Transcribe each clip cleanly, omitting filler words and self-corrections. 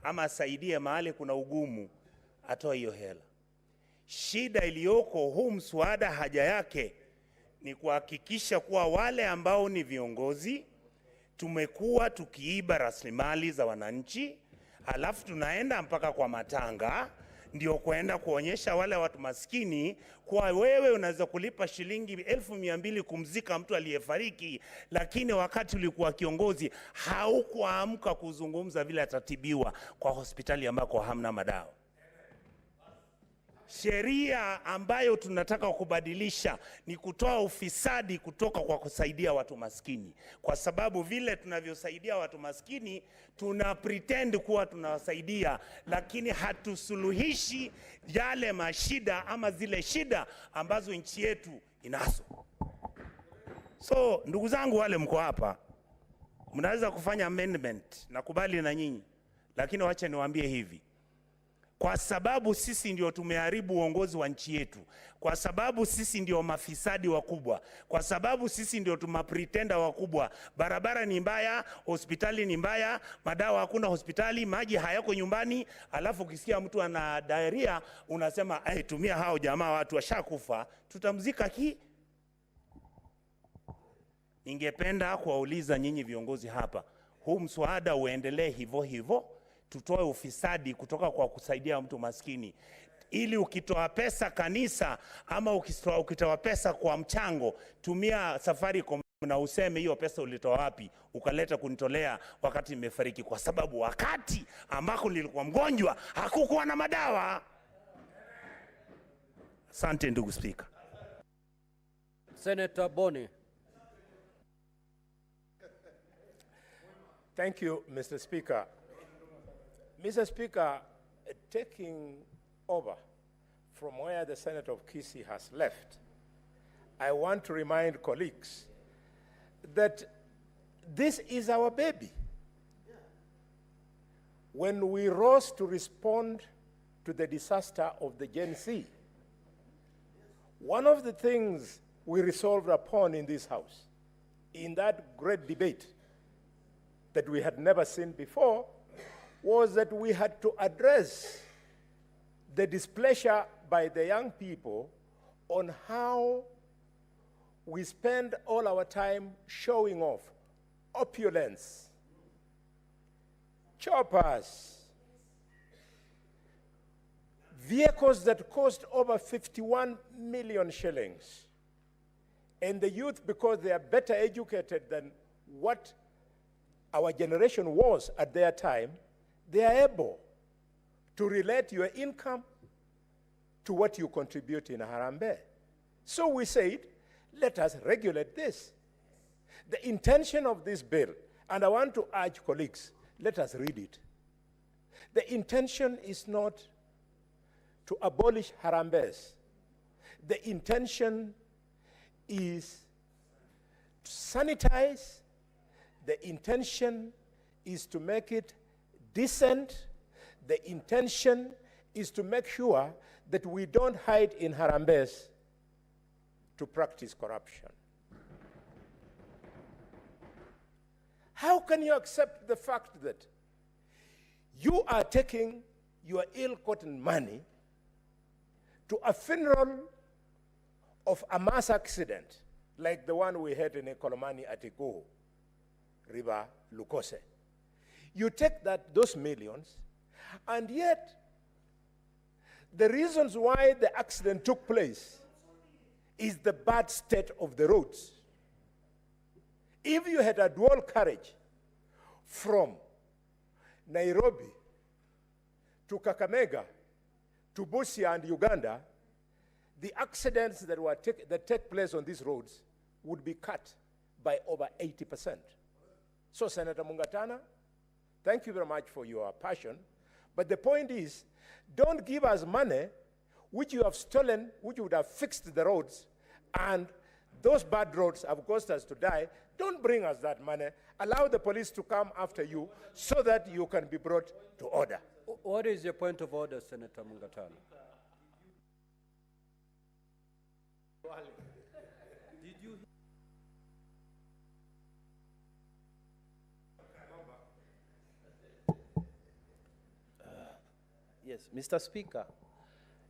ama asaidie mahali kuna ugumu, atoe hiyo hela. Shida iliyoko, huu mswada haja yake ni kuhakikisha kuwa wale ambao ni viongozi tumekuwa tukiiba rasilimali za wananchi, alafu tunaenda mpaka kwa matanga ndio kuenda kuonyesha wale watu maskini kwa wewe unaweza kulipa shilingi 1200 kumzika mtu aliyefariki, lakini wakati ulikuwa kiongozi haukuamka kuzungumza vile atatibiwa kwa hospitali ambako hamna madawa. Sheria ambayo tunataka kubadilisha ni kutoa ufisadi kutoka kwa kusaidia watu maskini, kwa sababu vile tunavyosaidia watu maskini tuna pretend kuwa tunawasaidia, lakini hatusuluhishi yale mashida ama zile shida ambazo nchi yetu inazo. So ndugu zangu wale mko hapa, mnaweza kufanya amendment, nakubali na nyinyi, lakini wacha niwaambie hivi: kwa sababu sisi ndio tumeharibu uongozi wa nchi yetu, kwa sababu sisi ndio mafisadi wakubwa, kwa sababu sisi ndio tumapretenda wakubwa, barabara ni mbaya, hospitali ni mbaya, madawa hakuna hospitali, maji hayako nyumbani, alafu ukisikia mtu ana diarrhea unasema tumia hao jamaa, watu washakufa, tutamzika ki. Ningependa kuwauliza nyinyi viongozi hapa, huu mswada uendelee hivyo hivyo, tutoe ufisadi kutoka kwa kusaidia mtu maskini, ili ukitoa pesa kanisa ama ukitoa pesa kwa mchango, tumia Safaricom na useme hiyo pesa ulitoa wapi, ukaleta kunitolea wakati nimefariki, kwa sababu wakati ambako nilikuwa mgonjwa hakukuwa na madawa. Asante ndugu Speaker. Senator Boni. Thank you, Mr. Speaker. Mr. Speaker, taking over from where the Senator of Kisii has left, I want to remind colleagues that this is our baby. When we rose to respond to the disaster of the Gen Z, one of the things we resolved upon in this House, in that great debate that we had never seen before, was that we had to address the displeasure by the young people on how we spend all our time showing off opulence, choppers, vehicles that cost over 51 million shillings. And the youth, because they are better educated than what our generation was at their time, they are able to relate your income to what you contribute in a harambee. So we said, let us regulate this. The intention of this bill, and I want to urge colleagues, let us read it. The intention is not to abolish harambees. The intention is to sanitize. The intention is to make it decent. The intention is to make sure that we don't hide in harambees to practice corruption. How can you accept the fact that you are taking your ill-gotten money to a funeral of a mass accident like the one we had in Ekolomani at Iguhu River, Lukose? You take those millions, and yet the reasons why the accident took place is the bad state of the roads. If you had a dual carriage from Nairobi to Kakamega to Busia and Uganda, the accidents that take place on these roads would be cut by over 80%. So, Senator Mungatana, thank you very much for your passion. But the point is, don't give us money which you have stolen, which would have fixed the roads, and those bad roads have caused us to die. Don't bring us that money. Allow the police to come after you so that you can be brought to order. What is your point of order, Senator Mungatana? Did you... Yes, Mr. Speaker,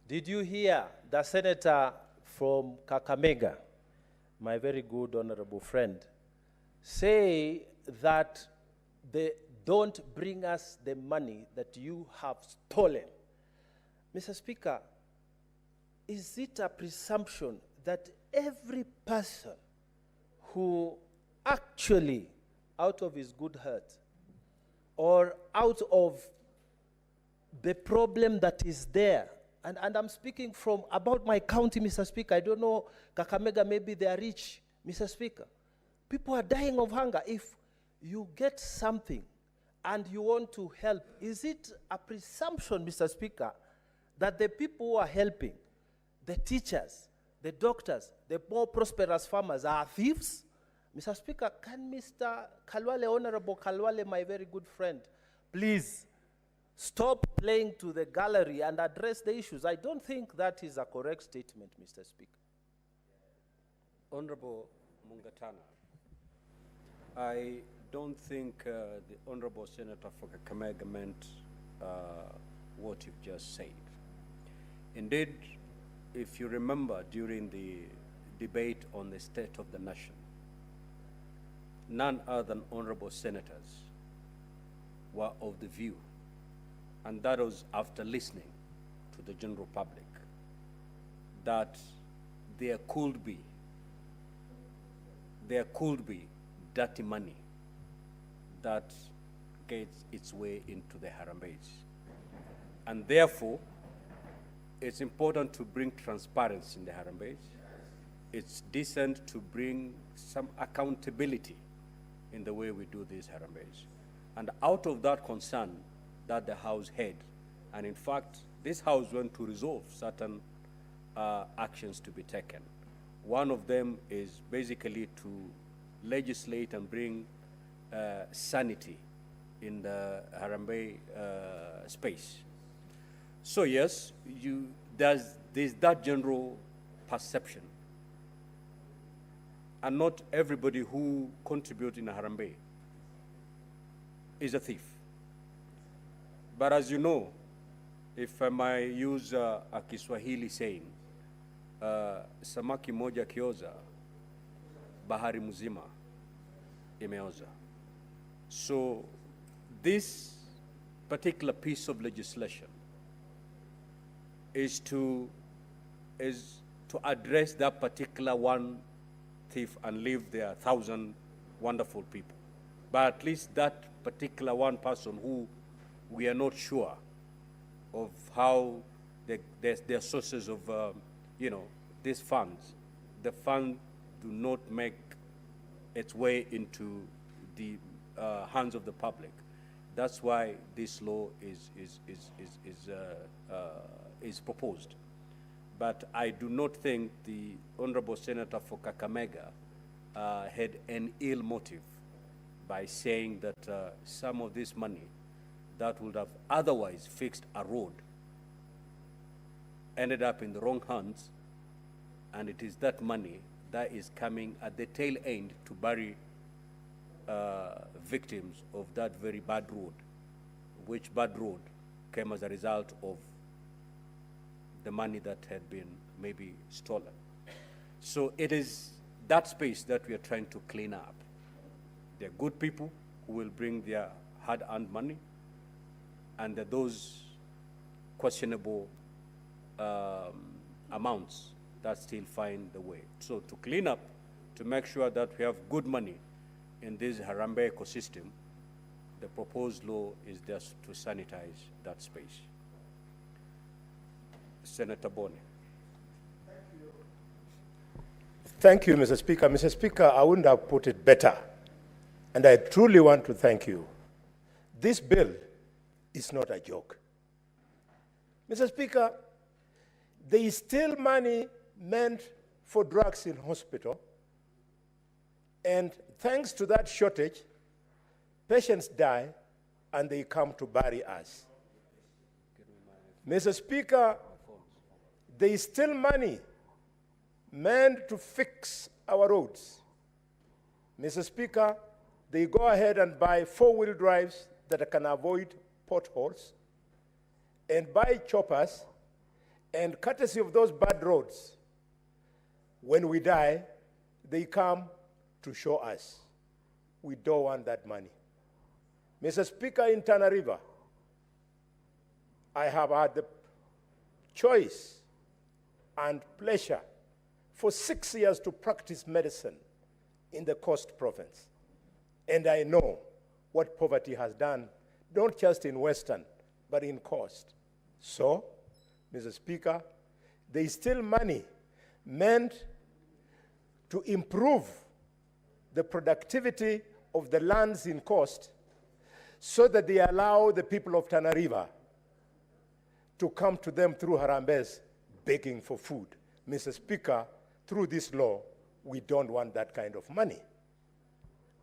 did you hear the senator from Kakamega, my very good honorable friend, say that they don't bring us the money that you have stolen? Mr. Speaker, is it a presumption that every person who actually, out of his good heart, or out of the problem that is there, and I'm speaking from about my county, Mr. Speaker, I don't know, Kakamega, maybe they are rich, Mr. Speaker. People are dying of hunger. If you get something and you want to help, is it a presumption, Mr. Speaker, that the people who are helping, the teachers, the doctors, the more prosperous farmers are thieves? Mr. Speaker, can Mr. Kalwale, Honorable Kalwale, my very good friend, please stop playing to the gallery and address the issues? I don't think that is a correct statement, Mr. Speaker. Honorable Mungatana, I don't think the Honorable Senator for Kakamega meant what you've just said. Indeed, if you remember during the debate on the state of the nation, none other than honorable senators were of the view, and that was after listening to the general public, that there could be dirty money that gets its way into the harambees. And therefore, it's important to bring transparency in the harambees. It's decent to bring some accountability in the way we do these harambees. And out of that concern that the House had, and in fact, this House went to resolve certain actions to be taken. One of them is basically to legislate and bring sanity in the Harambee space. So yes, there's that general perception. And not everybody who contributes in a Harambee is a thief. But as you know, if I might use a Kiswahili saying, samaki moja kioza, bahari mzima imeoza. So this particular piece of legislation is to address that particular one thief and leave their 1,000 wonderful people. But at least that particular one person who we are not sure of how their sources of, these funds, the fund do not make its way into the hands of the public. That's why this law is proposed. But I do not think the Honorable Senator for Kakamega had an ill motive by saying that some of this money that would have otherwise fixed a road ended up in the wrong hands, and it is that money that is coming at the tail end to bury victims of that very bad road, which bad road came as a result of the money that had been maybe stolen. So it is that space that we are trying to clean up. There are good people who will bring their hard-earned money, and there are those questionable amounts that still find the way. So to clean up, to make sure that we have good money in this Harambee ecosystem, the proposed law is just to sanitize that space. Senator Boni. Thank you, Mr. Speaker. Mr. Speaker, I wouldn't have put it better. And I truly want to thank you. This bill is not a joke. Mr. Speaker, there is still money meant for drugs in hospital. And thanks to that shortage, patients die and they come to bury us. Mr. Speaker, there is still money meant to fix our roads. Mr. Speaker, they go ahead and buy four-wheel drives that can avoid potholes. and buy choppers, and courtesy of those bad roads, when we die, they come to show us. We don't want that money. Mr. Speaker, in Tana River, I have had the choice and pleasure for 6 years to practice medicine in the Coast Province. And I know what poverty has done, not just in Western, but in Coast. So, Mr. Speaker, there is still money meant to improve the productivity of the lands in Coast so that they allow the people of Tana River to come to them through harambees begging for food. Mr. Speaker, through this law, we don't want that kind of money.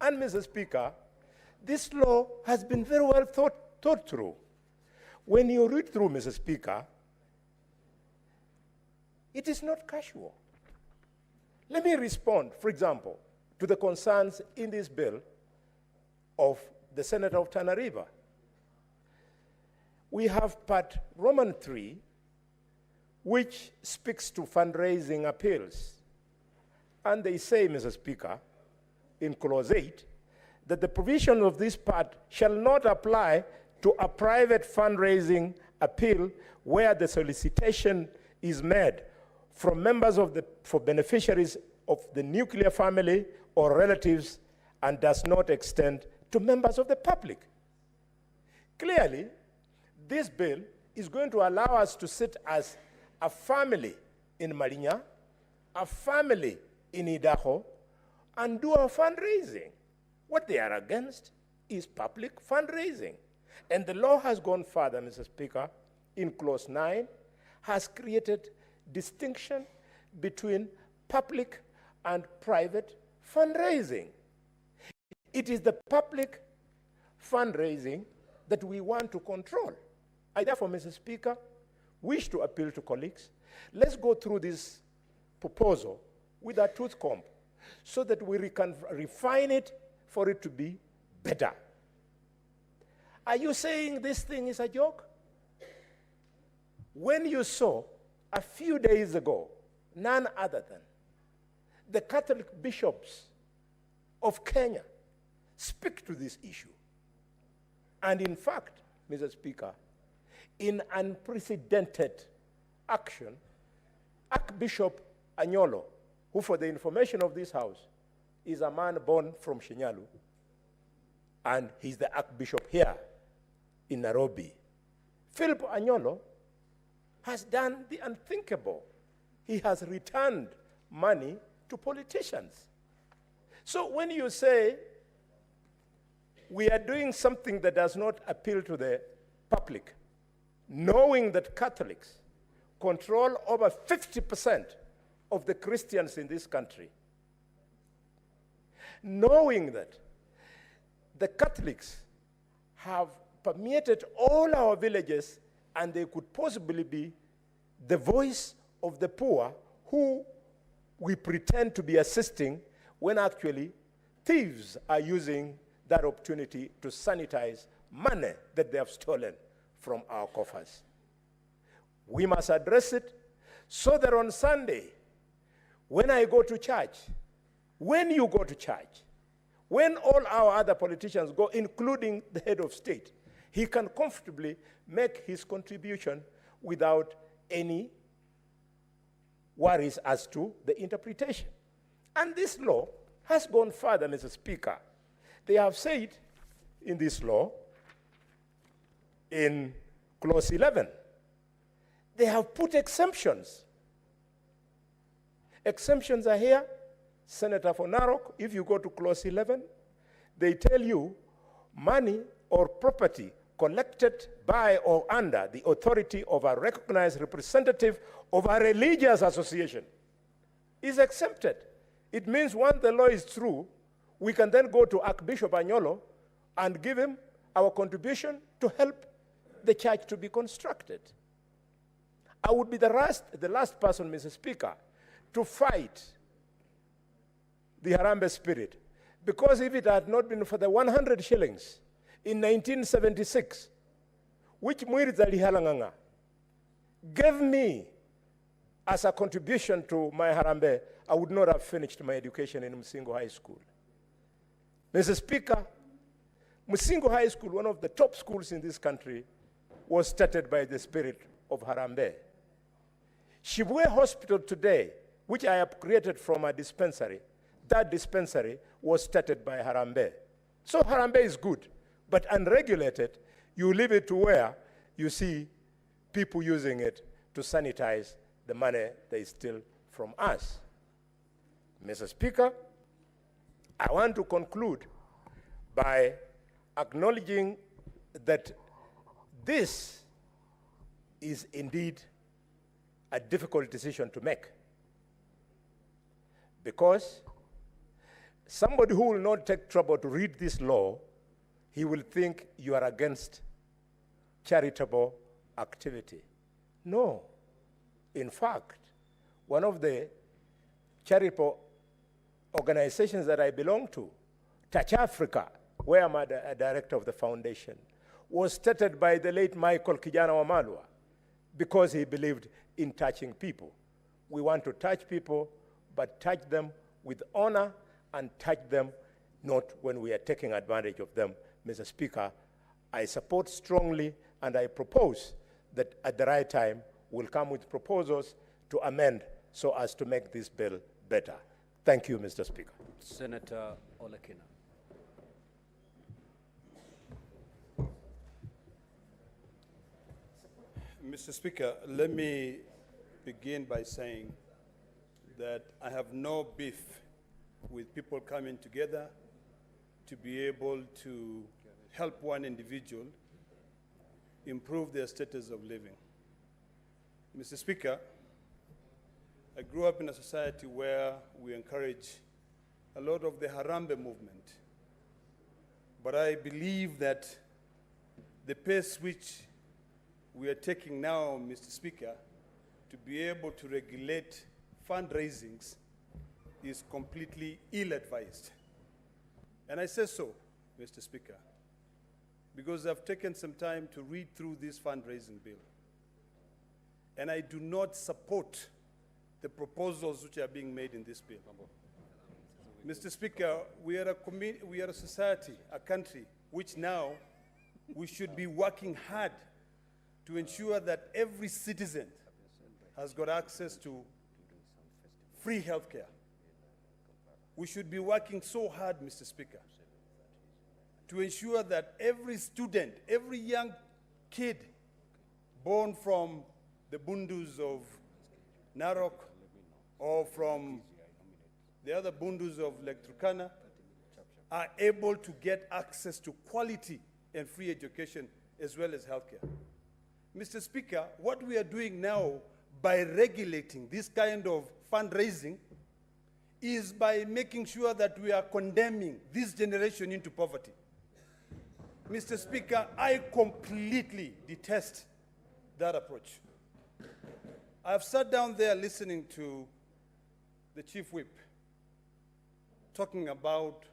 And Mr. Speaker, this law has been very well thought through. When you read through, Mr. Speaker, it is not casual. Let me respond, for example, to the concerns in this bill of the Senator of Tana River. We have Part Roman 3, which speaks to fundraising appeals. And they say, Mr. Speaker, in Clause 8, that the provision of this part shall not apply to a private fundraising appeal where the solicitation is made from members of for beneficiaries of the nuclear family or relatives and does not extend to members of the public. Clearly, this bill is going to allow us to sit as a family in Marinya, a family in Idaho, and do our fundraising. What they are against is public fundraising. And the law has gone further, Mr. Speaker, in Clause 9, has created distinction between public and private fundraising. It is the public fundraising that we want to control. I therefore, Mr. Speaker, wish to appeal to colleagues. Let's go through this proposal with a tooth comb so that we can refine it for it to be better. Are you saying this thing is a joke? When you saw a few days ago, none other than the Catholic bishops of Kenya speak to this issue. And in fact, Mr. Speaker, in unprecedented action, Archbishop Anyolo, who for the information of this House, is a man born from Shinyalu, and he's the Archbishop here in Nairobi. Philip Anyolo has done the unthinkable. He has returned money to politicians. So when you say we are doing something that does not appeal to the public, knowing that Catholics control over 50% of the Christians in this country, knowing that the Catholics have permeated all our villages and they could possibly be the voice of the poor who we pretend to be assisting when actually thieves are using that opportunity to sanitize money that they have stolen from our coffers. We must address it so that on Sunday, when I go to church, when you go to church, when all our other politicians go, including the head of state, he can comfortably make his contribution without any worries as to the interpretation. And this law has gone further, Mr. Speaker. They have said in this law, in Clause 11, they have put exemptions. Exemptions are here. Senator for Narok, if you go to Clause 11, they tell you money or property collected by or under the authority of a recognized representative of a religious association is exempted. It means once the law is true, we can then go to Archbishop Anyolo and give him our contribution to help the church to be constructed. I would be the last person, Mr. Speaker, to fight the harambee spirit, because if it had not been for the 100 shillings in 1976, which Mwiriza Lihalanganga gave me as a contribution to my harambee, I would not have finished my education in Musingo High School. Mr. Speaker, Musingo High School, one of the top schools in this country, was started by the spirit of harambee. Shibwe Hospital today, which I have created from a dispensary, that dispensary was started by harambee. So harambee is good, but unregulated, you leave it to where you see people using it to sanitize the money they steal from us. Mr. Speaker, I want to conclude by acknowledging that this is indeed a difficult decision to make, because somebody who will not take trouble to read this law, he will think you are against charitable activity. No. In fact, one of the charitable organizations that I belong to, Touch Africa, where I'm a director of the foundation, was started by the late Michael Kijana Wamalwa because he believed in touching people. We want to touch people, but touch them with honor and touch them not when we are taking advantage of them. Mr. Speaker, I support strongly and I propose that at the right time we'll come with proposals to amend so as to make this bill better. Thank you, Mr. Speaker. Senator Olekina. Mr. Speaker, let me begin by saying that I have no beef with people coming together to be able to help one individual improve their status of living. Mr. Speaker, I grew up in a society where we encourage a lot of the harambee movement. But I believe that the pace which we are taking now, Mr. Speaker, to be able to regulate fundraisings is completely ill-advised. And I say so, Mr. Speaker, because I've taken some time to read through this fundraising bill. And I do not support the proposals which are being made in this bill. Mr. Speaker, we are a society, a country, which now we should be working hard to ensure that every citizen has got access to free health care. We should be working so hard, Mr. Speaker, to ensure that every student, every young kid born from the Bundus of Narok or from the other Bundus of Lake Turkana are able to get access to quality and free education as well as healthcare. Mr. Speaker, what we are doing now by regulating this kind of fundraising is by making sure that we are condemning this generation into poverty. Mr. Speaker, I completely detest that approach. I've sat down there listening to the Chief Whip talking about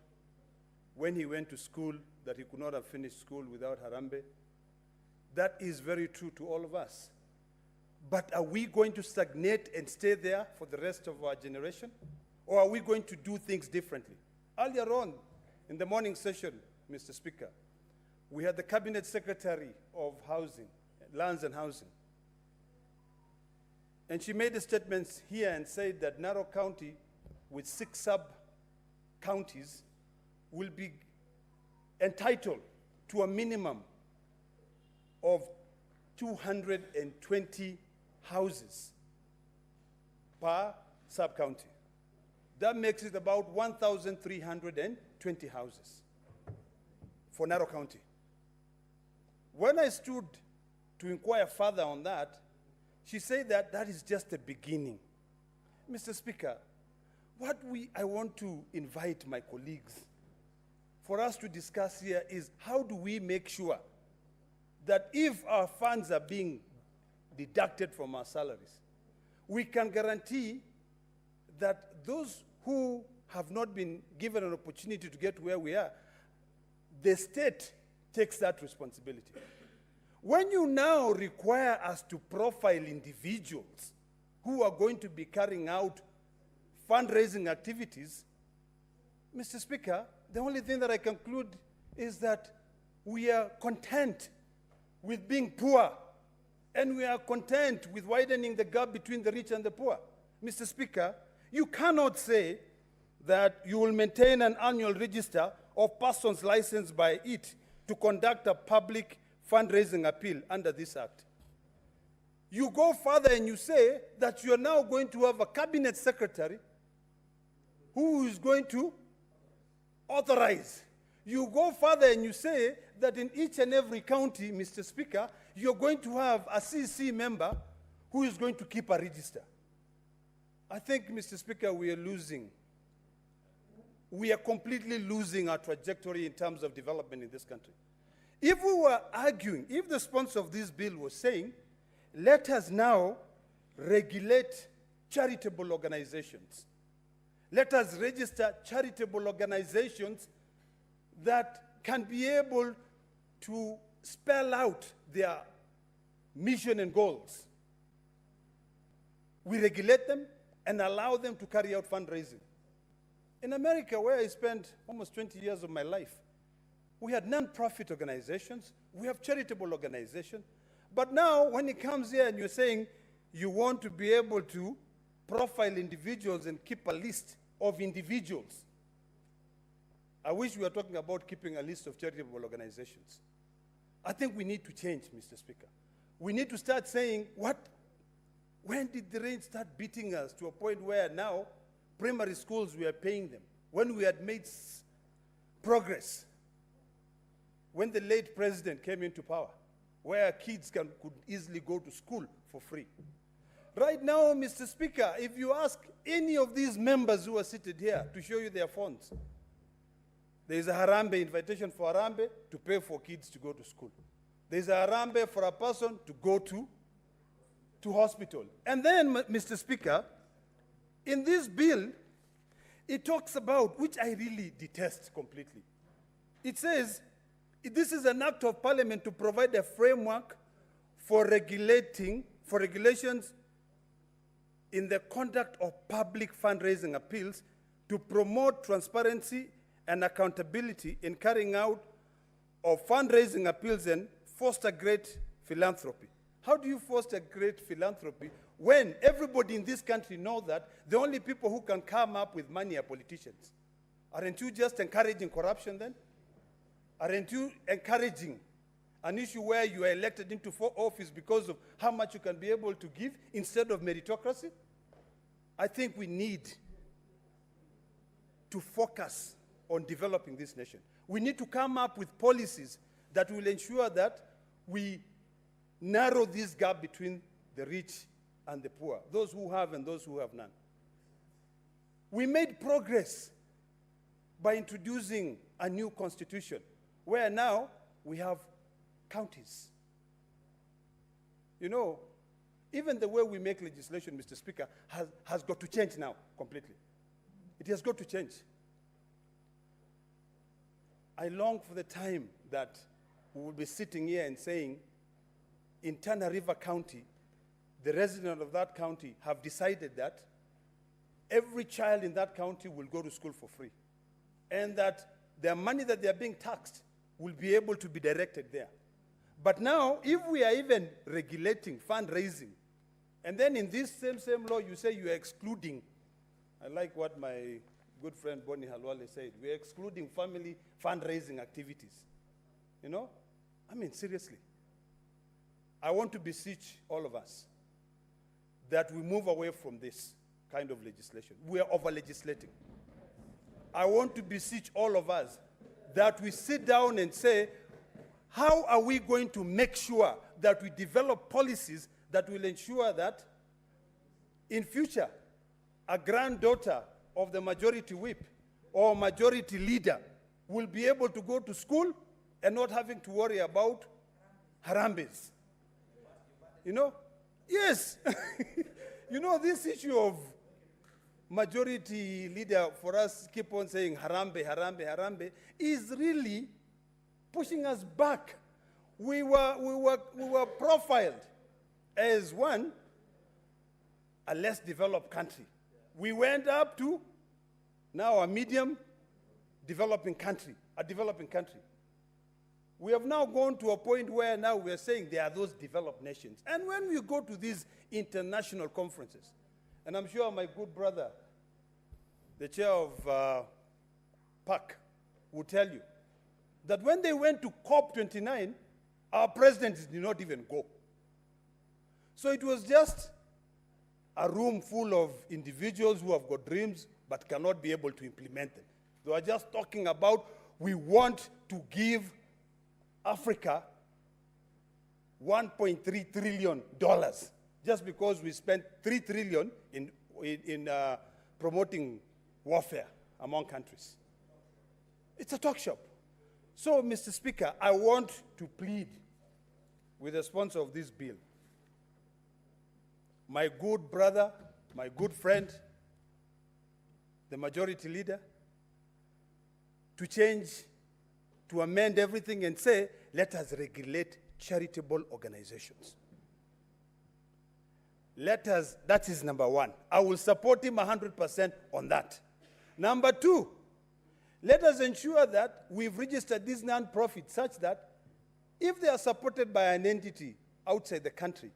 when he went to school that he could not have finished school without harambee. That is very true to all of us. But are we going to stagnate and stay there for the rest of our generation? Or are we going to do things differently? Earlier on, in the morning session, Mr. Speaker, we had the Cabinet Secretary of Housing, Lands and Housing. And she made a statement here and said that Narok County, with 6 sub-counties, will be entitled to a minimum of 220 houses per sub-county. That makes it about 1,320 houses for Narok County. When I stood to inquire further on that, she said that that is just the beginning. Mr. Speaker, I want to invite my colleagues for us to discuss here is how do we make sure that if our funds are being deducted from our salaries, we can guarantee that those who have not been given an opportunity to get where we are, the state takes that responsibility. When you now require us to profile individuals who are going to be carrying out fundraising activities, Mr. Speaker, the only thing that I conclude is that we are content with being poor, and we are content with widening the gap between the rich and the poor. Mr. Speaker, you cannot say that you will maintain an annual register of persons licensed by it to conduct a public fundraising appeal under this act. You go further and you say that you are now going to have a cabinet secretary who is going to authorize. You go further and you say that in each and every county, Mr. Speaker, you're going to have a CC member who is going to keep a register. I think, Mr. Speaker, we are losing. We are completely losing our trajectory in terms of development in this country. If we were arguing, if the sponsor of this bill was saying, let us now regulate charitable organizations. Let us register charitable organizations that can be able to spell out their mission and goals. We regulate them and allow them to carry out fundraising. In America, where I spent almost 20 years of my life, we had non-profit organizations, we have charitable organizations, but now when it comes here and you're saying you want to be able to profile individuals and keep a list of individuals, I wish we were talking about keeping a list of charitable organizations. I think we need to change, Mr. Speaker. We need to start saying, when did the rain start beating us to a point where now primary schools, we are paying them, when we had made progress, when the late president came into power, where kids could easily go to school for free. Right now, Mr. Speaker, if you ask any of these members who are seated here to show you their phones, there is a harambee, invitation for harambee to pay for kids to go to school. There is a harambee for a person to go to hospital. And then, Mr. Speaker, in this bill, it talks about, which I really detest completely. It says, this is an act of parliament to provide a framework for regulations in the conduct of public fundraising appeals to promote transparency and accountability in carrying out of fundraising appeals and foster great philanthropy. How do you foster great philanthropy when everybody in this country knows that the only people who can come up with money are politicians? Aren't you just encouraging corruption then? Aren't you encouraging an issue where you are elected into office because of how much you can be able to give instead of meritocracy? I think we need to focus on developing this nation. We need to come up with policies that will ensure that we narrow this gap between the rich and the poor, those who have and those who have none. We made progress by introducing a new constitution, where now we have counties. You know, even the way we make legislation, Mr. Speaker, has got to change now completely. It has got to change. I long for the time that we will be sitting here and saying, in Tana River County, the residents of that county have decided that every child in that county will go to school for free, and that their money that they are being taxed will be able to be directed there. But now, if we are even regulating fundraising, and then in this same law you say you are excluding, I like what my good friend Bonnie Halwale said, we are excluding family fundraising activities. You know? I mean, seriously. I want to beseech all of us that we move away from this kind of legislation. We are over-legislating. I want to beseech all of us that we sit down and say, how are we going to make sure that we develop policies that will ensure that in future, a granddaughter of the majority whip or majority leader will be able to go to school and not having to worry about harambees. You know? Yes. You know, this issue of majority leader, for us keep on saying harambe, harambe, harambe, is really pushing us back. we were profiled as a less developed country. We went up to now a medium developing country, a developing country. We have now gone to a point where now we are saying there are those developed nations. And when we go to these international conferences, and I'm sure my good brother, the chair of PAC, will tell you that when they went to COP29, our presidents did not even go. So it was just a room full of individuals who have got dreams but cannot be able to implement them. They were just talking about, we want to give Africa $1.3 trillion just because we spent $3 trillion in promoting warfare among countries. It's a talk shop. So, Mr. Speaker, I want to plead with the sponsor of this bill, my good brother, my good friend, the majority leader, to change, to amend everything and say, let us regulate charitable organizations. That is number one. I will support him 100% on that. Number two, let us ensure that we've registered these non-profits such that if they are supported by an entity outside the country,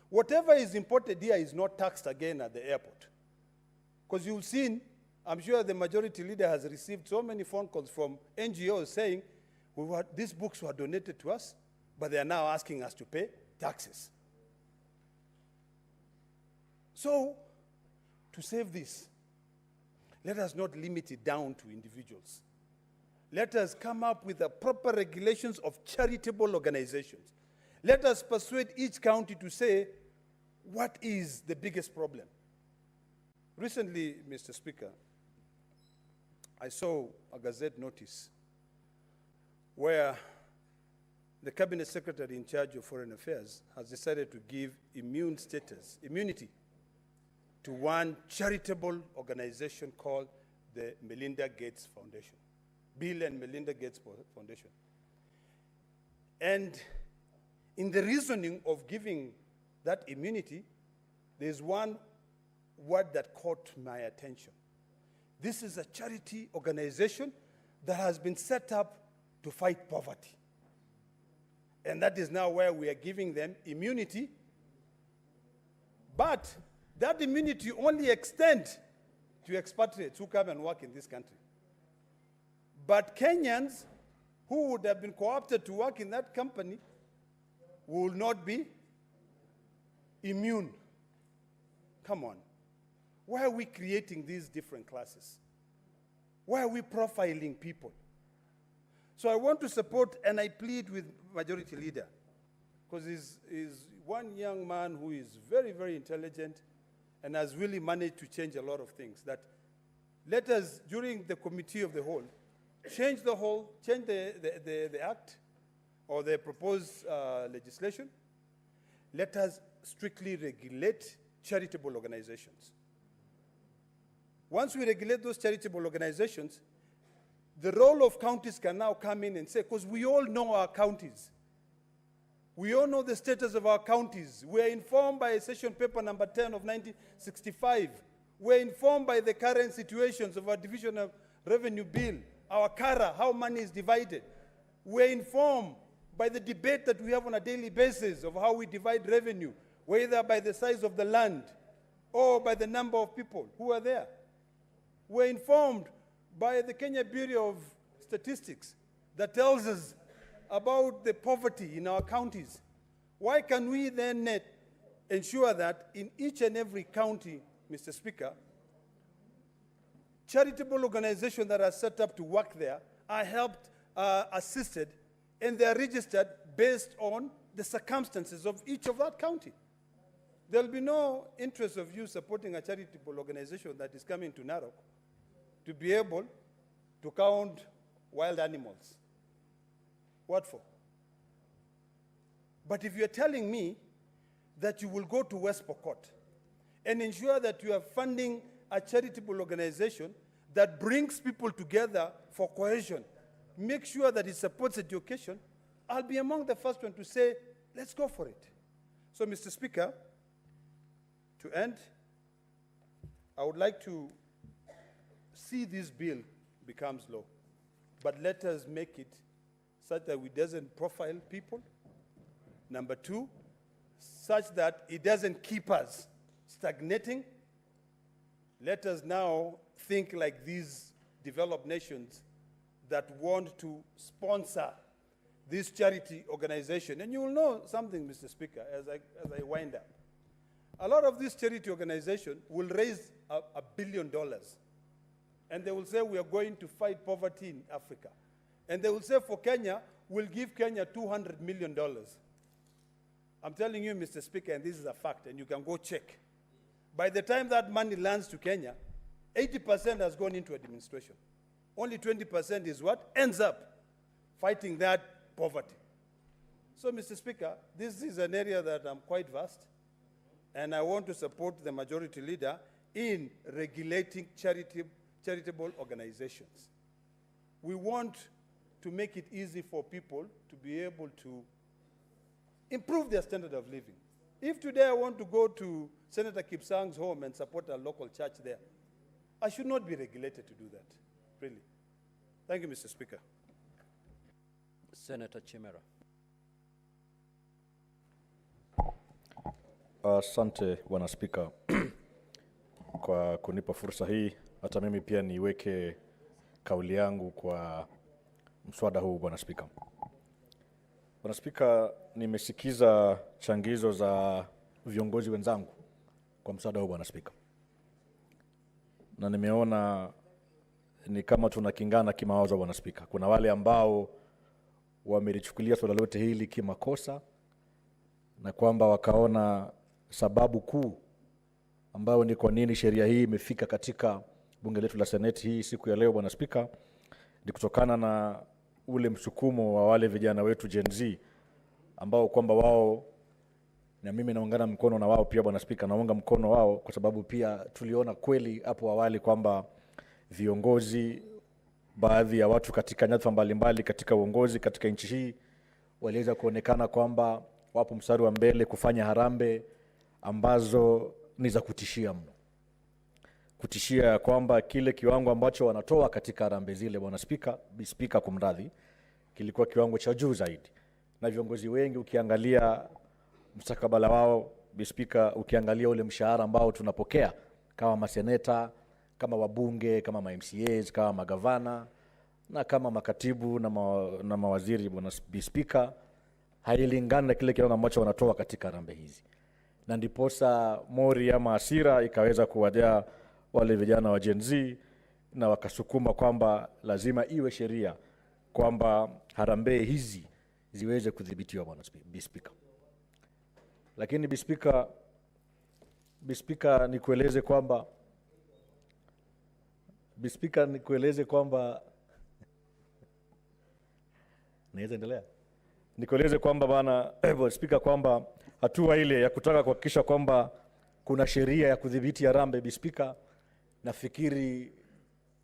whatever is imported here is not taxed again at the airport. Because you've seen, I'm sure the majority leader has received so many phone calls from NGOs saying, these books were donated to us, but they are now asking us to pay taxes. So, to save this, let us not limit it down to individuals. Let us come up with the proper regulations of charitable organizations. Let us persuade each county to say, what is the biggest problem? Recently, Mr. Speaker, I saw a Gazette notice where the Cabinet Secretary in charge of Foreign Affairs has decided to give immunity to one charitable organization called the Melinda Gates Foundation, Bill and Melinda Gates Foundation. And in the reasoning of giving that immunity, there's one word that caught my attention. This is a charity organization that has been set up to fight poverty. And that is now where we are giving them immunity. But that immunity only extends to expatriates who come and work in this country. But Kenyans who would have been co-opted to work in that company will not be immune. Come on. Why are we creating these different classes? Why are we profiling people? So I want to support, and I plead with Majority Leader, because he's one young man who is very, very intelligent and has really managed to change a lot of things, that let us, during the committee of the whole, change the act or the proposed legislation. Let us strictly regulate charitable organizations. Once we regulate those charitable organizations, the role of counties can now come in and say, because we all know our counties. We all know the status of our counties. We are informed by session paper number 10 of 1965. We are informed by the current situations of our division of revenue bill, our CARA, how money is divided. We are informed by the debate that we have on a daily basis of how we divide revenue, whether by the size of the land or by the number of people who are there. We're informed by the Kenya Bureau of Statistics that tells us about the poverty in our counties. Why can we then ensure that in each and every county, Mr. Speaker, charitable organizations that are set up to work there are helped, assisted, and they are registered based on the circumstances of each of that county? There'll be no interest of you supporting a charitable organization that is coming to Narok to be able to count wild animals. What for? But if you're telling me that you will go to West Pokot and ensure that you are funding a charitable organization that brings people together for cohesion, make sure that it supports education, I'll be among the first one to say, let's go for it. So, Mr. Speaker, to end, I would like to see this bill becomes law. But let us make it such that it doesn't profile people. Number two, such that it doesn't keep us stagnating. Let us now think like these developed nations that want to sponsor this charity organization. And you will know something, Mr. Speaker, as I wind up. A lot of these charity organizations will raise $1 billion. And they will say, we are going to fight poverty in Africa. And they will say, for Kenya, we'll give Kenya $200 million. I'm telling you, Mr. Speaker, and this is a fact, and you can go check. By the time that money lands to Kenya, 80% has gone into administration. Only 20% is what ends up fighting that poverty. So, Mr. Speaker, this is an area that I'm quite vast, and I want to support the majority leader in regulating charitable organizations. We want to make it easy for people to be able to improve their standard of living. If today I want to go to Senator Kipsang's home and support a local church there, I should not be regulated to do that, really. Thank you, Mr. Speaker. Senator Chimera. Asante Bwana Spika kwa kunipa fursa hii. Hata mimi pia niweke kauli yangu kwa mswada huu, Bwana Spika. Bwana Spika, nimesikiza changizo za viongozi wenzangu kwa mswada huu, Bwana Spika. Na nimeona ni kama tunakingana kimawazo, Bwana Spika. Kuna wale ambao wamelichukulia swala lote hili kimakosa na kwamba wakaona sababu kuu ambayo ni kwa nini sheria hii imefika katika bunge letu la Seneti hii siku ya leo, Bwana Spika, ni kutokana na ule msukumo wa wale vijana wetu Gen Z ambao kwamba wao, na mimi naungana mkono na wao pia, Bwana Spika, naunga mkono wao kwa sababu pia tuliona kweli hapo awali kwamba viongozi, baadhi ya watu katika nyadhifa mbalimbali katika uongozi katika nchi hii waliweza kuonekana kwamba wapo mstari wa mbele kufanya harambee ambazo ni za kutishia mno. Kutishia kwamba kile kiwango ambacho wanatoa katika harambee zile, Bwana Spika, kumradhi, kilikuwa kiwango cha juu zaidi. Na viongozi wengi ukiangalia mstakabala wao, Spika, ukiangalia ule mshahara ambao tunapokea kama maseneta, kama wabunge, kama ma-MCAs, kama magavana na kama makatibu na mawaziri, Bwana Spika, hailingani na kile kiwango ambacho wanatoa katika harambee hizi. Na ndiposa mori ama hasira ikaweza kuwajaa wale vijana wa Gen Z na wakasukuma kwamba lazima iwe sheria kwamba harambee hizi ziweze kudhibitiwa, Bwana Spika. Lakini Spika, nikueleze kwamba naweza endelea. Nikueleze kwamba Bwana Spika kwamba hatua ile ya kutaka kuhakikisha kwamba kuna sheria ya kudhibiti harambee, Spika, nafikiri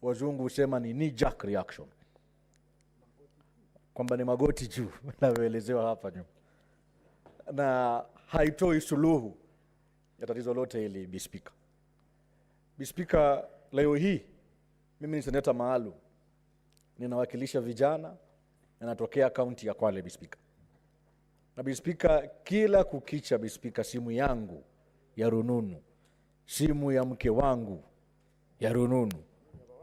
wazungu husema ni knee jerk reaction, kwamba ni magoti juu naelezewa hapa nyuma, na haitoi suluhu ya tatizo lote hili, Spika. Spika, leo hii mimi ni seneta maalum, ninawakilisha vijana na natokea kaunti ya Kwale, Spika. Na Spika, kila kukicha, Spika, simu yangu ya rununu, simu ya mke wangu ya rununu,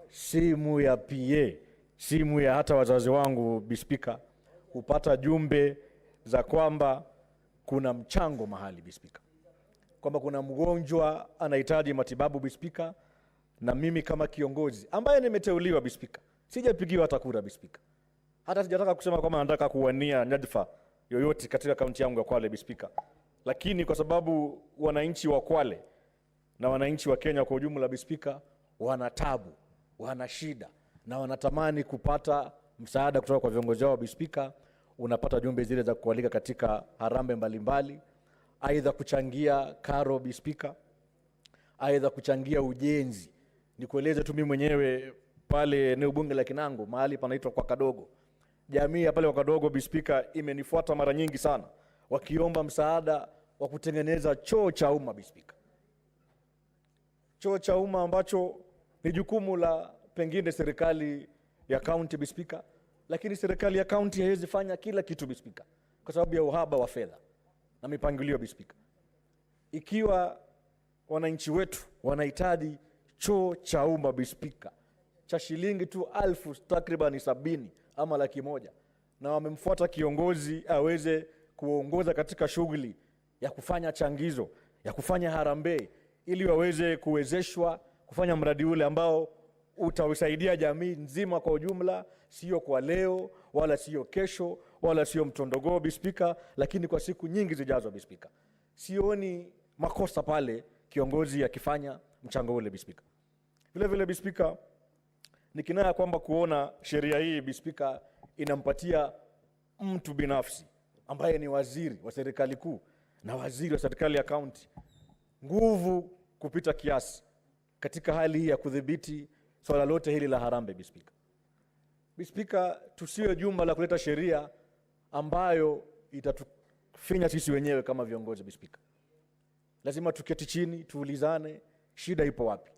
simu ya PA, simu ya hata wazazi wangu, Spika, hupata jumbe za kwamba kuna mchango mahali, Spika, kwamba kuna mgonjwa anahitaji matibabu, Spika, na mimi kama kiongozi ambaye nimeteuliwa, Spika, sijapigiwa hata kura, Spika. Hata sijataka kusema kwamba nataka kuwania nyadhifa yoyote katika kaunti yangu ya Kwale, Spika. Lakini kwa sababu wananchi wa Kwale na wananchi wa Kenya kwa ujumla, Spika, wana tabu, wana shida na wanatamani kupata msaada kutoka kwa viongozi wao, Spika, unapata jumbe zile za kualika katika harambee mbalimbali, aidha kuchangia karo, Spika, aidha kuchangia ujenzi. Nikueleze tu mimi mwenyewe pale eneo bunge la Kinango, mahali panaitwa kwa Kadogo, jamii ya pale Wakadogo, Bi Speaker, imenifuata mara nyingi sana wakiomba msaada wa kutengeneza choo cha umma, Bi Speaker. Choo cha umma ambacho ni jukumu la pengine serikali ya county, Bi Speaker, lakini serikali ya county haiwezi fanya kila kitu, Bi Speaker, kwa sababu ya uhaba wa fedha na mipangilio, Bi Speaker. Ikiwa wananchi wetu wanahitaji choo cha umma, Bi Speaker, cha shilingi tu takriban 70 ama 100,000, na wamemfuata kiongozi aweze kuongoza katika shughuli ya kufanya changizo, ya kufanya harambee, ili waweze kuwezeshwa kufanya mradi ule ambao utausaidia jamii nzima kwa ujumla, sio kwa leo wala sio kesho wala sio mtondogoo, Bi Speaker, lakini kwa siku nyingi zijazo, Bi Speaker. Sioni makosa pale kiongozi akifanya mchango ule, Bi Speaker. Vile vile, Bi Speaker, nikinaya kwamba kuona sheria hii, Bi Speaker, inampatia mtu binafsi ambaye ni waziri wa serikali kuu na waziri wa serikali ya county nguvu kupita kiasi katika hali hii ya kudhibiti swala lote hili la harambee, Bi Speaker. Bi Speaker, tusiwe jumba la kuleta sheria ambayo itatufinya sisi wenyewe kama viongozi, Bi Speaker. Lazima tuketi chini, tuulizane shida ipo wapi.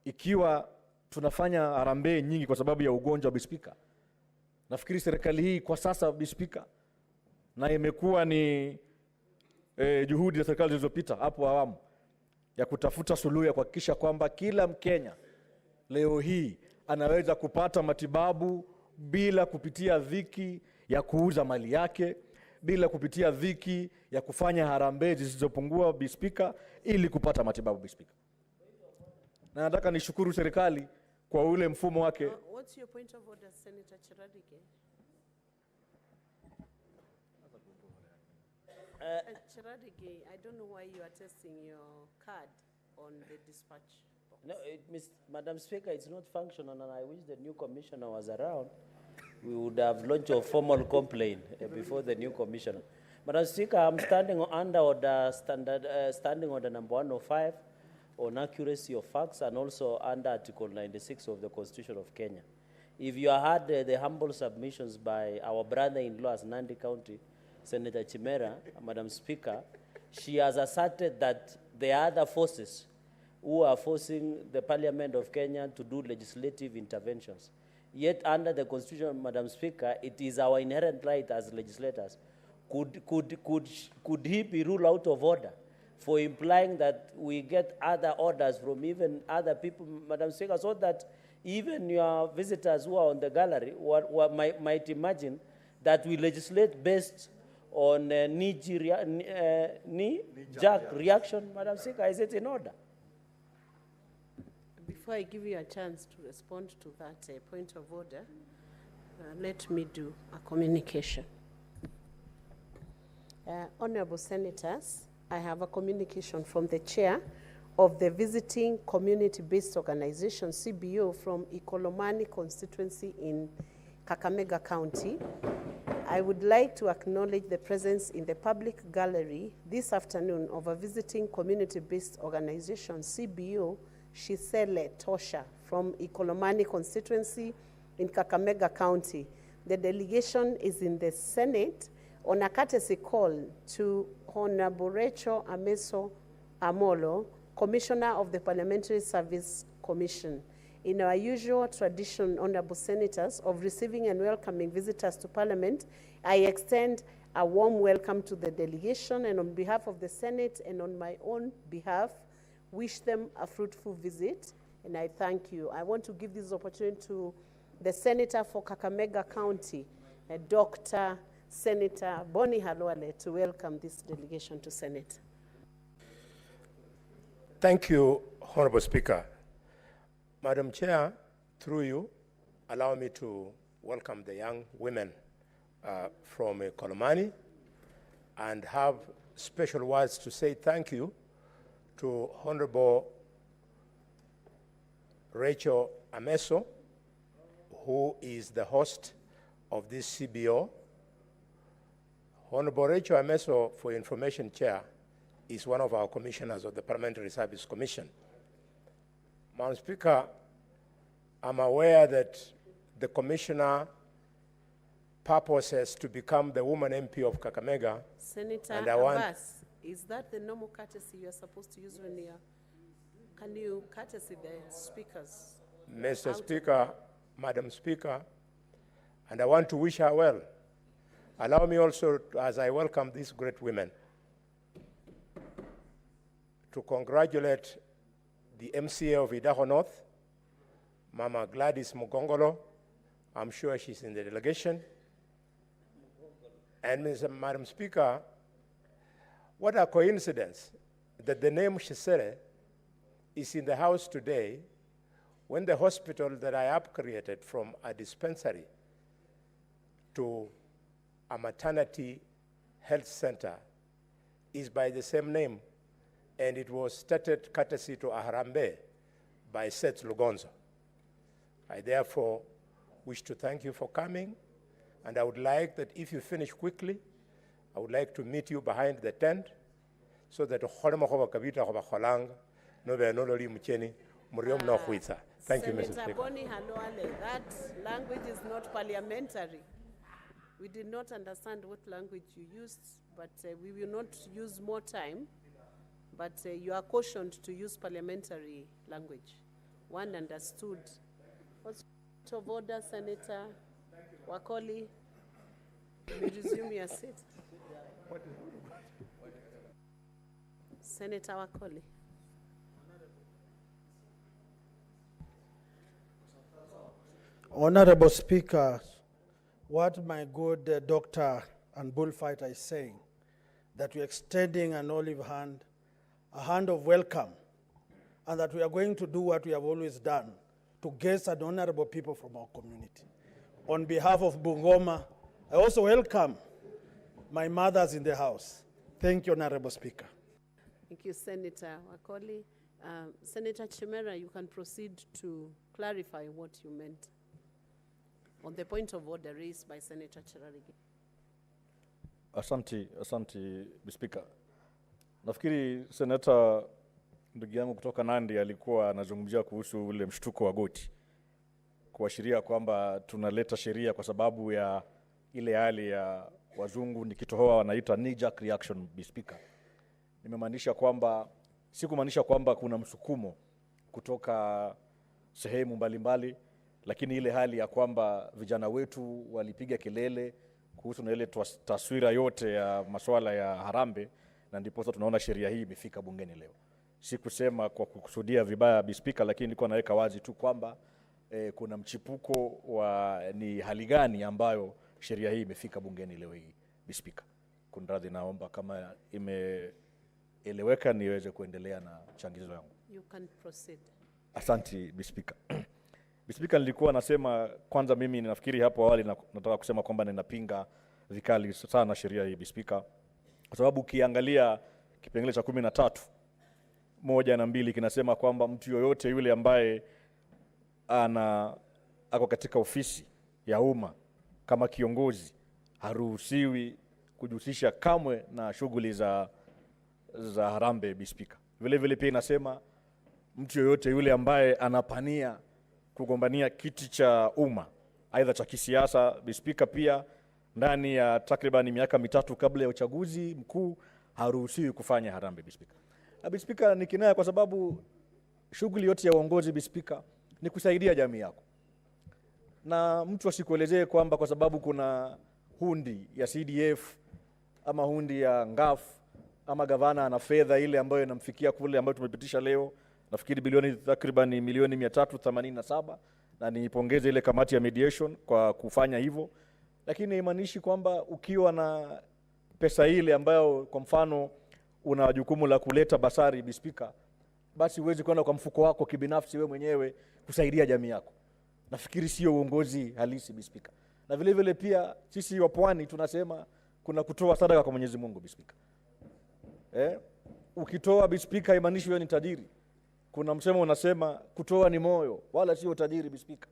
Ikiwa tunafanya harambee nyingi kwa sababu ya ugonjwa, Bi Speaker, nafikiri serikali hii kwa sasa, Bi Speaker, na imekuwa ni juhudi za serikali zilizopita hapo awamu ya kutafuta suluhu ya kuhakikisha kwamba kila Mkenya leo hii anaweza kupata matibabu bila kupitia dhiki ya kuuza mali yake, bila kupitia dhiki ya kufanya harambee zisizopungua, Bi Speaker, ili kupata matibabu, Bi Speaker. Na nataka nishukuru serikali kwa ule mfumo wake. What's your point of order, Senator Chiradike? Chiradike, I don't know why you are testing your card on the dispatch box. No, Madam Speaker, it's not functional, and I wish the new commissioner was around. We would have launched a formal complaint before the new commissioner. Madam Speaker, I'm standing under order, standing order number 105 on accuracy of facts, and also under Article 96 of the Constitution of Kenya. If you had the humble submissions by our brother-in-law as Nandi County, Senator Chimera, Madam Speaker, she has asserted that there are other forces who are forcing the Parliament of Kenya to do legislative interventions. Yet under the Constitution, Madam Speaker, it is our inherent right as legislators. Could he be ruled out of order for implying that we get other orders from even other people, Madam Speaker, so that even your visitors who are on the gallery might imagine that we legislate based on knee-jerk reaction, Madam Speaker? Is it in order? Before I give you a chance to respond to that point of order, let me do a communication. Honorable Senators, I have a communication from the chair of the Visiting Community-Based Organization, CBO, from Ikolomani constituency in Kakamega County. I would like to acknowledge the presence in the public gallery this afternoon of a Visiting Community-Based Organization, CBO, Shisele Tosha, from Ikolomani constituency in Kakamega County. The delegation is in the Senate on a courtesy call to Honorable Rachel Ameso Amolo, Commissioner of the Parliamentary Service Commission. In our usual tradition, Honorable Senators, of receiving and welcoming visitors to Parliament, I extend a warm welcome to the delegation, and on behalf of the Senate and on my own behalf, wish them a fruitful visit, and I thank you. I want to give this opportunity to the Senator for Kakamega County, Dr. Senator Bonnie Halwale, to welcome this delegation to Senate. Thank you, Honorable Speaker. Madam Chair, through you, allow me to welcome the young women from Kolomani and have special words to say thank you to Honorable Rachel Ameso, who is the host of this CBO. Honorable Rachel Ameso, for information, Chair, is one of our commissioners of the Parliamentary Service Commission. Madam Speaker, I'm aware that the commissioner purposes to become the woman MP of Kakamega. Senator And I want- Abbas, is that the normal courtesy you're supposed to use when you're, can you courtesy the speakers? Mr. Speaker, Madam Speaker, and I want to wish her well. Allow me also, as I welcome these great women, to congratulate the MCA of Idaho North, Mama Gladys Mugongolo. I'm sure she's in the delegation. And Madam Speaker, what a coincidence that the name Shisere is in the House today when the hospital that I upgraded from a dispensary to a maternity health center is by the same name, and it was started courtesy to a harambee by Seth Lugonzo. I therefore wish to thank you for coming, and I would like that if you finish quickly, I would like to meet you behind the tent so that thank you, Mr. Senator Speaker. Boni Halwale, that language is not parliamentary. We did not understand what language you used, but we will not use more time. But you are cautioned to use parliamentary language. One understood. What's of order, Senator Wakoli? You resume your seat. Senator Wakoli. Honorable Speaker, what my good doctor and bullfighter is saying, that we're extending an olive hand, a hand of welcome, and that we are going to do what we have always done, to guest and honorable people from our community. On behalf of Bungoma, I also welcome my mothers in the house. Thank you, Honorable Speaker. Thank you, Senator Wakoli. Senator Chimera, you can proceed to clarify what you meant on the point of order raised by Senator Cherargei. Asante, Speaker. Nafikiri Senator ndugu yangu kutoka Nandi alikuwa anazungumzia kuhusu ule mshtuko wa goti, kuashiria kwamba tunaleta sheria kwa sababu ya ile hali ya wazungu nikitohoa wanaita knee jerk reaction, Speaker. Nimemaanisha kwamba, sikumaanisha kwamba kuna msukumo kutoka sehemu mbalimbali, lakini ile hali ya kwamba vijana wetu walipiga kelele kuhusu na ile taswira yote ya masuala ya harambee, na ndipo sasa tunaona sheria hii imefika bungeni leo. Sikusema kwa kukusudia vibaya, Speaker, lakini nilikuwa naweka wazi tu kwamba kuna mchipuko wa ni hali gani ambayo sheria hii imefika bungeni leo hii, Speaker. Kunradhi, naomba kama imeeleweka niweze kuendelea na changizo yangu. You can proceed. Asante, Speaker. Speaker, nilikuwa nasema kwanza mimi ninafikiri hapo awali nataka kusema kwamba ninapinga vikali sana sheria hii, Speaker. Kwa sababu ukiangalia kipengele cha 13 1 na 2 kinasema kwamba mtu yoyote yule ambaye ako katika ofisi ya umma kama kiongozi haruhusiwi kujihusisha kamwe na shughuli za harambee, Speaker. Vile vile pia inasema mtu yoyote yule ambaye anapania kugombania kiti cha umma aidha cha kisiasa, Speaker, pia ndani ya takriban miaka 3 kabla ya uchaguzi mkuu haruhusiwi kufanya harambee, Speaker. Speaker, ni kinaya kwa sababu shughuli yote ya uongozi, Speaker, ni kusaidia jamii yako. Na mtu asikuelezee kwamba kwa sababu kuna hundi ya CDF ama hundi ya ngaf ama gavana ana fedha ile ambayo inamfikia kule ambayo tumepitisha leo, nafikiri bilioni takriban milioni 387, na niipongeze ile kamati ya mediation kwa kufanya hivyo. Lakini imaanishi kwamba ukiwa na pesa ile ambayo kwa mfano una jukumu la kuleta basari, Speaker, basi uwezi kwenda kwa mfuko wako kibinafsi wewe mwenyewe kusaidia jamii yako. Nafikiri sio uongozi halisi, Speaker. Na vile vile pia sisi wa Pwani tunasema kuna kutoa sadaka kwa Mwenyezi Mungu, Speaker. Ukitoa, Speaker, imaanishi wewe ni tajiri. Kuna msemo unasema kutoa ni moyo wala sio tajiri, Speaker.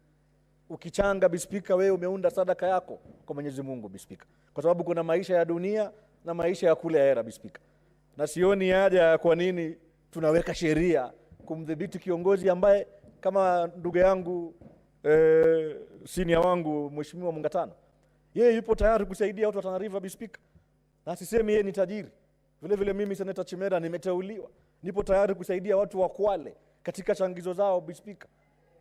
Ukichanga, Speaker, wewe umeunda sadaka yako kwa Mwenyezi Mungu, Speaker. Kwa sababu kuna maisha ya dunia na maisha ya kule ahera, Speaker. Na sioni haja kwa nini tunaweka sheria kumdhibiti kiongozi ambaye kama ndugu yangu senior wangu Mheshimiwa Mungatano, Yeye yupo tayari kusaidia watu wa Tana River, Bi Speaker. Na sisemi yeye ni tajiri. Vile vile mimi Senator Chimera nimeteuliwa. Nipo tayari kusaidia watu wa Kwale katika changizo zao, Bi Speaker.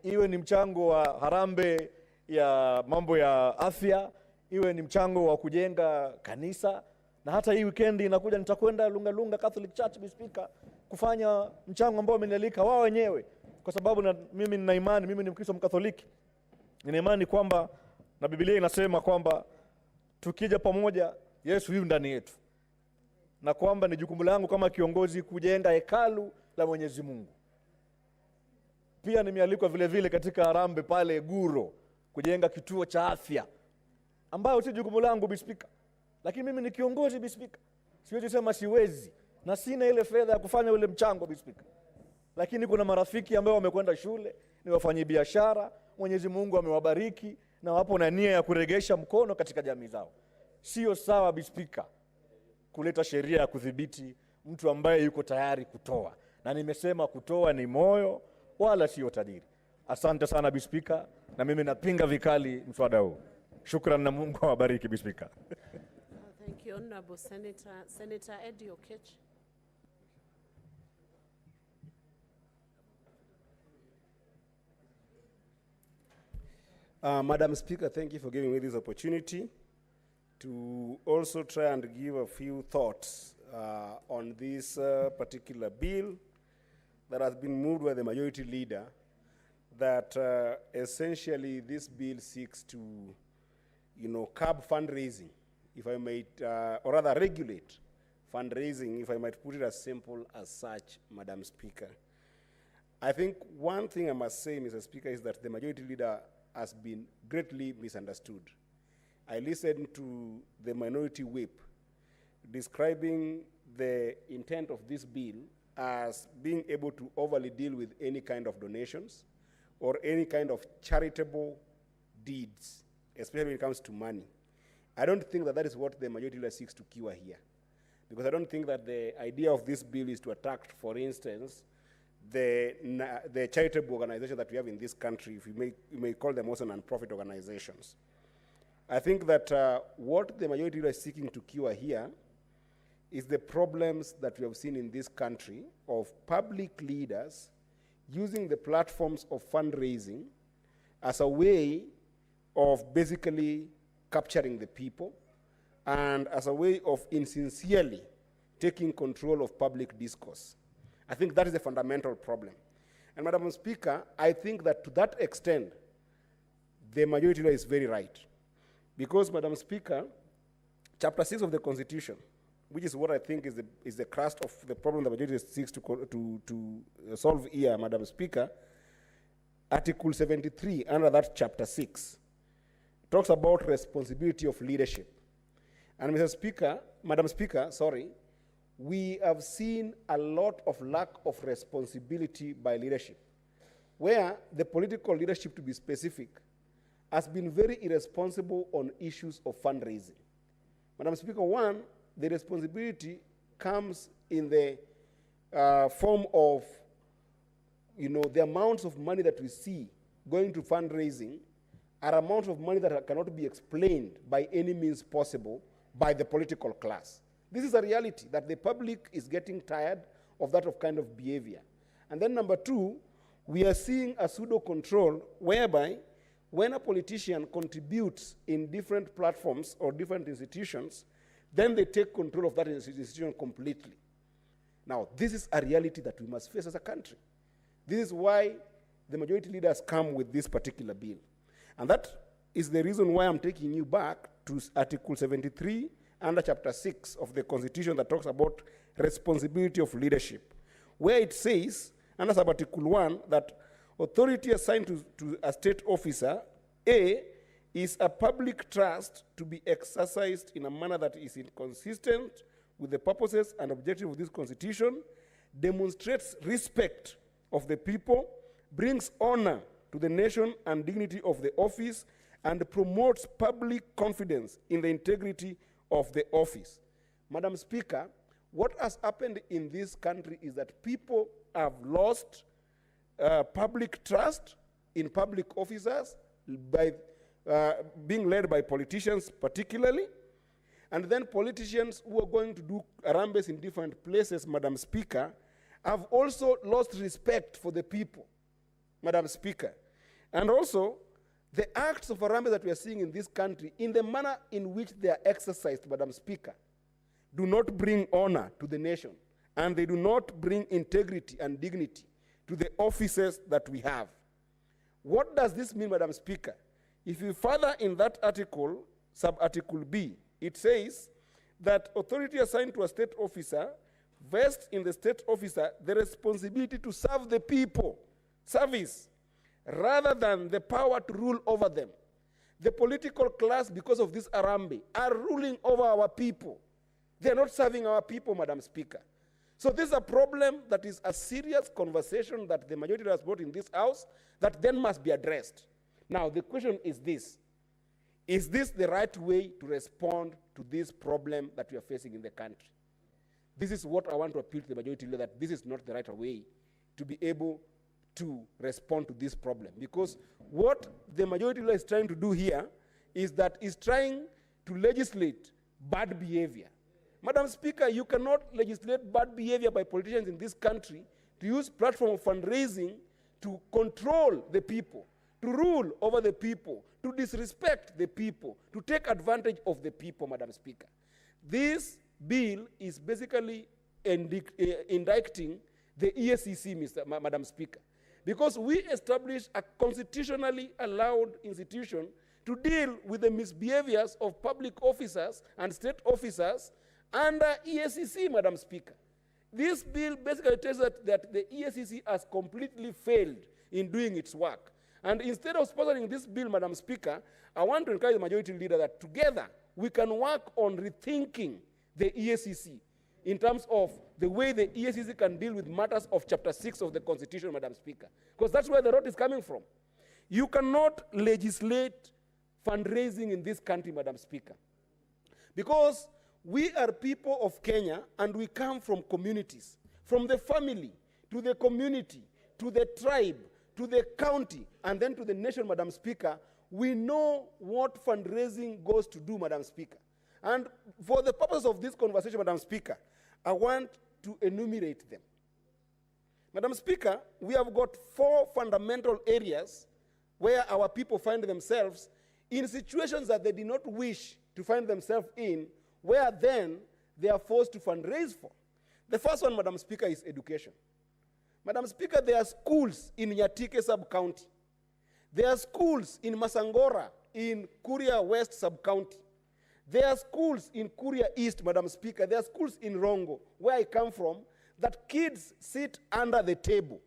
Iwe ni mchango wa harambee ya mambo ya afya, iwe ni mchango wa kujenga kanisa, na hata hii weekend inakuja nitakwenda Lungalunga Catholic Church, Bi Speaker, kufanya mchango ambao wamenialika wao wenyewe, kwa sababu mimi nina imani, mimi ni Mkristo Mkatholiki. Nina imani kwamba na Biblia inasema kwamba tukija pamoja Yesu yu ndani yetu, na kwamba ni jukumu langu kama kiongozi kujenga hekalu la Mwenyezi Mungu. Pia nimealikwa vile vile katika harambee pale Guro kujenga kituo cha afya, ambayo si jukumu langu, Bi Speaker. Lakini mimi ni kiongozi, Bi Speaker. Siwezi sema siwezi, na sina ile fedha ya kufanya ule mchango, Bi Speaker. Lakini kuna marafiki ambao wamekwenda shule, ni wafanyabiashara, Mwenyezi Mungu amewabariki na wapo na nia ya kuregesha mkono katika jamii zao. Sio sawa, Bi Speaker, kuleta sheria ya kudhibiti mtu ambaye yuko tayari kutoa. Na nimesema kutoa ni moyo wala sio tajiri. Asante sana, Bi Speaker, na mimi napinga vikali mswada huu. Shukran na Mungu awabariki, Bi Speaker. Thank you, Honorable Senator. Senator Eddie Okech. Madam Speaker, thank you for giving me this opportunity to also try and give a few thoughts on this particular bill that has been moved by the majority leader, that essentially this bill seeks to, curb fundraising, if I might, or rather regulate fundraising, if I might put it as simple as such, Madam Speaker. I think one thing I must say, Mr. Speaker, is that the majority leader has been greatly misunderstood. I listened to the minority whip describing the intent of this bill as being able to overly deal with any kind of donations or any kind of charitable deeds, especially when it comes to money. I don't think that that is what the majority leader seeks to cure here, because I don't think that the idea of this bill is to attack, for instance, the charitable organizations that we have in this country, if you may call them also non-profit organizations. I think that what the majority leader is seeking to cure here is the problems that we have seen in this country of public leaders using the platforms of fundraising as a way of basically capturing the people and as a way of insincerely taking control of public discourse. I think that is a fundamental problem. And Madam Speaker, I think that to that extent, the majority leader is very right. Because, Madam Speaker, Chapter 6 of the Constitution, which is what I think is the crust of the problem the majority seeks to solve here, Madam Speaker, Article 73, under that Chapter 6, talks about responsibility of leadership. And Madam Speaker, we have seen a lot of lack of responsibility by leadership, where the political leadership, to be specific, has been very irresponsible on issues of fundraising. Madam Speaker, one, the responsibility comes in the form of, the amounts of money that we see going to fundraising are amounts of money that cannot be explained by any means possible by the political class. This is a reality that the public is getting tired of that kind of behavior. And then number two, we are seeing a pseudo control whereby when a politician contributes in different platforms or different institutions, then they take control of that institution completely. Now, this is a reality that we must face as a country. This is why the majority leaders come with this particular bill. And that is the reason why I'm taking you back to Article 73 under Chapter 6 of the Constitution that talks about responsibility of leadership, where it says, under Sub-Article 1, that authority assigned to a state officer, A, is a public trust to be exercised in a manner that is inconsistent with the purposes and objectives of this Constitution, demonstrates respect of the people, brings honor to the nation and dignity of the office, and promotes public confidence in the integrity of the office. Madam Speaker, what has happened in this country is that people have lost public trust in public officers by being led by politicians particularly, and then politicians who are going to do harambees in different places, Madam Speaker, have also lost respect for the people, Madam Speaker. And also, the acts of harambee that we are seeing in this country, in the manner in which they are exercised, Madam Speaker, do not bring honor to the nation, and they do not bring integrity and dignity to the offices that we have. What does this mean, Madam Speaker? If you further in that article, sub-article B, it says that authority assigned to a state officer vests in the state officer the responsibility to serve the people, service, rather than the power to rule over them. The political class, because of this harambee, are ruling over our people. They are not serving our people, Madam Speaker. So this is a problem that is a serious conversation that the majority has brought in this House that then must be addressed. Now, the question is this. Is this the right way to respond to this problem that we are facing in the country? This is what I want to appeal to the majority leader, that this is not the right way to be able to respond to this problem. Because what the majority leader is trying to do here is that is trying to legislate bad behavior. Madam Speaker, you cannot legislate bad behavior by politicians in this country to use platform of fundraising to control the people, to rule over the people, to disrespect the people, to take advantage of the people, Madam Speaker. This bill is basically indicting the EACC, Madam Speaker, because we established a constitutionally allowed institution to deal with the misbehaviors of public officers and state officers under EACC, Madam Speaker. This bill basically tells us that the EACC has completely failed in doing its work. And instead of sponsoring this bill, Madam Speaker, I want to encourage the majority leader that together we can work on rethinking the EACC in terms of the way the EACC can deal with matters of Chapter 6 of the Constitution, Madam Speaker. Because that's where the rot is coming from. You cannot legislate fundraising in this country, Madam Speaker. Because we are people of Kenya, and we come from communities, from the family, to the community, to the tribe, to the county, and then to the nation, Madam Speaker. We know what fundraising goes to do, Madam Speaker. And for the purpose of this conversation, Madam Speaker, I want to enumerate them. Madam Speaker, we have got 4 fundamental areas where our people find themselves in situations that they did not wish to find themselves in, where then they are forced to fundraise for. The first one, Madam Speaker, is education. Madam Speaker, there are schools in Nyatike sub-county. There are schools in Masangora, in Kuria West sub-county. There are schools in Kuria East, Madam Speaker. There are schools in Rongo, where I come from, that kids sit under the table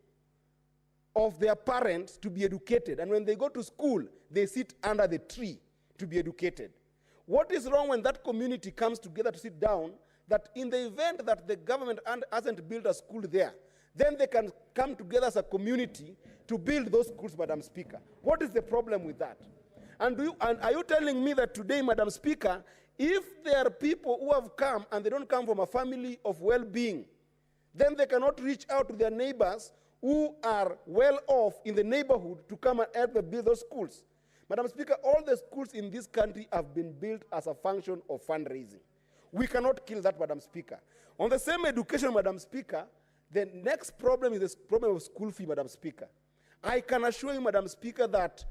of their parents to be educated. And when they go to school, they sit under the tree to be educated. What is wrong when that community comes together to sit down, that in the event that the government hasn't built a school there, then they can come together as a community to build those schools, Madam Speaker? What is the problem with that? And are you telling me that today, Madam Speaker, if there are people who have come and they don't come from a family of well-being, then they cannot reach out to their neighbors who are well off in the neighborhood to come and help them build those schools? Madam Speaker, all the schools in this country have been built as a function of fundraising. We cannot kill that, Madam Speaker. On the same education, Madam Speaker, the next problem is the problem of school fee, Madam Speaker. I can assure you, Madam Speaker, that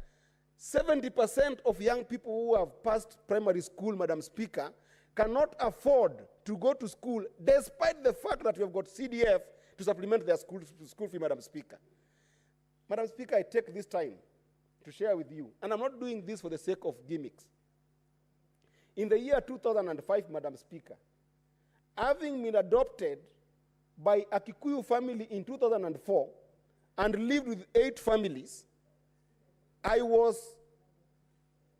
70% of young people who have passed primary school, Madam Speaker, cannot afford to go to school, despite the fact that we have got CDF to supplement their school fee, Madam Speaker. Madam Speaker, I take this time to share with you, and I'm not doing this for the sake of gimmicks. In the year 2005, Madam Speaker, having been adopted by a Kikuyu family in 2004 and lived with 8 families, I was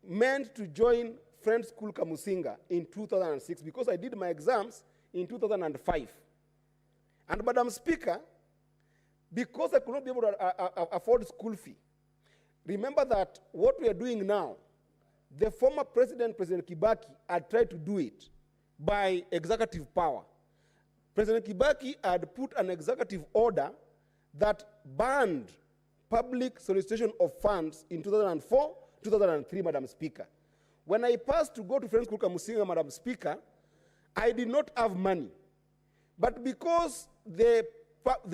meant to join Friends School Kamusinga in 2006 because I did my exams in 2005. And Madam Speaker, because I could not be able to afford school fee, remember that what we are doing now, the former president, President Kibaki, had tried to do it by executive power. President Kibaki had put an executive order that banned public solicitation of funds in 2004 2003, Madam Speaker. When I passed to go to Friends School Kamusinga, Madam Speaker, I did not have money. But because the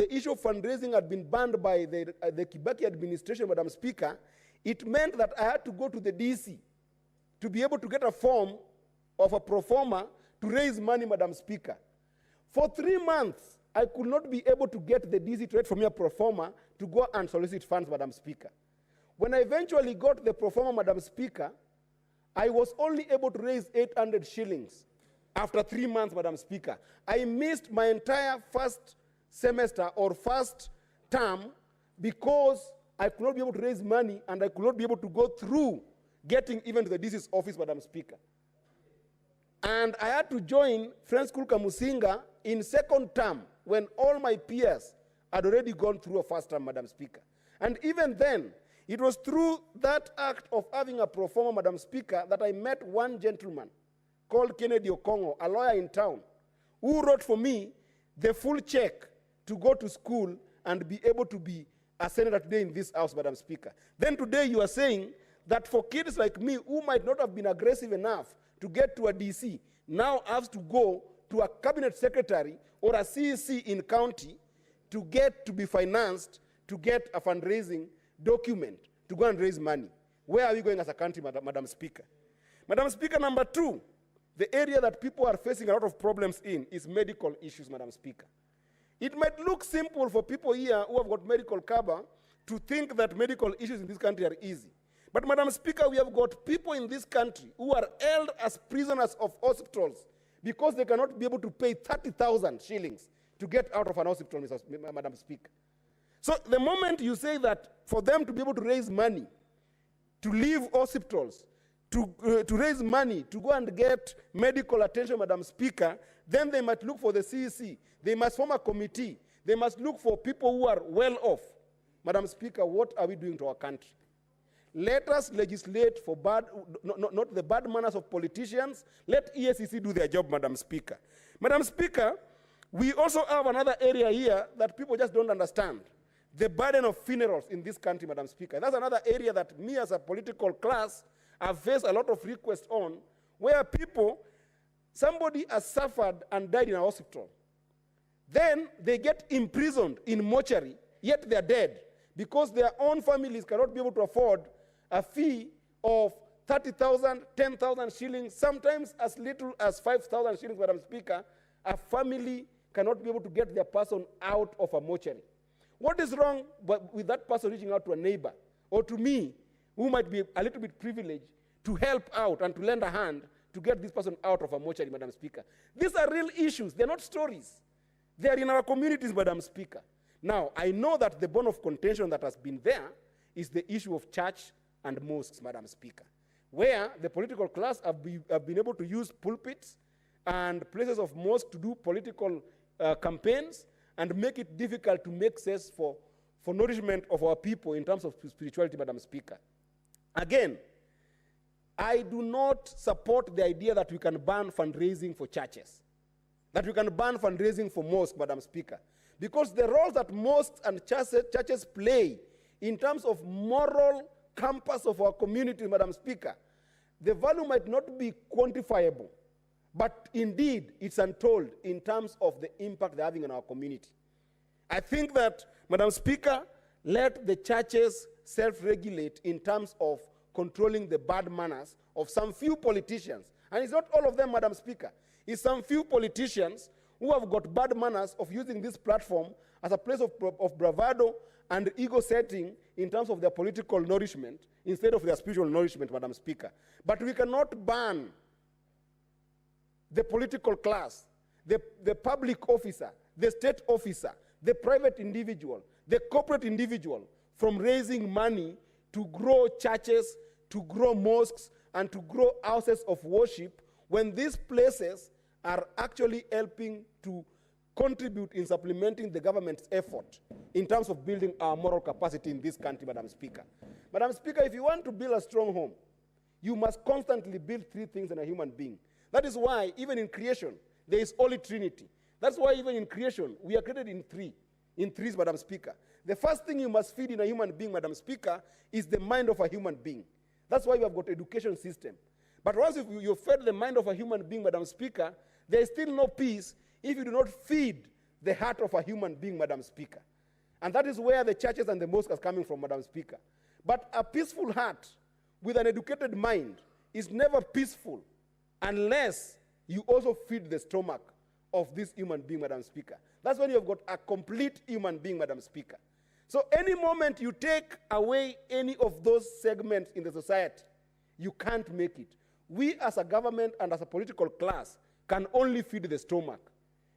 issue of fundraising had been banned by the Kibaki administration, Madam Speaker, it meant that I had to go to the DC to be able to get a form of a pro forma to raise money, Madam Speaker. For 3 months, I could not be able to get the DC to write for me a pro forma to go and solicit funds, Madam Speaker. When I eventually got the pro forma, Madam Speaker, I was only able to raise 800 shillings after 3 months, Madam Speaker. I missed my entire first semester or first term because I could not be able to raise money and I could not be able to go through getting even to the DC's office, Madam Speaker. And I had to join Friends School Kamusinga in second term when all my peers had already gone through a first term, Madam Speaker. And even then, it was through that act of having a pro forma, Madam Speaker, that I met one gentleman called Kennedy Okongo, a lawyer in town, who wrote for me the full check to go to school and be able to be a senator today in this house, Madam Speaker. Then today you are saying that for kids like me who might not have been aggressive enough to get to a DC, now has to go to a cabinet secretary or a CEC in county to get to be financed to get a fundraising document to go and raise money. Where are we going as a country, Madam Speaker? Madam Speaker, number 2, the area that people are facing a lot of problems in is medical issues, Madam Speaker. It might look simple for people here who have got medical cover to think that medical issues in this country are easy. But, Madam Speaker, we have got people in this country who are held as prisoners of hospitals because they cannot be able to pay 30,000 shillings to get out of an hospital, Madam Speaker. So the moment you say that for them to be able to raise money, to leave hospitals, to raise money, to go and get medical attention, Madam Speaker, then they might look for the CEC. They must form a committee. They must look for people who are well off. Madam Speaker, what are we doing to our country? Let us legislate for not the bad manners of politicians. Let EACC do their job, Madam Speaker. Madam Speaker, we also have another area here that people just don't understand. The burden of funerals in this country, Madam Speaker. That's another area that me as a political class have faced a lot of requests on, where somebody has suffered and died in a hospital. Then they get imprisoned in mortuary, yet they're dead, because their own families cannot be able to afford a fee of 30,000, 10,000 shillings, sometimes as little as 5,000 shillings, Madam Speaker. A family cannot be able to get their person out of a mortuary. What is wrong with that person reaching out to a neighbor or to me, who might be a little bit privileged, to help out and to lend a hand to get this person out of a mortuary, Madam Speaker? These are real issues. They're not stories. They are in our communities, Madam Speaker. Now, I know that the bone of contention that has been there is the issue of church and mosques, Madam Speaker, where the political class have been able to use pulpits and places of mosque to do political campaigns and make it difficult to make sense for nourishment of our people in terms of spirituality, Madam Speaker. Again, I do not support the idea that we can ban fundraising for churches, that we can ban fundraising for mosques, Madam Speaker, because the role that mosques and churches play in terms of moral compass of our community, Madam Speaker, the value might not be quantifiable, but indeed it's untold in terms of the impact they're having on our community. I think that, Madam Speaker, let the churches self-regulate in terms of controlling the bad manners of some few politicians. And it's not all of them, Madam Speaker. It's some few politicians who have got bad manners of using this platform as a place of bravado and ego setting in terms of their political nourishment instead of their spiritual nourishment, Madam Speaker. But we cannot ban the political class, the public officer, the state officer, the private individual, the corporate individual from raising money to grow churches, to grow mosques, and to grow houses of worship when these places are actually helping to contribute in supplementing the government's effort in terms of building our moral capacity in this country, Madam Speaker. Madam Speaker, if you want to build a strong home, you must constantly build 3 things in a human being. That is why, even in creation, there is Holy Trinity. That's why even in creation, we are created in threes, Madam Speaker. The first thing you must feed in a human being, Madam Speaker, is the mind of a human being. That's why we have got education system. But once you fed the mind of a human being, Madam Speaker, there is still no peace if you do not feed the heart of a human being, Madam Speaker. And that is where the churches and the mosques are coming from, Madam Speaker. But a peaceful heart with an educated mind is never peaceful unless you also feed the stomach of this human being, Madam Speaker. That's when you've got a complete human being, Madam Speaker. So any moment you take away any of those segments in the society, you can't make it. We as a government and as a political class can only feed the stomach.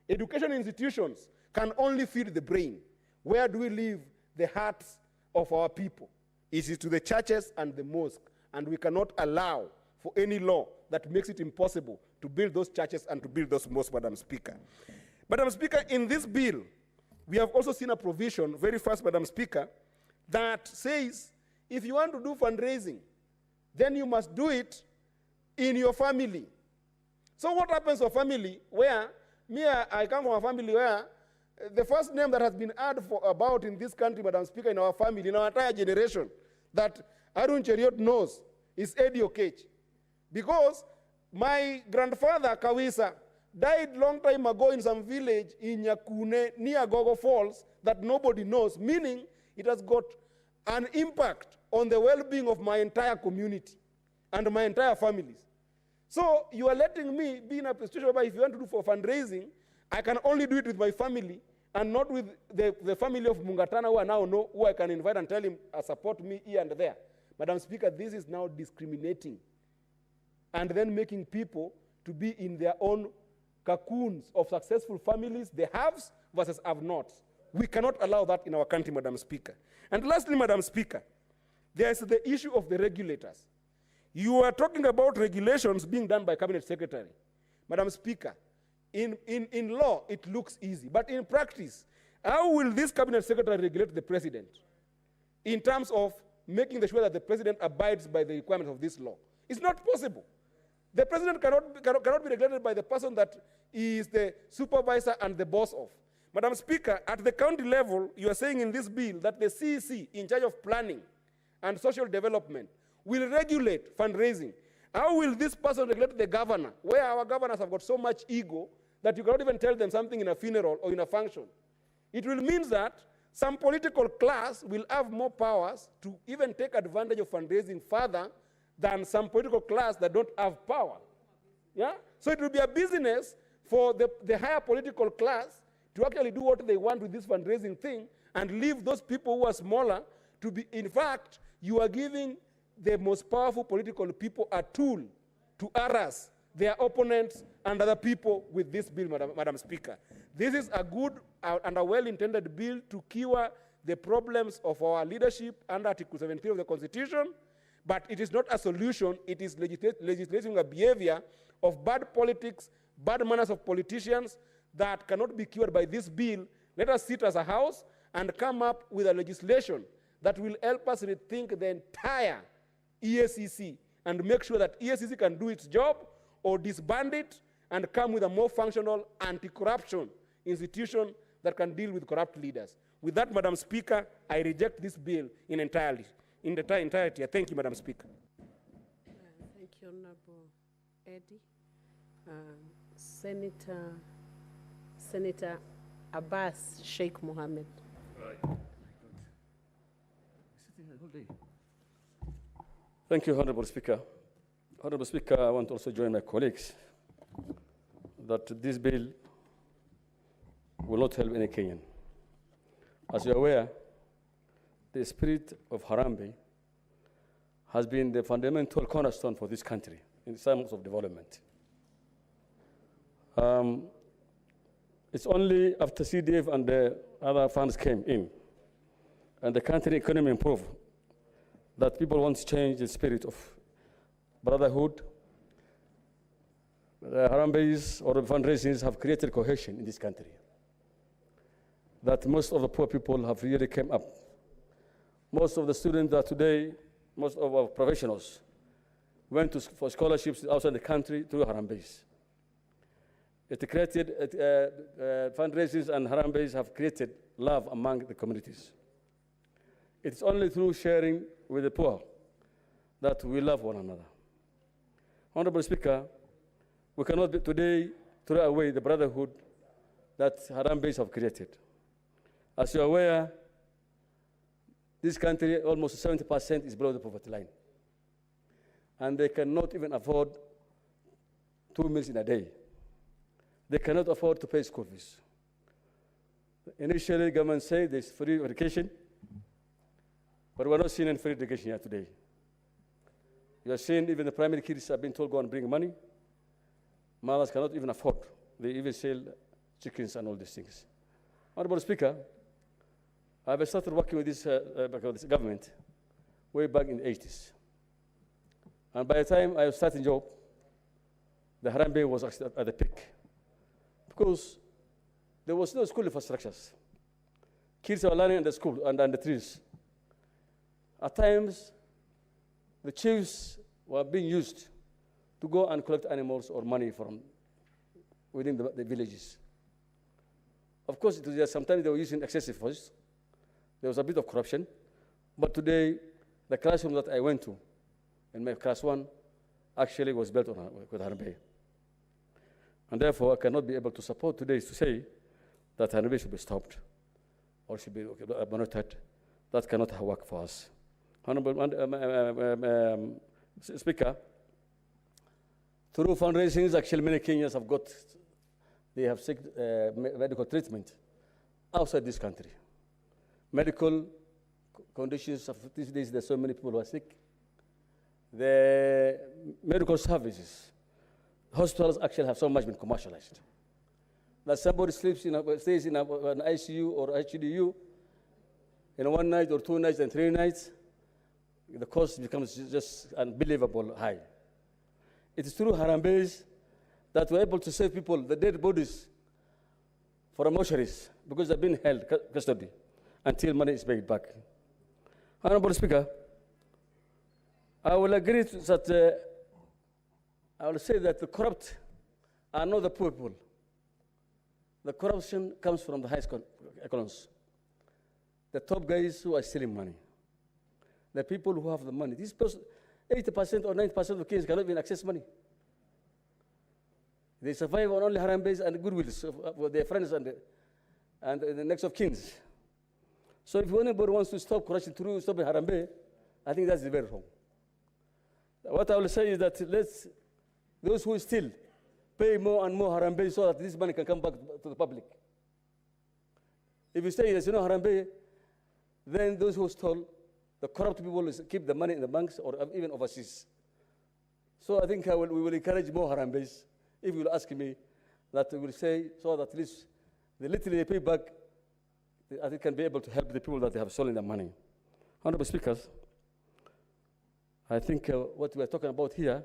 Education institutions can only feed the brain. Where do we leave the hearts of our people? It is to the churches and the mosque, and we cannot allow for any law that makes it impossible to build those churches and to build those mosques, Madam Speaker. Madam Speaker, in this bill, we have also seen a provision, very fast, Madam Speaker, that says if you want to do fundraising, then you must do it in your family. So what happens to a family where, I come from a family where the first name that has been heard about in this country, Madam Speaker, in our family, in our entire generation, that Arun Cheriot knows is Eddie Okech. Because my grandfather, Kawisa, died long time ago in some village in Nyakune, near Gogo Falls, that nobody knows, meaning it has got an impact on the well-being of my entire community and my entire families. So you are letting me be in a situation where if you want to do for fundraising, I can only do it with my family and not with the family of Mungatana who I now know, who I can invite and tell him, support me here and there. Madam Speaker, this is now discriminating and then making people to be in their own cocoons of successful families, the haves versus have-nots. We cannot allow that in our country, Madam Speaker. And lastly, Madam Speaker, there is the issue of the regulators. You are talking about regulations being done by Cabinet Secretary. Madam Speaker, in law, it looks easy. But in practice, how will this Cabinet Secretary regulate the President in terms of making sure that the President abides by the requirements of this law? It's not possible. The President cannot be regulated by the person that is the supervisor and the boss of. Madam Speaker, at the county level, you are saying in this bill that the CEC, in charge of planning and social development, will regulate fundraising. How will this person regulate the governor, where our governors have got so much ego that you cannot even tell them something in a funeral or in a function? It will mean that some political class will have more powers to even take advantage of fundraising further than some political class that don't have power. Yeah? So it will be a business for the higher political class to actually do what they want with this fundraising thing and leave those people who are smaller to be, in fact, you are giving the most powerful political people a tool to harass their opponents and other people with this bill, Madam Speaker. This is a good and a well-intended bill to cure the problems of our leadership under Article 17 of the Constitution, but it is not a solution. It is legislating a behavior of bad politics, bad manners of politicians that cannot be cured by this bill. Let us sit as a house and come up with a legislation that will help us rethink the entire EACC and make sure that EACC can do its job or disband it and come with a more functional anti-corruption institution that can deal with corrupt leaders. With that, Madam Speaker, I reject this bill in entirety. Thank you, Madam Speaker. Thank you, Honorable Eddie. Senator Abbas Sheikh Mohammed. Thank you, Honorable Speaker. Honorable Speaker, I want to also join my colleagues that this bill will not help any Kenyan. As you are aware, the spirit of harambee has been the fundamental cornerstone for this country in terms of development. It's only after CDF and the other funds came in and the country economy improved that people want to change the spirit of brotherhood. The harambees or the fundraisings have created cohesion in this country. That most of the poor people have really come up. Most of the students that today, most of our professionals went for scholarships outside the country through harambees. It created, fundraisers and harambees have created love among the communities. It's only through sharing with the poor that we love one another. Honorable Speaker, we cannot today throw away the brotherhood that Harambees have created. As you are aware, this country, almost 70% is below the poverty line. And they cannot even afford 2 meals in a day. They cannot afford to pay school fees. Initially, government said there's free education, but we're not seeing any free education here today. You are seeing even the primary kids have been told go and bring money. Mothers cannot even afford. They even sell chickens and all these things. Honorable Speaker, I've started working with this government way back in the 80s. And by the time I was starting job, the harambee was actually at the peak. Because there was no school infrastructures. Kids were learning in the school and the trees. At times, the chiefs were being used to go and collect animals or money from within the villages. Of course, sometimes they were using excessive force. There was a bit of corruption. But today, the classroom that I went to, in my class 1, actually was built with harambee. And therefore, I cannot be able to support today to say that harambee should be stopped or should be monitored. That cannot work for us. Honorable Speaker, through fundraisings, actually many Kenyans have sought medical treatment outside this country. Medical conditions of these days, there's so many people who are sick. The medical services, hospitals actually have so much been commercialized. That somebody stays in an ICU or HDU in 1 night or 2 nights and 3 nights, the cost becomes just unbelievable high. It is through harambees that we're able to save people, the dead bodies, from mortuaries because they've been held custody until money is paid back. Honorable Speaker, I will agree that I will say that the corrupt are not the poor people. The corruption comes from the highest echelons. The top guys who are stealing money. The people who have the money. These 80% or 90% of the kids cannot even access money. They survive on only harambees and goodwills of their friends and the next of kins. So if anybody wants to stop corruption through stopping harambee, I think that's very wrong. What I will say is that those who steal pay more and more harambee so that this money can come back to the public. If you say there's no harambee, then those who stole, the corrupt people will keep the money in the banks or even overseas. So I think we will encourage more harambees. If you will ask me, that we will say so that at least the little they pay back, I think can be able to help the people that they have stolen their money. Honorable Speakers, I think what we are talking about here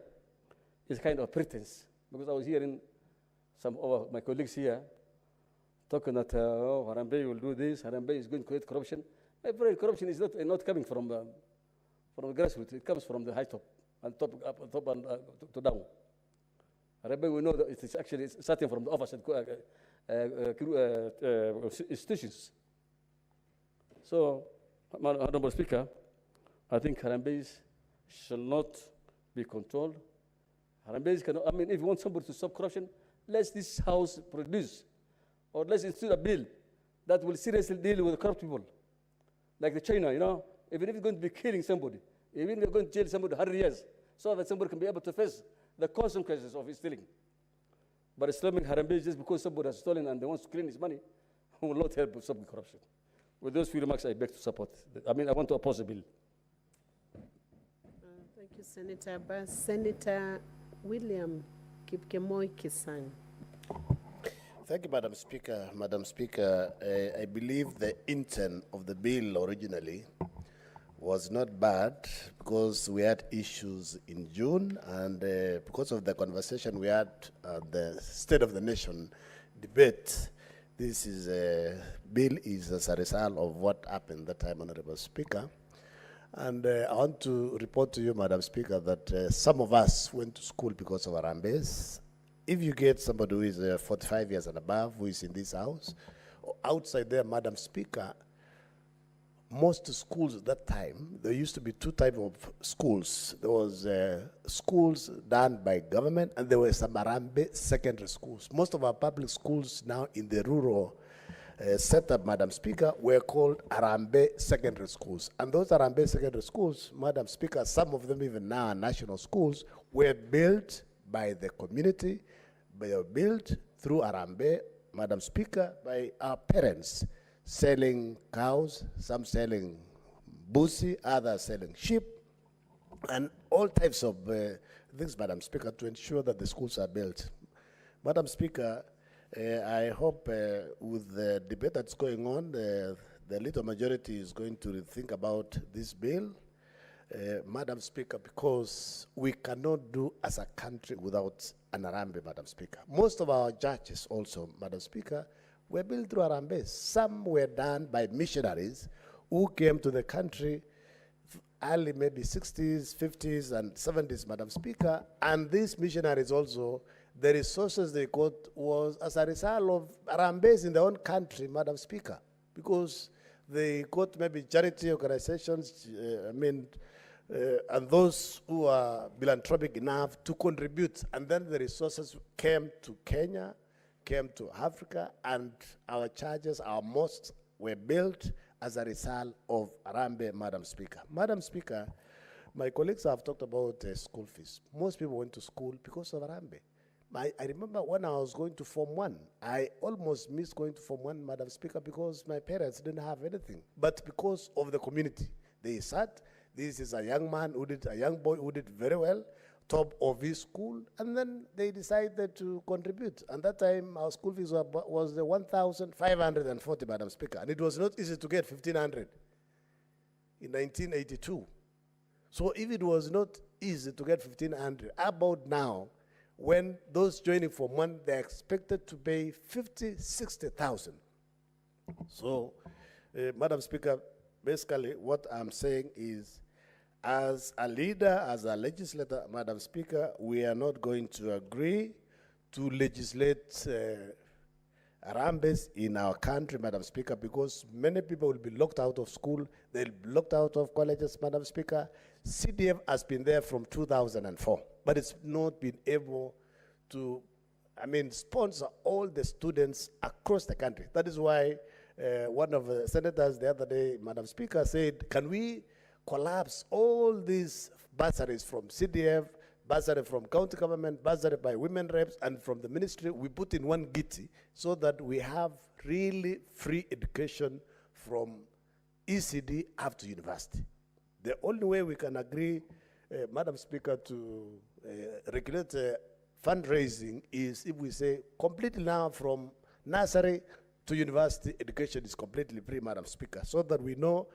is kind of pretense, because I was hearing some of my colleagues here talking that Harambee will do this, Harambee is going to create corruption. My friend, corruption is not coming from the grassroots, it comes from the high top, and top and to down. Harambee, we know that it is actually starting from the office institutions. So, Honorable Speaker, I think Harambees shall not be controlled. Harambees cannot, I mean, if you want somebody to stop corruption, let this House produce, or let's institute a bill that will seriously deal with corrupt people. Like the China, you know, even if it's going to be killing somebody, even if you're going to jail somebody 100 years, so that somebody can be able to face the consequences of his stealing. But Islamic Harambee, just because somebody has stolen and they want to clean his money, will not help with stopping corruption. With those few remarks, I beg to support. I want to oppose the bill. Thank you, Senator Abbas. Senator William Kipkemoi Kisang. Thank you, Madam Speaker. Madam Speaker, I believe the intent of the bill originally was not bad, because we had issues in June, and because of the conversation we had at the State of the Nation debate, this is bill is as a result of what happened that time, Honorable Speaker. And I want to report to you, Madam Speaker, that some of us went to school because of Harambees. If you get somebody who is 45 years and above, who is in this house, or outside there, Madam Speaker, most schools at that time, there used to be two types of schools. There was schools done by government, and there were some harambee secondary schools. Most of our public schools now in the rural setup, Madam Speaker, were called harambee secondary schools. And those harambee secondary schools, Madam Speaker, some of them even now are national schools, were built by the community. They were built through harambee, Madam Speaker, by our parents, selling cows, some selling busi, others selling sheep, and all types of things, Madam Speaker, to ensure that the schools are built. Madam Speaker, I hope with the debate that's going on, the little majority is going to think about this bill, Madam Speaker, because we cannot do as a country without an harambee, Madam Speaker. Most of our judges also, Madam Speaker, were built through harambees. Some were done by missionaries who came to the country early, maybe 60s, 50s, and 70s, Madam Speaker. And these missionaries also, the resources they got was as a result of harambees in their own country, Madam Speaker, because they got maybe charity organizations, and those who are philanthropic enough to contribute. And then the resources came to Kenya, came to Africa, and our churches, our mosques were built as a result of harambee, Madam Speaker. Madam Speaker, my colleagues have talked about school fees. Most people went to school because of harambee. I remember when I was going to Form 1, I almost missed going to Form 1, Madam Speaker, because my parents didn't have anything. But because of the community, they sat. This is a young boy who did very well, top of his school, and then they decided to contribute. And that time, our school fees was the 1,540, Madam Speaker, and it was not easy to get 1,500 in 1982. So if it was not easy to get 1,500, how about now, when those joining Form 1, they're expected to pay 50,000, 60,000. So, Madam Speaker, basically what I'm saying is, as a leader, as a legislator, Madam Speaker, we are not going to agree to legislate harambees in our country, Madam Speaker, because many people will be locked out of school, they'll be locked out of colleges, Madam Speaker. CDF has been there from 2004, but it's not been able to, sponsor all the students across the country. That is why one of the senators the other day, Madam Speaker, said, can we collapse all these bursaries from CDF, bursary from county government, bursary by women reps, and from the ministry, we put in one gitty so that we have really free education from ECD up to university. The only way we can agree, Madam Speaker, to regulate fundraising is if we say completely now from nursery to university, education is completely free, Madam Speaker, so that we know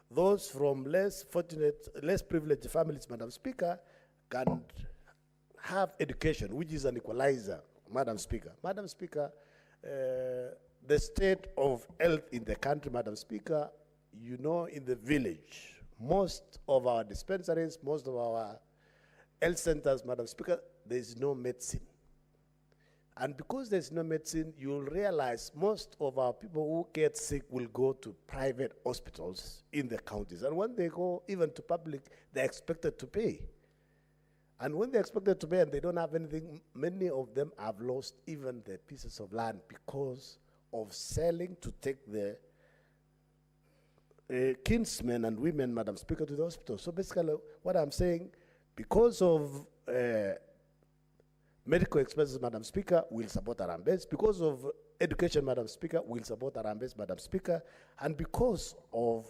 those from less fortunate, less privileged families, Madam Speaker, can have education, which is an equalizer, Madam Speaker. Madam Speaker, the state of health in the country, Madam Speaker, you know, in the village, most of our dispensaries, most of our health centers, Madam Speaker, there is no medicine. And because there's no medicine, you'll realize most of our people who get sick will go to private hospitals in the counties. And when they go even to public, they're expected to pay. And when they're expected to pay and they don't have anything, many of them have lost even their pieces of land because of selling to take the kinsmen and women, Madam Speaker, to the hospital. So basically, what I'm saying, because of medical expenses, Madam Speaker, we'll support harambees. Because of education, Madam Speaker, we'll support harambees, Madam Speaker. And because of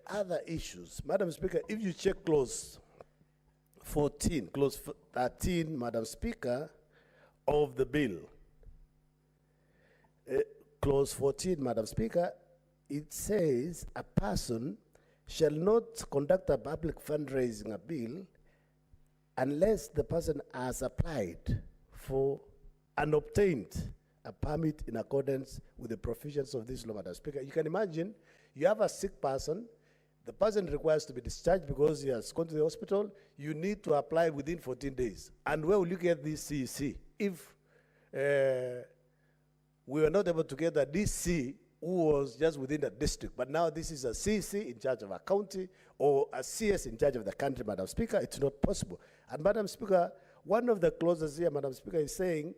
other issues, Madam Speaker, if you check clause 14, clause 13, Madam Speaker, of the bill, clause 14, Madam Speaker, it says a person shall not conduct a public fundraising bill unless the person has applied for and obtained a permit in accordance with the provisions of this law, Madam Speaker. You can imagine you have a sick person, the person requires to be discharged because he has gone to the hospital, you need to apply within 14 days. And where will you get this CEC? If we were not able to get a DC who was just within the district, but now this is a CC in charge of a county or a CS in charge of the country, Madam Speaker. It's not possible. And Madam Speaker, one of the clauses here, Madam Speaker, is saying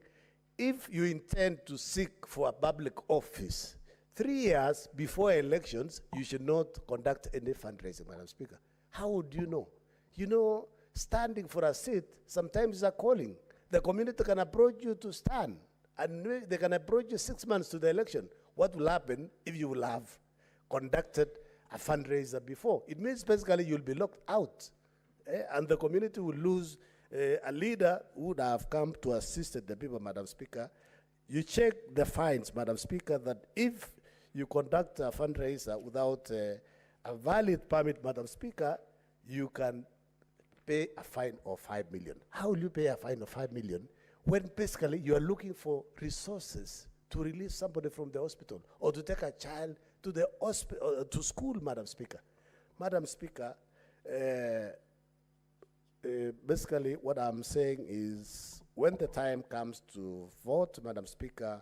if you intend to seek for a public office 3 years before elections, you should not conduct any fundraising, Madam Speaker. How would you know? You know, standing for a seat sometimes is a calling. The community can approach you to stand, and they can approach you 6 months to the election. What will happen if you will have conducted a fundraiser before? It means basically you'll be locked out, and the community will lose a leader who would have come to assist the people, Madam Speaker. You check the fines, Madam Speaker, that if you conduct a fundraiser without a valid permit, Madam Speaker, you can pay a fine of 5 million. How will you pay a fine of 5 million when basically you are looking for resources to release somebody from the hospital or to take a child to the hospital, to school, Madam Speaker? Madam Speaker, basically what I'm saying is when the time comes to vote, Madam Speaker,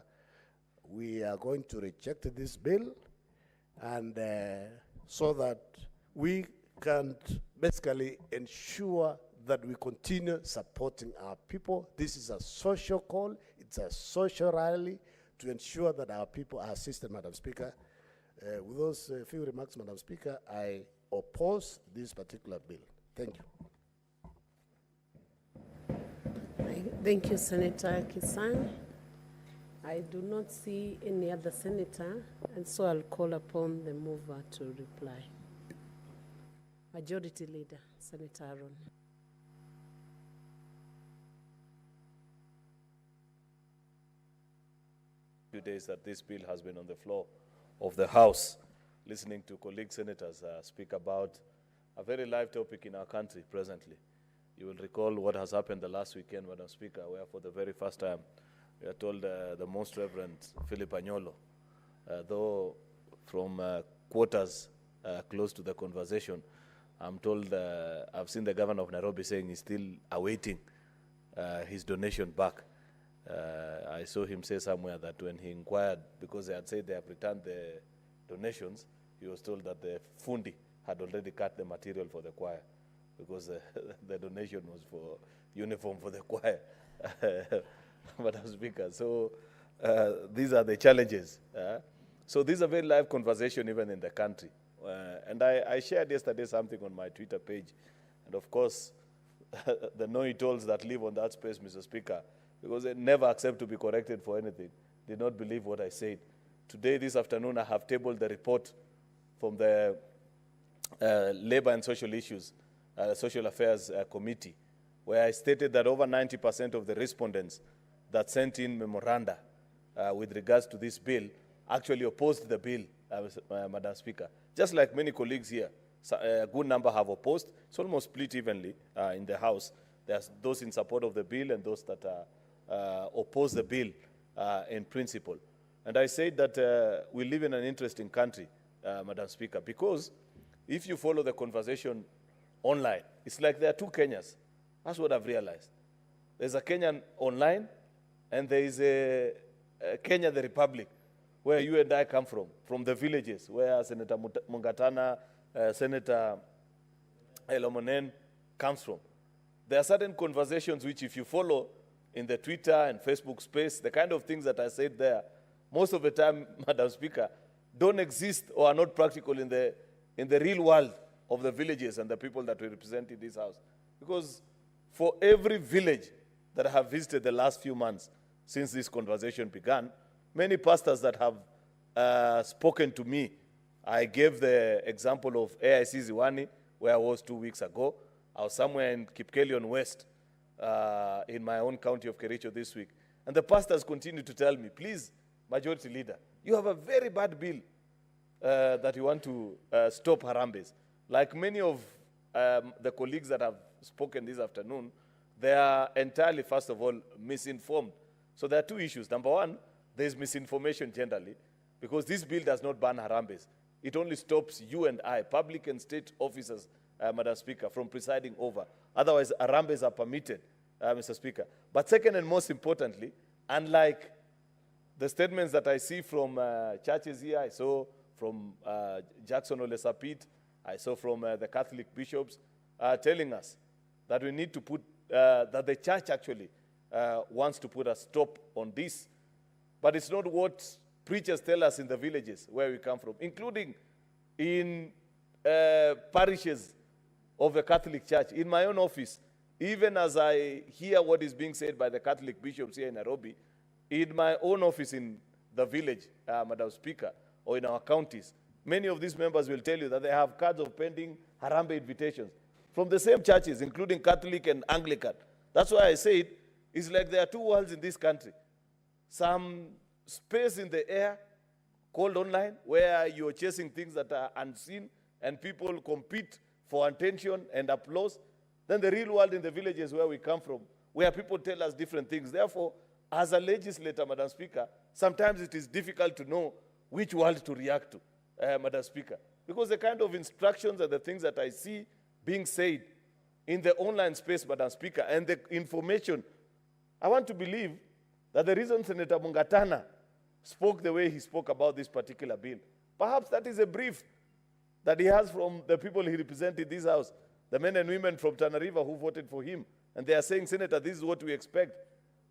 we are going to reject this bill, and so that we can basically ensure that we continue supporting our people. This is a social call, it's a social rally to ensure that our people are assisted, Madam Speaker. With those few remarks, Madam Speaker, I oppose this particular bill. Thank you. Thank you, Senator Kisang. I do not see any other senator, and so I'll call upon the mover to reply. Majority Leader, Senator Aaron. Few days that this bill has been on the floor of the House, listening to colleague senators speak about a very live topic in our country presently. You will recall what has happened the last weekend, Madam Speaker, where for the very first time we are told the Most Reverend Philip Anyolo, though from quarters close to the conversation, I'm told, I've seen the governor of Nairobi saying he's still awaiting his donation back. I saw him say somewhere that when he inquired, because they had said they have returned the donations, he was told that the fundi had already cut the material for the choir, because the donation was for uniform for the choir. Madam Speaker, so these are the challenges. So these are very live conversation even in the country. And I shared yesterday something on my Twitter page. And of course, the know-it-alls that live on that space, Mr. Speaker, because they never accept to be corrected for anything, did not believe what I said. Today, this afternoon, I have tabled the report from the Labor and Social Issues, Social Affairs Committee, where I stated that over 90% of the respondents that sent in memoranda with regards to this bill actually opposed the bill, Madam Speaker. Just like many colleagues here, a good number have opposed. It's almost split evenly in the House. There's those in support of the bill and those that oppose the bill in principle. And I said that we live in an interesting country, Madam Speaker, because if you follow the conversation online, it's like there are two Kenyas. That's what I've realized. There's a Kenyan online, and there is a Kenya, the Republic, where you and I come from the villages, where Senator Mungatana, Senator Elomonen comes from. There are certain conversations which, if you follow in the Twitter and Facebook space, the kind of things that I said there, most of the time, Madam Speaker, don't exist or are not practical in the real world of the villages and the people that we represent in this House. Because for every village that I have visited the last few months since this conversation began, many pastors that have spoken to me, I gave the example of AIC Ziwani, where I was 2 weeks ago. I was somewhere in Kipkelion West, in my own county of Kericho this week. And the pastors continue to tell me, please, Majority Leader, you have a very bad bill that you want to stop harambees. Like many of the colleagues that have spoken this afternoon, they are entirely, first of all, misinformed. So there are two issues. Number one, there is misinformation generally, because this bill does not ban harambees. It only stops you and I, public and state officers, Madam Speaker, from presiding over. Otherwise, harambees are permitted, Mr. Speaker. But second and most importantly, unlike the statements that I see from churches here, I saw from Jackson Olesapit, I saw from the Catholic bishops, telling us that we need to put, that the church actually wants to put a stop on this. But it's not what preachers tell us in the villages where we come from, including in parishes of the Catholic Church. In my own office, even as I hear what is being said by the Catholic bishops here in Nairobi, in my own office in the village, Madam Speaker, or in our counties, many of these members will tell you that they have cards of pending harambee invitations from the same churches, including Catholic and Anglican. That's why I say it's like there are two worlds in this country. Some space in the air called online, where you're chasing things that are unseen and people compete for attention and applause. Then the real world in the villages where we come from, where people tell us different things. Therefore, as a legislator, Madam Speaker, sometimes it is difficult to know which world to react to, Madam Speaker. Because the kind of instructions and the things that I see being said in the online space, Madam Speaker, and the information, I want to believe that the reason Senator Mungatana spoke the way he spoke about this particular bill, perhaps that is a brief that he has from the people he represented in this house, the men and women from Tana River who voted for him. And they are saying, Senator, this is what we expect.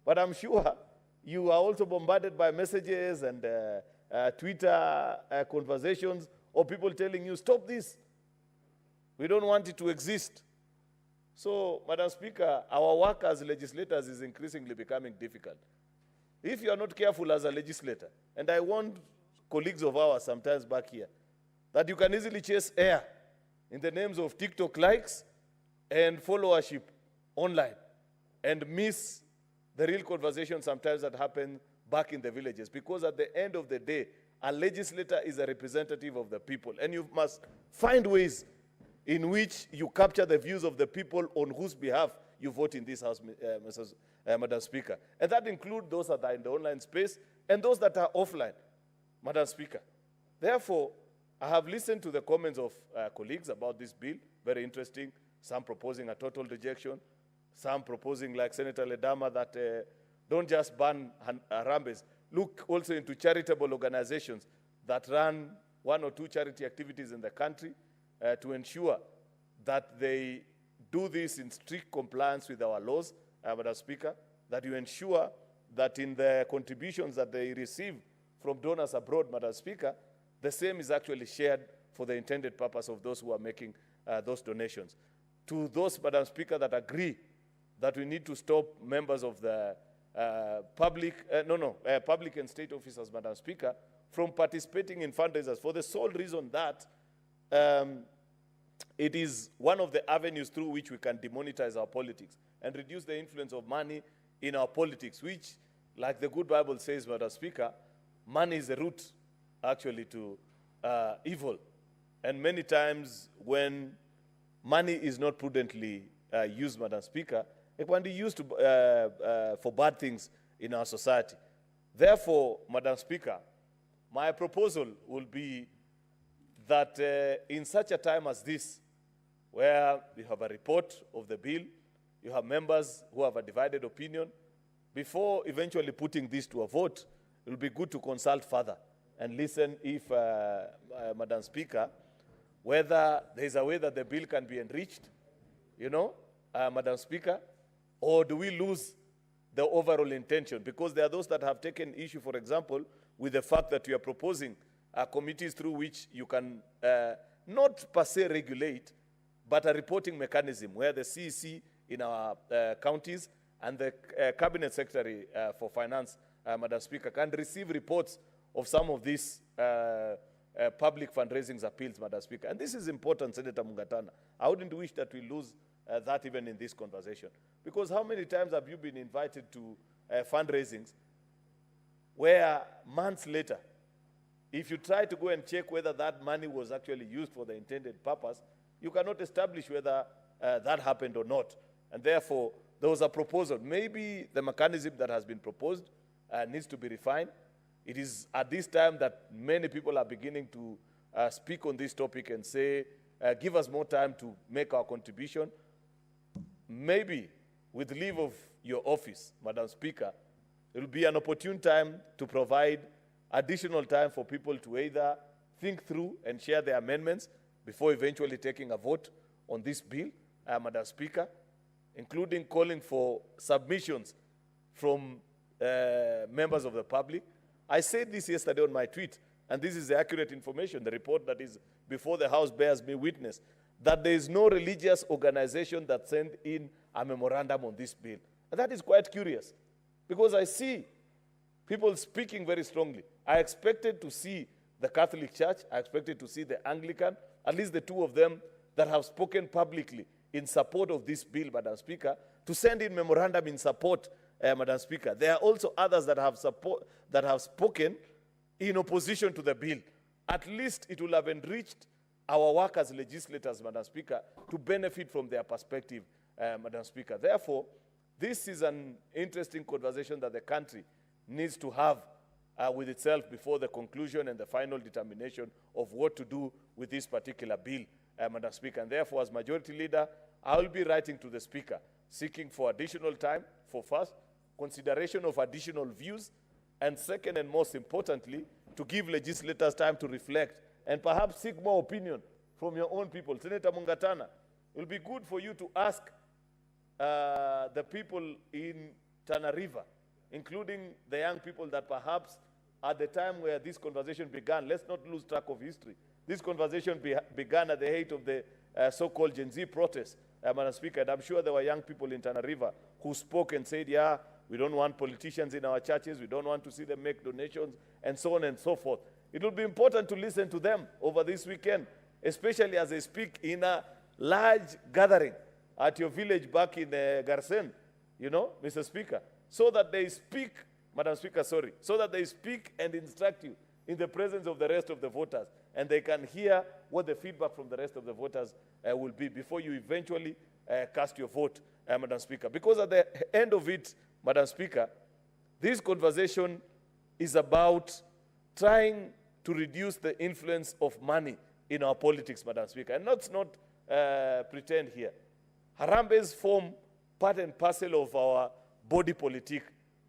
But I'm sure you are also bombarded by messages and Twitter conversations, or people telling you, stop this. We don't want it to exist. So, Madam Speaker, our work as legislators is increasingly becoming difficult. If you are not careful as a legislator, and I warned colleagues of ours sometimes back here, that you can easily chase air in the names of TikTok likes and followership online and miss the real conversation sometimes that happen back in the villages. Because at the end of the day, a legislator is a representative of the people, and you must find ways in which you capture the views of the people on whose behalf you vote in this house, Madam Speaker. And that includes those that are in the online space and those that are offline, Madam Speaker. Therefore, I have listened to the comments of colleagues about this bill, very interesting, some proposing a total rejection, some proposing, like Senator Ledama, that don't just ban harambees, look also into charitable organizations that run one or two charity activities in the country to ensure that they do this in strict compliance with our laws, Madam Speaker, that you ensure that in the contributions that they receive from donors abroad, Madam Speaker, the same is actually shared for the intended purpose of those who are making those donations. To those, Madam Speaker, that agree that we need to stop members of the public and state officers, Madam Speaker, from participating in fundraisers for the sole reason that it is one of the avenues through which we can demonetize our politics and reduce the influence of money in our politics, which, like the good Bible says, Madam Speaker, money is the root, actually, to evil. And many times when money is not prudently used, Madam Speaker, it can be used for bad things in our society. Therefore, Madam Speaker, my proposal will be that in such a time as this, where you have a report of the bill, you have members who have a divided opinion, before eventually putting this to a vote, it will be good to consult further and listen if, Madam Speaker, whether there is a way that the bill can be enriched, Madam Speaker, or do we lose the overall intention? Because there are those that have taken issue, for example, with the fact that we are proposing committees through which you can not per se regulate, but a reporting mechanism where the CEC in our counties and the Cabinet Secretary for Finance, Madam Speaker, can receive reports of some of these public fundraising appeals, Madam Speaker. And this is important, Senator Mungatana. I wouldn't wish that we lose that even in this conversation. Because how many times have you been invited to fundraisings where months later, if you try to go and check whether that money was actually used for the intended purpose, you cannot establish whether that happened or not. And therefore, there was a proposal. Maybe the mechanism that has been proposed needs to be refined. It is at this time that many people are beginning to speak on this topic and say, give us more time to make our contribution. Maybe, with leave of your office, Madam Speaker, It will be an opportune time to provide additional time for people to either think through and share their amendments before eventually taking a vote on this bill, Madam Speaker, including calling for submissions from members of the public. I said this yesterday on my tweet, and this is the accurate information. The report that is before the House bears me witness that there is no religious organization that sent in a memorandum on this bill. And that is quite curious, because I see people speaking very strongly. I expected to see the Catholic Church, I expected to see the Anglican, at least the two of them that have spoken publicly in support of this bill, Madam Speaker, to send in memorandum in support, Madam Speaker. There are also others that have spoken in opposition to the bill. At least it will have enriched our work as legislators, Madam Speaker, to benefit from their perspective, Madam Speaker. Therefore, this is an interesting conversation that the country needs to have with itself before the conclusion and the final determination of what to do with this particular bill, Madam Speaker. And therefore, as Majority Leader, I will be writing to the Speaker, seeking for additional time for first, consideration of additional views, and second and most importantly, to give legislators time to reflect and perhaps seek more opinion from your own people. Senator Mungatana, it will be good for you to ask the people in Tana River, including the young people that perhaps at the time where this conversation began, let's not lose track of history. This conversation began at the height of the so-called Gen Z protests, Madam Speaker, and I'm sure there were young people in Tana River who spoke and said, yeah, we don't want politicians in our churches, we don't want to see them make donations, and so on and so forth. It will be important to listen to them over this weekend, especially as they speak in a large gathering at your village back in Garsen, you know, Mr. Speaker, so that they speak, Madam Speaker, sorry, so that they speak and instruct you in the presence of the rest of the voters, and they can hear what the feedback from the rest of the voters will be before you eventually cast your vote, Madam Speaker. Because at the end of it, Madam Speaker, this conversation is about trying to reduce the influence of money in our politics, Madam Speaker. And let's not pretend here. Harambees form part and parcel of our body politic,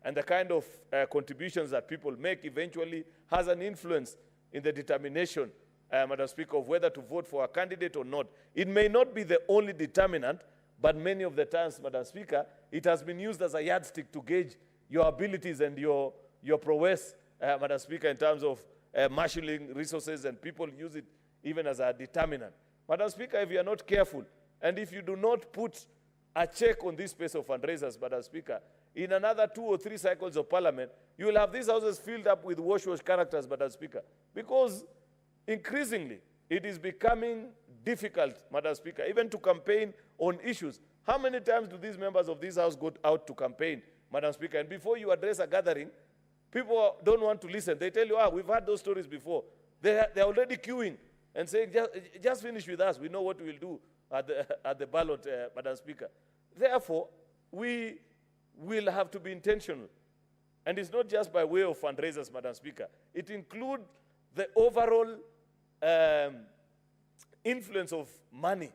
and the kind of contributions that people make eventually has an influence in the determination, Madam Speaker, of whether to vote for a candidate or not. It may not be the only determinant, but many of the times, Madam Speaker, it has been used as a yardstick to gauge your abilities and your prowess, Madam Speaker, in terms of marshalling resources, and people use it even as a determinant. Madam Speaker, if you are not careful, and if you do not put a check on this space of fundraisers, Madam Speaker, in another 2 or 3 cycles of Parliament, you will have these houses filled up with wash-wash characters, Madam Speaker, because increasingly it is becoming difficult, Madam Speaker, even to campaign on issues. How many times do these members of this House go out to campaign, Madam Speaker, and before you address a gathering, people don't want to listen. They tell you, we've heard those stories before. They're already queuing and saying, just finish with us. We know what we'll do at the ballot, Madam Speaker. Therefore, we will have to be intentional. And it's not just by way of fundraisers, Madam Speaker. It includes the overall influence of money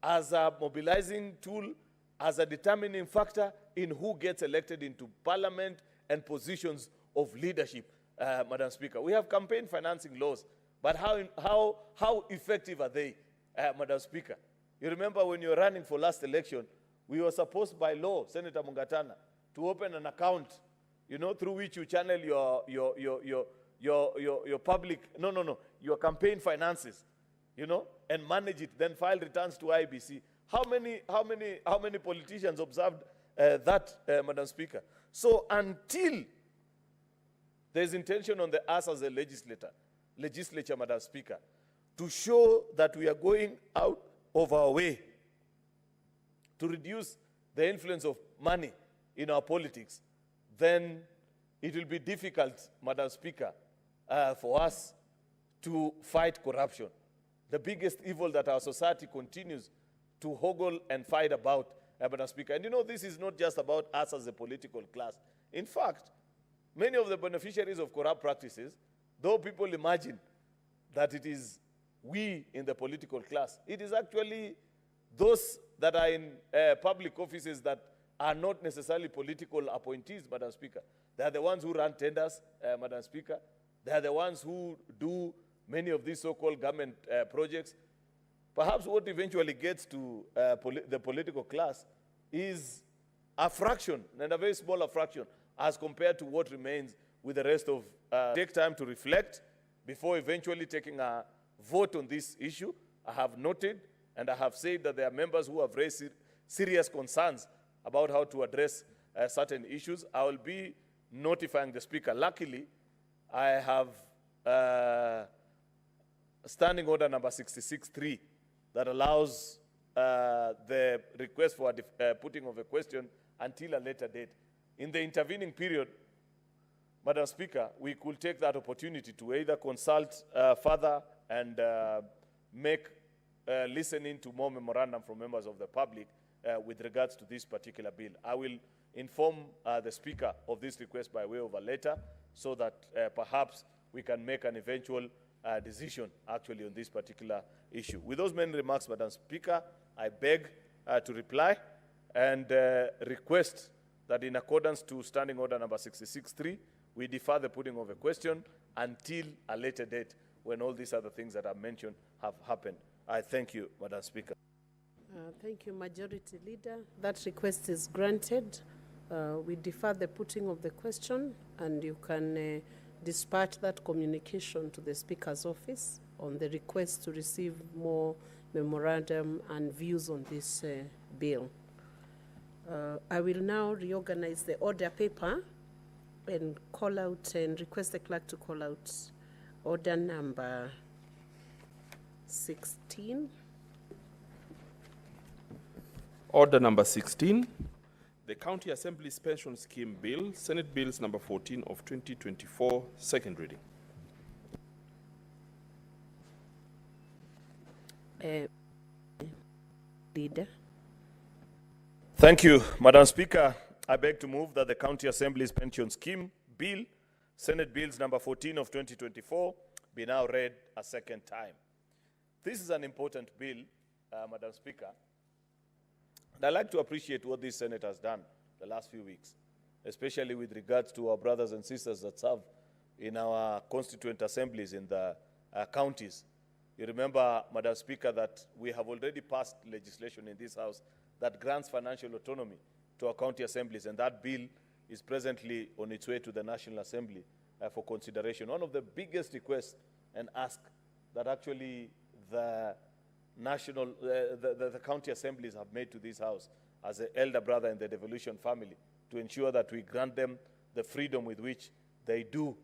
as a mobilizing tool, as a determining factor in who gets elected into Parliament and positions of leadership, Madam Speaker. We have campaign financing laws, but how effective are they, Madam Speaker? You remember when you were running for last election, we were supposed by law, Senator Mungatana, to open an account, you know, through which you channel your public, your campaign finances, you know, and manage it, then file returns to IBC. How many politicians observed that, Madam Speaker? So until there's intention on us as a legislature, Madam Speaker, to show that we are going out of our way to reduce the influence of money in our politics, then it will be difficult, Madam Speaker, for us to fight corruption, the biggest evil that our society continues to hoggle and fight about, Madam Speaker. And you know, this is not just about us as a political class. In fact, many of the beneficiaries of corrupt practices, though people imagine that it is we in the political class, it is actually those that are in public offices that are not necessarily political appointees, Madam Speaker. They are the ones who run tenders, Madam Speaker. They are the ones who do many of these so-called government projects. Perhaps what eventually gets to the political class is a fraction, and a very small fraction, as compared to what remains with the rest of. Take time to reflect before eventually taking a vote on this issue. I have noted and I have said that there are members who have raised serious concerns about how to address certain issues. I will be notifying the Speaker. Luckily, I have Standing Order number 66.3 that allows the request for putting of a question until a later date. In the intervening period, Madam Speaker, we could take that opportunity to either consult further and listening to more memorandum from members of the public with regards to this particular bill. I will inform the Speaker of this request by way of a letter so that perhaps we can make an eventual decision actually on this particular issue. With those many remarks, Madam Speaker, I beg to reply and request that in accordance to Standing Order number 66.3, we defer the putting of a question until a later date when all these other things that I mentioned have happened. I thank you, Madam Speaker. Thank you, Majority Leader. That request is granted. We defer the putting of the question, and you can dispatch that communication to the Speaker's office on the request to receive more memorandum and views on this bill. I will now reorganize the order paper and call out and request the clerk to call out order number 16. Order number 16, the County Assembly's Pension Scheme Bill, Senate Bills number 14 of 2024, second reading. Leader. Thank you, Madam Speaker. I beg to move that the County Assembly's Pension Scheme Bill, Senate Bills number 14 of 2024, be now read a second time. This is an important bill, Madam Speaker. And I'd like to appreciate what this Senate has done the last few weeks, especially with regards to our brothers and sisters that serve in our constituent assemblies in the counties. You remember, Madam Speaker, that we have already passed legislation in this House that grants financial autonomy to our county assemblies, and that bill is presently on its way to the National Assembly for consideration. One of the biggest requests and asks that actually the county assemblies have made to this House as an elder brother in the devolution family to ensure that we grant them the freedom with which they do,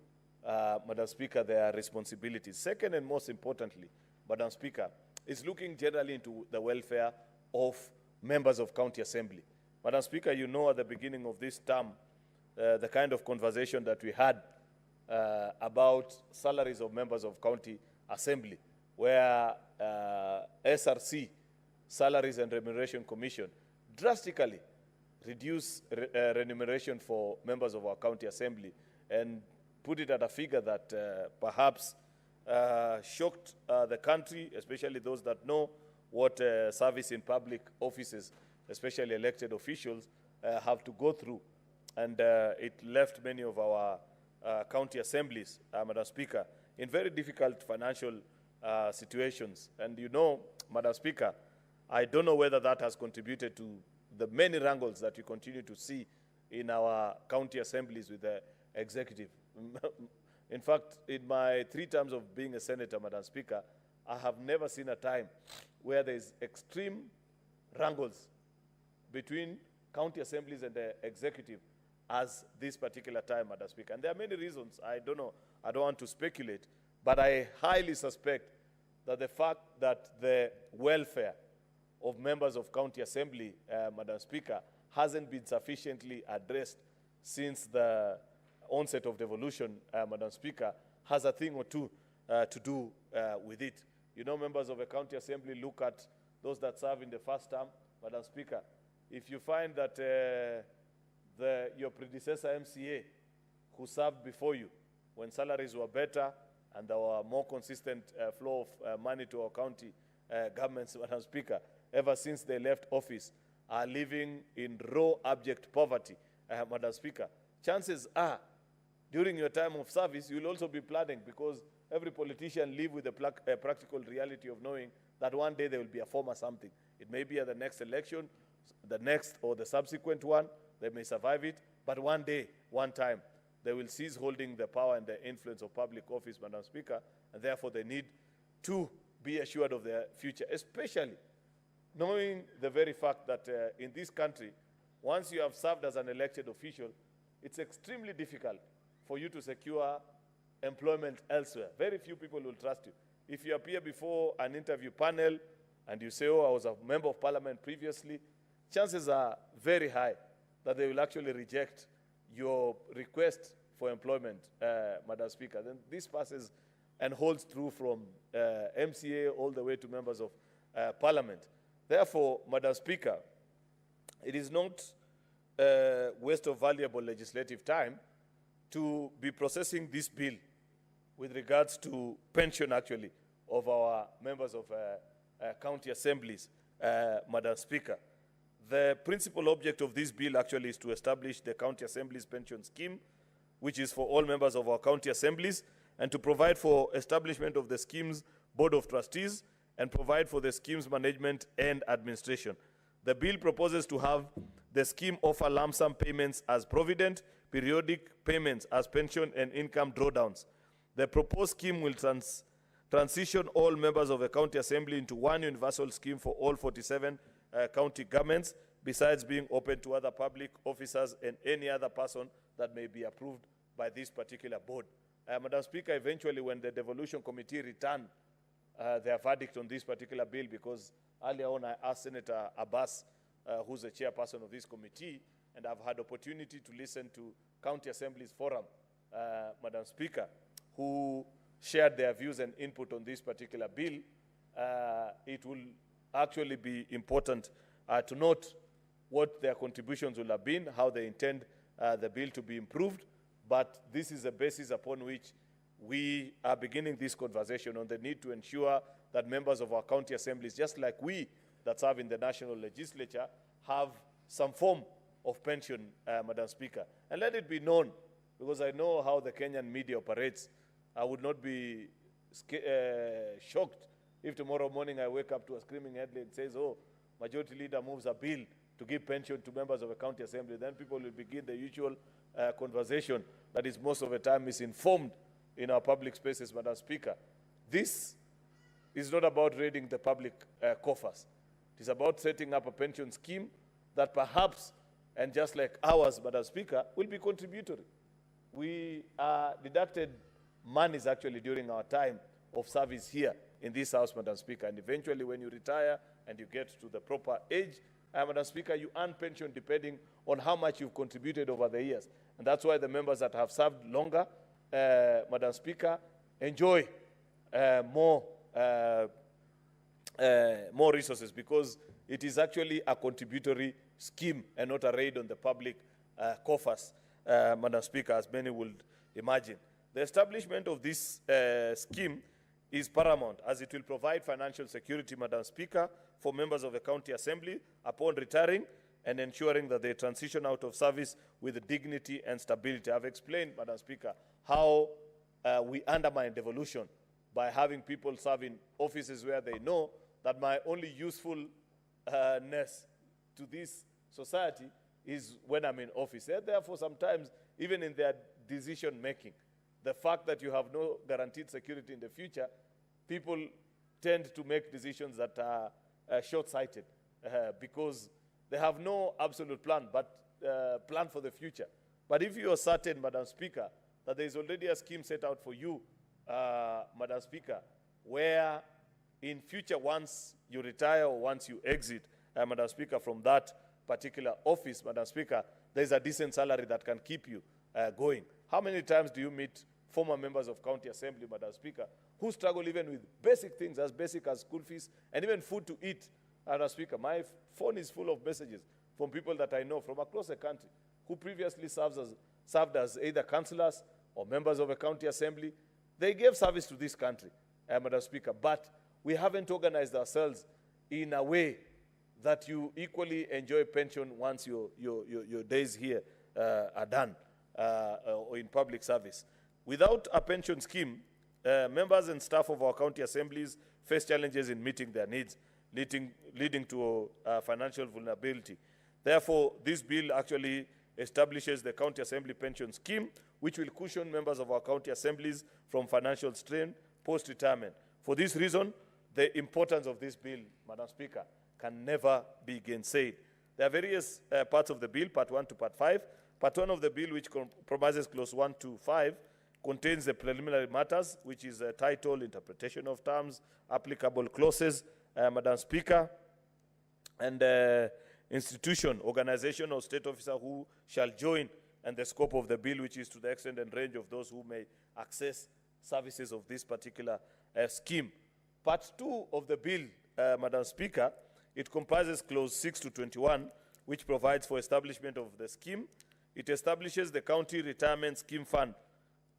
Madam Speaker, their responsibilities. Second and most importantly, Madam Speaker, is looking generally into the welfare of members of county assembly. Madam Speaker, you know at the beginning of this term, the kind of conversation that we had about salaries of members of county assembly, where SRC, Salaries and Remuneration Commission, drastically reduced remuneration for members of our county assembly and put it at a figure that perhaps shocked the country, especially those that know what service in public offices, especially elected officials, have to go through. And it left many of our county assemblies, Madam Speaker, in very difficult financial situations. And you know, Madam Speaker, I don't know whether that has contributed to the many wrangles that you continue to see in our county assemblies with the executive. In fact, in my 3 terms of being a senator, Madam Speaker, I have never seen a time where there is extreme wrangles between county assemblies and the executive as this particular time, Madam Speaker. And there are many reasons. I don't know. I don't want to speculate. But I highly suspect that the fact that the welfare of members of county assembly, Madam Speaker, hasn't been sufficiently addressed since the onset of devolution, Madam Speaker, has a thing or two to do with it. You know, members of a county assembly look at those that serve in the first term, Madam Speaker. If you find that your predecessor MCA who served before you, when salaries were better and there were more consistent flow of money to our county governments, Madam Speaker, ever since they left office, are living in raw, abject poverty, Madam Speaker, chances are, during your time of service, you will also be planning, because every politician lives with a practical reality of knowing that one day there will be a former something. It may be at the next election, the next or the subsequent one, they may survive it, but one day, one time, they will cease holding the power and the influence of public office, Madam Speaker, and therefore they need to be assured of their future, especially knowing the very fact that in this country, once you have served as an elected official, it's extremely difficult for you to secure employment elsewhere. Very few people will trust you. If you appear before an interview panel and you say, oh, I was a member of parliament previously, chances are very high that they will actually reject your request for employment, Madam Speaker. Then this passes and holds true from MCA all the way to members of parliament. Therefore, Madam Speaker, it is not waste of valuable legislative time to be processing this bill with regards to pension, actually, of our members of county assemblies, Madam Speaker. The principal object of this bill actually is to establish the county assemblies pension scheme, which is for all members of our county assemblies, and to provide for establishment of the scheme's board of trustees and provide for the scheme's management and administration. The bill proposes to have the scheme offer lump sum payments as provident, periodic payments as pension and income drawdowns. The proposed scheme will transition all members of the county assembly into one universal scheme for all 47 county governments, besides being open to other public officers and any other person that may be approved by this particular board. Madam Speaker, eventually when the devolution committee return their verdict on this particular bill, because earlier on I asked Senator Abbas, who's the chairperson of this committee, and I've had opportunity to listen to County Assemblies Forum, Madam Speaker, who shared their views and input on this particular bill. It will actually be important to note what their contributions will have been, how they intend the bill to be improved, but this is a basis upon which we are beginning this conversation on the need to ensure that members of our county assemblies, just like we that serve in the national legislature, have some form of pension, Madam Speaker. And let it be known, because I know how the Kenyan media operates, I would not be shocked if tomorrow morning I wake up to a screaming headline and says, oh, Majority Leader moves a bill to give pension to members of a county assembly. Then people will begin the usual conversation that is most of the time misinformed in our public spaces, Madam Speaker. This is not about raiding the public coffers. It is about setting up a pension scheme that perhaps, and just like ours, Madam Speaker, will be contributory. We deducted monies actually during our time of service here in this house, Madam Speaker, and eventually when you retire and you get to the proper age, Madam Speaker, you earn pension depending on how much you've contributed over the years. And that's why the members that have served longer, Madam Speaker, enjoy more resources, because it is actually a contributory scheme and not a raid on the public coffers, Madam Speaker, as many would imagine. The establishment of this scheme is paramount, as it will provide financial security, Madam Speaker, for members of the county assembly upon retiring and ensuring that they transition out of service with dignity and stability. I've explained, Madam Speaker, how we undermine devolution by having people serve in offices where they know that my only usefulness to this society is when I'm in office. And therefore, sometimes, even in their decision-making, the fact that you have no guaranteed security in the future, people tend to make decisions that are short-sighted because they have no absolute plan, but plan for the future. But if you are certain, Madam Speaker, that there is already a scheme set out for you, Madam Speaker, where in future, once you retire or once you exit, Madam Speaker, from that particular office, Madam Speaker, there is a decent salary that can keep you going. How many times do you meet former members of county assembly, Madam Speaker, who struggle even with basic things as basic as school fees and even food to eat? Madam Speaker, my phone is full of messages from people that I know from across the country who previously served as either councillors or members of a county assembly. They gave service to this country, Madam Speaker, but we haven't organized ourselves in a way that you equally enjoy pension once your days here are done or in public service. Without a pension scheme, members and staff of our county assemblies face challenges in meeting their needs, leading to financial vulnerability. Therefore, this bill actually establishes the county assembly pension scheme, which will cushion members of our county assemblies from financial strain post-retirement. For this reason, the importance of this bill, Madam Speaker, can never be gainsaid. There are various parts of the bill, Part 1 to Part 5. Part 1 of the bill, which compromises Clause 1 to 5, contains the preliminary matters, which is title, interpretation of terms, applicable clauses, Madam Speaker, and institution, organization, or state officer who shall join, and the scope of the bill, which is to the extent and range of those who may access services of this particular scheme. Part 2 of the bill, Madam Speaker, it comprises Clause 6 to 21, which provides for establishment of the scheme. It establishes the County Retirement Scheme Fund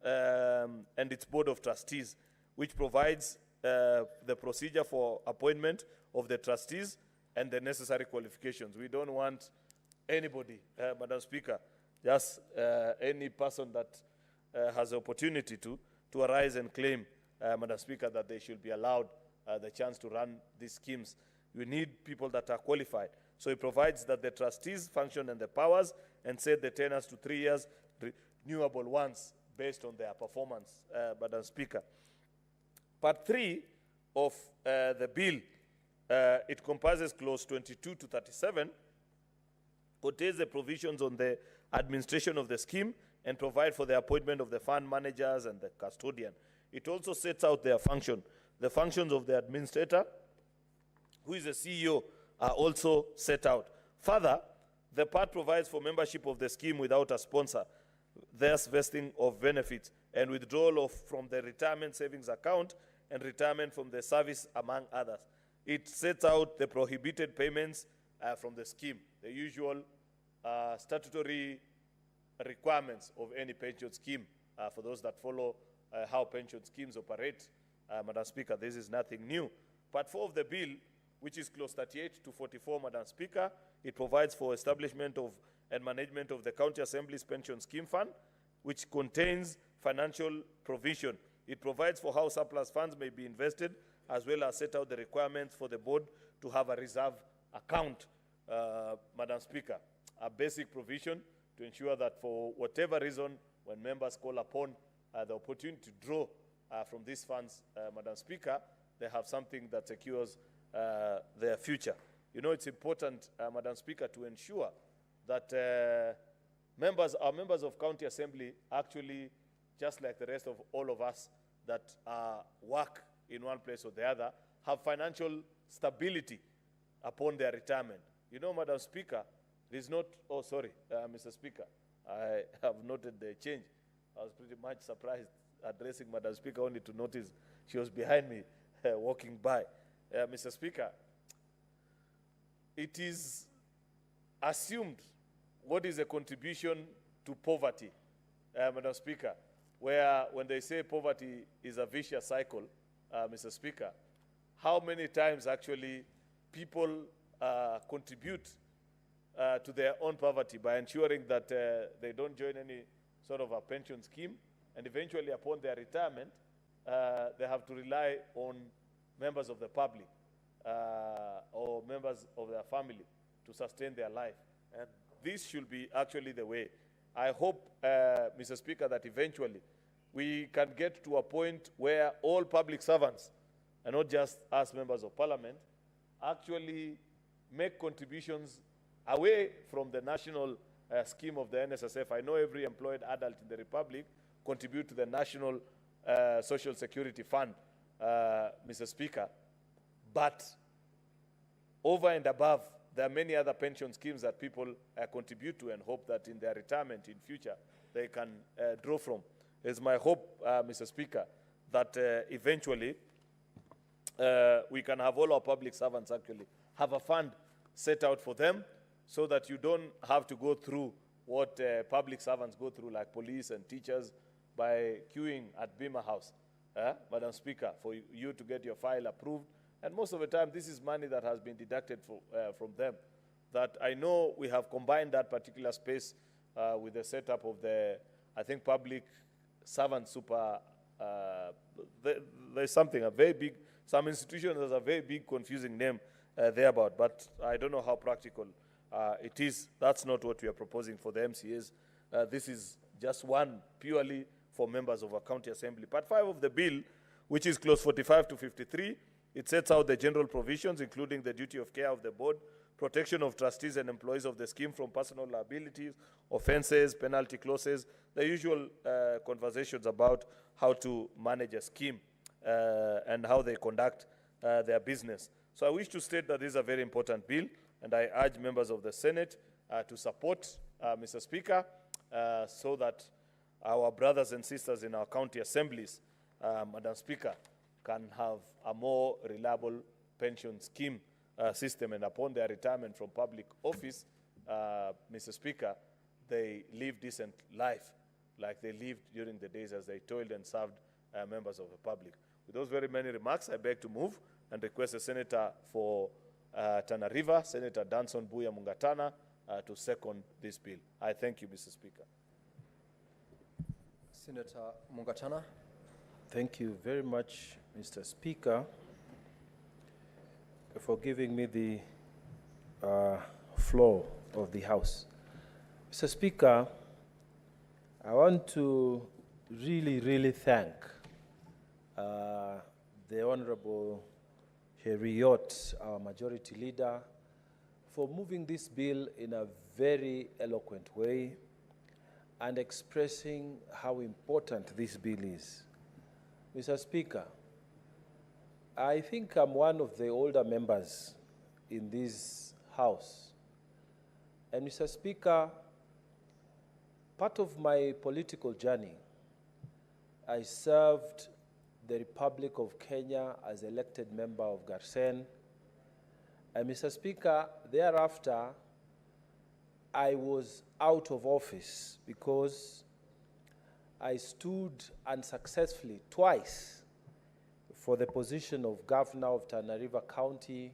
and its Board of Trustees, which provides the procedure for appointment of the trustees and the necessary qualifications. We don't want anybody, Madam Speaker, just any person that has the opportunity to arise and claim, Madam Speaker, that they should be allowed the chance to run these schemes. We need people that are qualified. So it provides that the trustees function and the powers and set the tenures to 3 years, renewable once based on their performance, Madam Speaker. Part 3 of the bill, it comprises Clause 22 to 37, contains the provisions on the administration of the scheme and provide for the appointment of the fund managers and the custodian. It also sets out their function. The functions of the administrator, who is the CEO, are also set out. Further, the part provides for membership of the scheme without a sponsor, thus vesting of benefits and withdrawal from the retirement savings account and retirement from the service, among others. It sets out the prohibited payments from the scheme, the usual statutory requirements of any pension scheme for those that follow how pension schemes operate. Madam Speaker, this is nothing new. Part 4 of the bill, which is Clause 38 to 44, Madam Speaker, it provides for establishment of and management of the County Assembly's Pension Scheme Fund, which contains financial provision. It provides for how surplus funds may be invested, as well as set out the requirements for the board to have a reserve account, Madam Speaker, a basic provision to ensure that for whatever reason, when members call upon the opportunity to draw from these funds, Madam Speaker, they have something that secures their future. You know, it's important, Madam Speaker, to ensure that our members of County Assembly actually, just like the rest of all of us that work in one place or the other, have financial stability upon their retirement. You know, Madam Speaker, it is not, oh, sorry, Mr. Speaker, I have noted the change. I was pretty much surprised addressing Madam Speaker only to notice she was behind me walking by. Mr. Speaker, it is assumed what is a contribution to poverty, Madam Speaker, where when they say poverty is a vicious cycle, Mr. Speaker, how many times actually people contribute to their own poverty by ensuring that they don't join any sort of a pension scheme, and eventually upon their retirement, they have to rely on members of the public or members of their family to sustain their life. And this should be actually the way. I hope, Mr. Speaker, that eventually we can get to a point where all public servants, and not just us members of parliament, actually make contributions away from the national scheme of the NSSF. I know every employed adult in the Republic contribute to the National Social Security Fund, Mr. Speaker. But over and above, there are many other pension schemes that people contribute to and hope that in their retirement in future they can draw from. It's my hope, Mr. Speaker, that eventually we can have all our public servants actually have a fund set out for them so that you don't have to go through what public servants go through, like police and teachers, by queuing at Bima House, Madam Speaker, for you to get your file approved And most of the time, this is money that has been deducted from them. That I know we have combined that particular space with the setup of the, I think, public servant super, there's something, a very big, some institution has a very big confusing name thereabout, but I don't know how practical it is. That's not what we are proposing for the MCAs. This is just one purely for members of a county assembly. Part 5 of the bill, which is clause 45 to 53, it sets out the general provisions, including the duty of care of the board, protection of trustees and employees of the scheme from personal liabilities, offenses, penalty clauses, the usual conversations about how to manage a scheme and how they conduct their business. So I wish to state that this is a very important bill, and I urge members of the Senate to support Mr. Speaker, so that our brothers and sisters in our county assemblies, Madam Speaker, can have a more reliable pension scheme system, and upon their retirement from public office, Mr. Speaker, they live decent life like they lived during the days as they toiled and served members of the public. With those very many remarks, I beg to move and request the Senator for Tana River, Senator Danson Buya Mungatana, to second this bill. I thank you, Mr. Speaker. Senator Mungatana. Thank you very much, Mr. Speaker, for giving me the floor of the House. Mr. Speaker, I want to really thank the Honorable Heriot, our majority leader, for moving this bill in a very eloquent way and expressing how important this bill is. Mr. Speaker, I think I'm one of the older members in this House. And Mr. Speaker, part of my political journey, I served the Republic of Kenya as elected member of Garsen. And Mr. Speaker, thereafter, I was out of office because I stood unsuccessfully twice for the position of governor of Tana River County.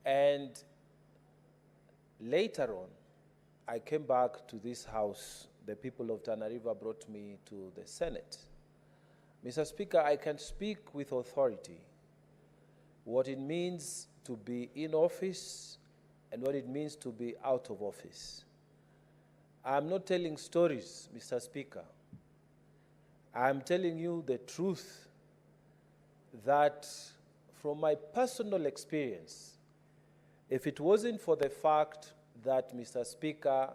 And later on, I came back to this House. The people of Tana River brought me to the Senate. Mr. Speaker, I can speak with authority what it means to be in office and what it means to be out of office. I'm not telling stories, Mr. Speaker. I'm telling you the truth that from my personal experience, if it wasn't for the fact that, Mr. Speaker,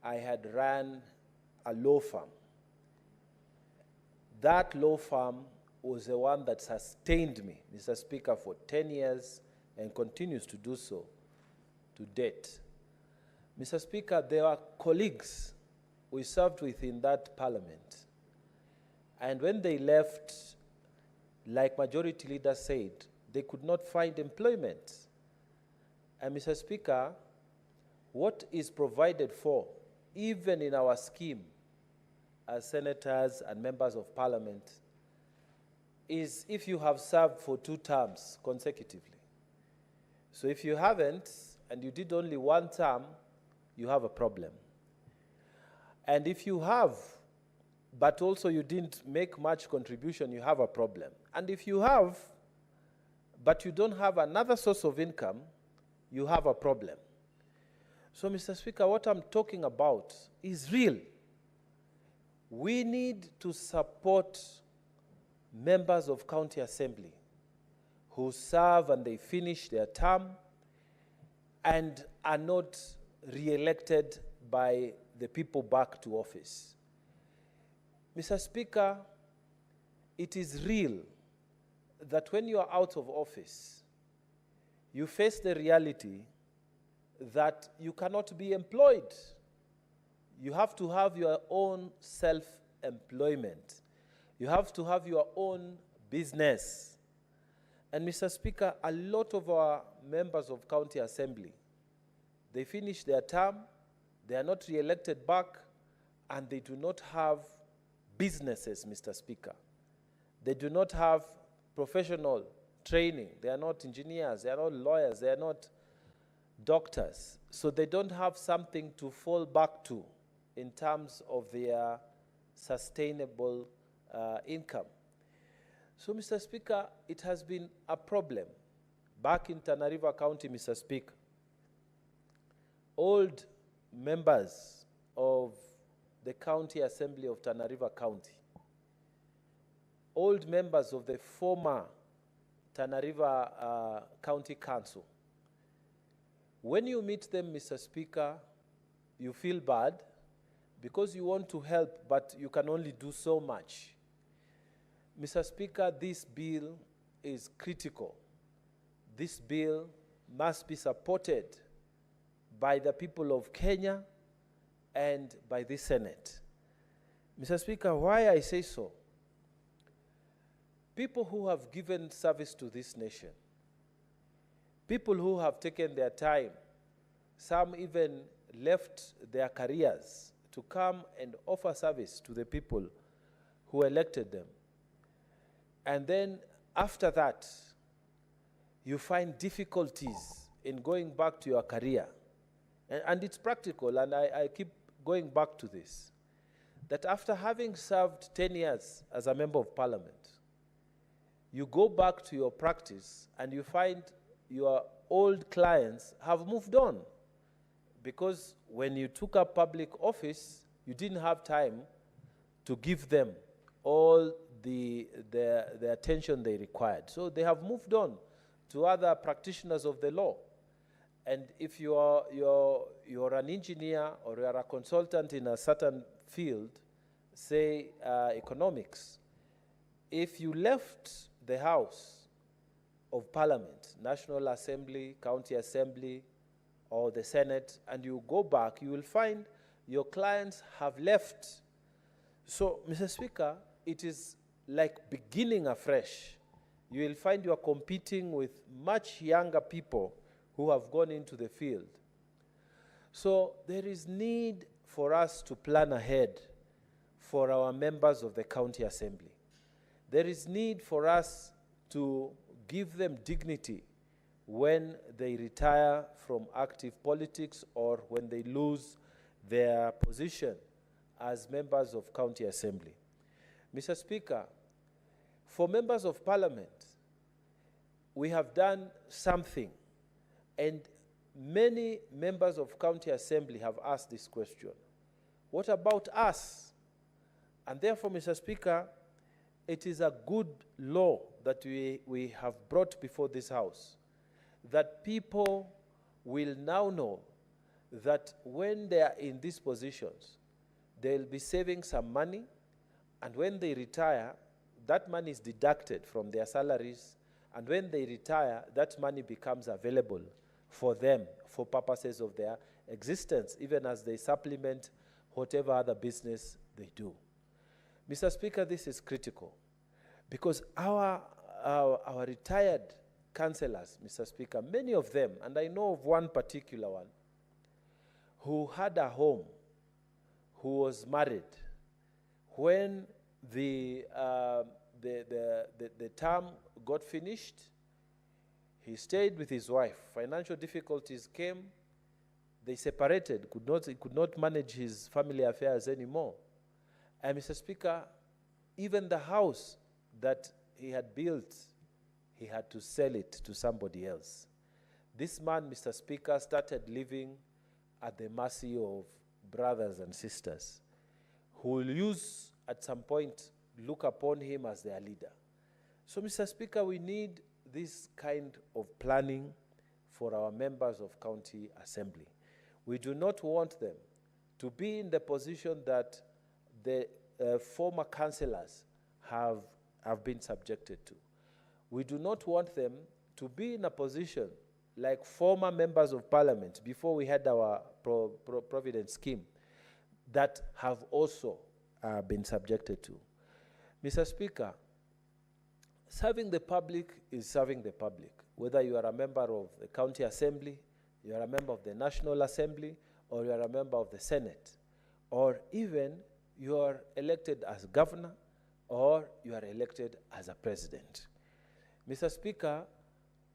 I had run a law firm, that law firm was the one that sustained me, Mr. Speaker, for 10 years and continues to do so to date. Mr. Speaker, there are colleagues we served with in that parliament. And when they left, like Majority Leader said, they could not find employment. And Mr. Speaker, what is provided for, even in our scheme as senators and members of parliament, is if you have served for 2 terms consecutively. So if you haven't, and you did only 1 term, you have a problem. And if you have, but also you didn't make much contribution, you have a problem. And if you have, but you don't have another source of income, you have a problem. So, Mr. Speaker, what I'm talking about is real. We need to support members of county assembly who serve and they finish their term and are not re-elected by the people back to office. Mr. Speaker, it is real that when you are out of office, you face the reality that you cannot be employed. You have to have your own self-employment. You have to have your own business. And Mr. Speaker, a lot of our members of county assembly, they finish their term, they are not re-elected back, and they do not have businesses, Mr. Speaker. They do not have professional training. They are not engineers, they are not lawyers, they are not doctors. So they don't have something to fall back to in terms of their sustainable income. So, Mr. Speaker, it has been a problem. Back in Tana River County, Mr. Speaker, old members of the County Assembly of Tana River County, old members of the former Tana River County Council, when you meet them, Mr. Speaker, you feel bad because you want to help, but you can only do so much. Mr. Speaker, this bill is critical. This bill must be supported by the people of Kenya and by the Senate. Mr. Speaker, why I say so? People who have given service to this nation, people who have taken their time, some even left their careers to come and offer service to the people who elected them. And then after that, you find difficulties in going back to your career. And it's practical, and I keep going back to this, that after having served 10 years as a member of parliament, you go back to your practice and you find your old clients have moved on. Because when you took up public office, you didn't have time to give them all the attention they required. So they have moved on to other practitioners of the law. And if you're an engineer or you're a consultant in a certain field, say economics, if you left the House of Parliament, National Assembly, County Assembly, or the Senate, and you go back, you will find your clients have left. So, Mr. Speaker, it is like beginning afresh. You will find you are competing with much younger people who have gone into the field. So there is need for us to plan ahead for our members of the County Assembly. There is need for us to give them dignity when they retire from active politics or when they lose their position as members of County Assembly. Mr. Speaker, for members of Parliament, we have done something, and many members of County Assembly have asked this question. What about us? And therefore, Mr. Speaker, it is a good law that we have brought before this House, that people will now know that when they are in these positions, they'll be saving some money, and when they retire, that money is deducted from their salaries, and when they retire, that money becomes available for them for purposes of their existence, even as they supplement whatever other business they do. Mr. Speaker, this is critical because our retired councillors, Mr. Speaker, many of them, and I know of one particular one, who had a home, who was married. When the term got finished, he stayed with his wife. Financial difficulties came. They separated. He could not manage his family affairs anymore. And Mr. Speaker, even the house that he had built, he had to sell it to somebody else. This man, Mr. Speaker, started living at the mercy of brothers and sisters who will use, at some point, look upon him as their leader. So, Mr. Speaker, we need this kind of planning for our members of County Assembly. We do not want them to be in the position that the former councillors have been subjected to. We do not want them to be in a position like former members of Parliament before we had our Provident scheme that have also been subjected to. Mr. Speaker, serving the public is serving the public. Whether you are a member of the County Assembly, you are a member of the National Assembly, or you are a member of the Senate, or even you are elected as governor, or you are elected as a president. Mr. Speaker,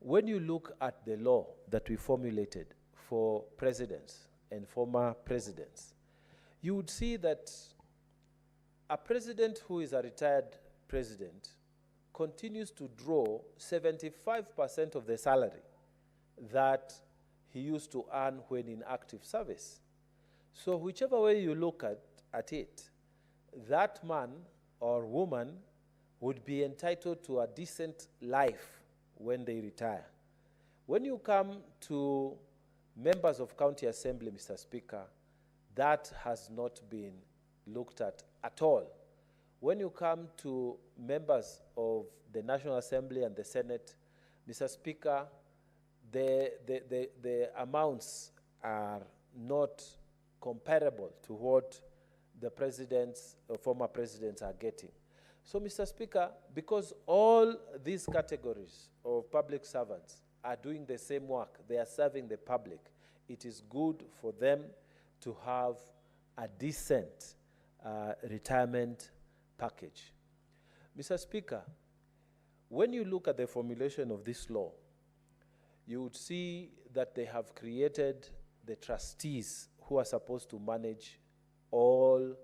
when you look at the law that we formulated for presidents and former presidents, you would see that a president who is a retired president continues to draw 75% of the salary that he used to earn when in active service. So whichever way you look at it, that man or woman would be entitled to a decent life when they retire. When you come to members of county assembly, Mr. Speaker, that has not been looked at all. When you come to members of the National Assembly and the Senate, Mr. Speaker, the amounts are not comparable to what the presidents, former presidents are getting. So, Mr. Speaker, because all these categories of public servants are doing the same work, they are serving the public, it is good for them to have a decent retirement package. Mr. Speaker, when you look at the formulation of this law, you would see that they have created the trustees who are supposed to manage all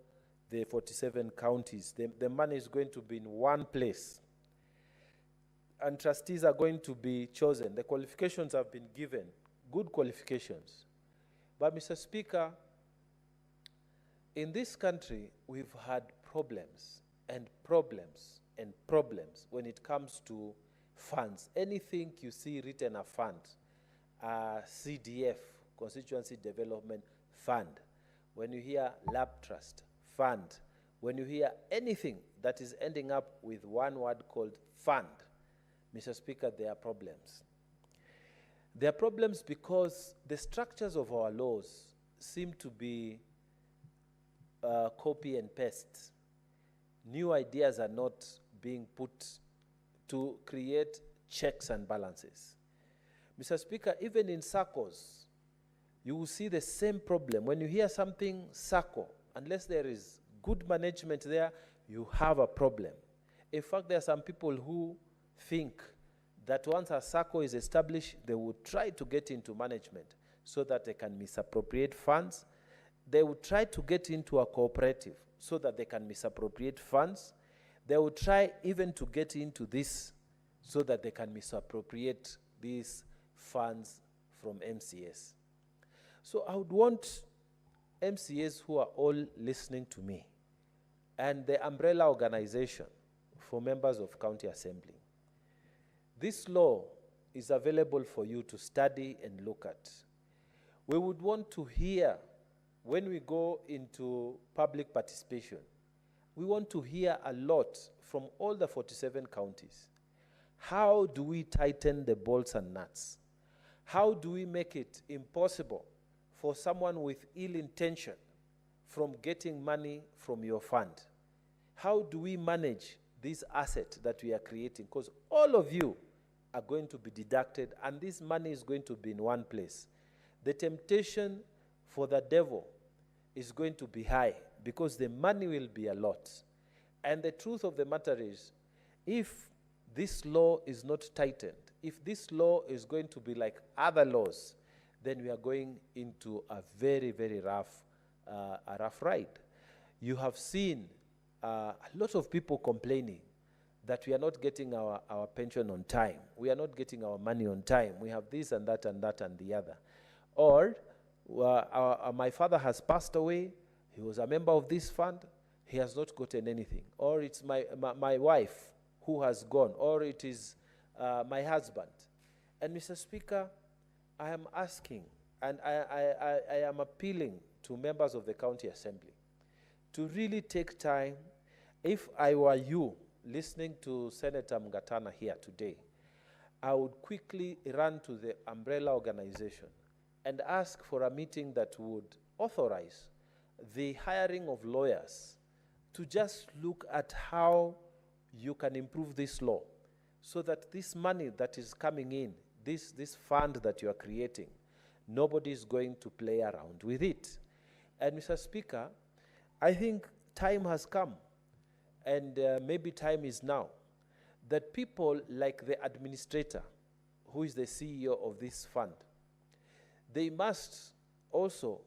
the 47 counties. The money is going to be in one place. And trustees are going to be chosen. The qualifications have been given, good qualifications. But Mr. Speaker, in this country, we've had problems and problems and problems when it comes to funds. Anything you see written a fund, CDF, Constituency Development Fund. When you hear Lab Trust Fund, when you hear anything that is ending up with one word called fund, Mr. Speaker, there are problems. There are problems because the structures of our laws seem to be copy and paste. New ideas are not being put to create checks and balances. Mr. Speaker, even in SACCOs, you will see the same problem. When you hear something SACCO, unless there is good management there, you have a problem. In fact, there are some people who think that once a SACCO is established, they will try to get into management so that they can misappropriate funds. They will try to get into a cooperative so that they can misappropriate funds. They will try even to get into this so that they can misappropriate these funds from MCS. So I would want MCAs who are all listening to me and the umbrella organization for members of county assembly. This law is available for you to study and look at. We would want to hear, when we go into public participation, we want to hear a lot from all the 47 counties. How do we tighten the bolts and nuts? How do we make it impossible for someone with ill intention from getting money from your fund? How do we manage this asset that we are creating? Because all of you are going to be deducted and this money is going to be in one place. The temptation for the devil is going to be high because the money will be a lot. And the truth of the matter is, if this law is not tightened, if this law is going to be like other laws, then we are going into a very, very rough ride. You have seen a lot of people complaining that we are not getting our pension on time. We are not getting our money on time. We have this and that and that and the other. Or my father has passed away. He was a member of this fund. He has not gotten anything. Or it's my wife who has gone. Or it is my husband. And Mr. Speaker, I am asking and I am appealing to members of the county assembly to really take time. If I were you listening to Senator Mgatana here today, I would quickly run to the umbrella organization and ask for a meeting that would authorize the hiring of lawyers to just look at how you can improve this law so that this money that is coming in, this fund that you are creating, nobody is going to play around with it. And Mr. Speaker, I think time has come, and maybe time is now, that people like the administrator, who is the CEO of this fund, they must also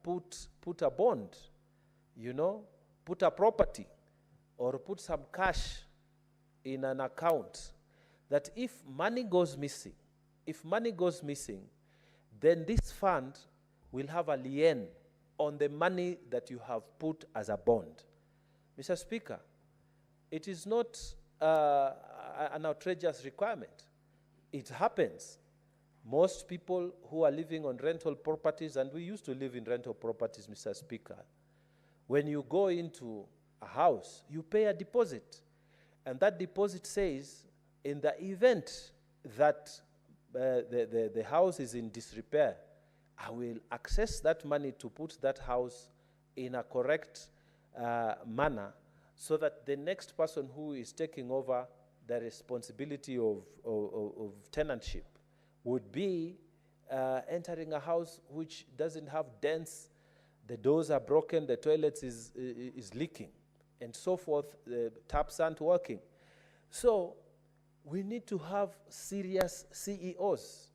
put a bond, put a property, or put some cash in an account, that if money goes missing, then this fund will have a lien on the money that you have put as a bond. Mr. Speaker, it is not an outrageous requirement. It happens. Most people who are living on rental properties, and we used to live in rental properties, Mr. Speaker, when you go into a house, you pay a deposit. And that deposit says, in the event that the house is in disrepair, I will access that money to put that house in a correct manner, so that the next person who is taking over the responsibility of tenantship would be entering a house which doesn't have dents, the doors are broken, the toilets is leaking, and so forth, the taps aren't working. So we need to have serious CEOs,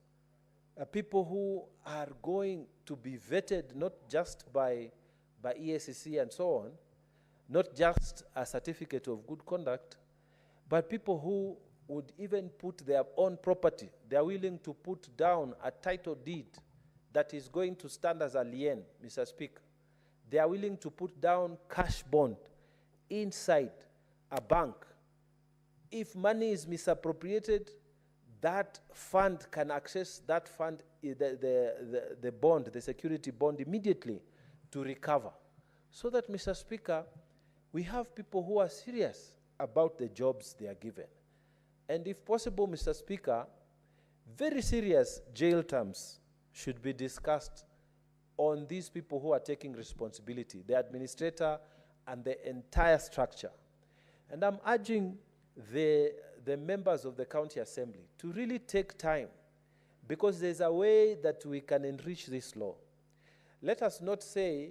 people who are going to be vetted not just by EACC and so on, not just a certificate of good conduct, but people who would even put their own property. They are willing to put down a title deed that is going to stand as a lien, Mr. Speaker. They are willing to put down cash bond inside a bank. If money is misappropriated, that fund can access that fund, the bond, the security bond, immediately to recover. So that, Mr. Speaker, we have people who are serious about the jobs they are given. And if possible, Mr. Speaker, very serious jail terms should be discussed on these people who are taking responsibility, the administrator and the entire structure. And I'm urging the members of the County Assembly to really take time, because there's a way that we can enrich this law. Let us not say,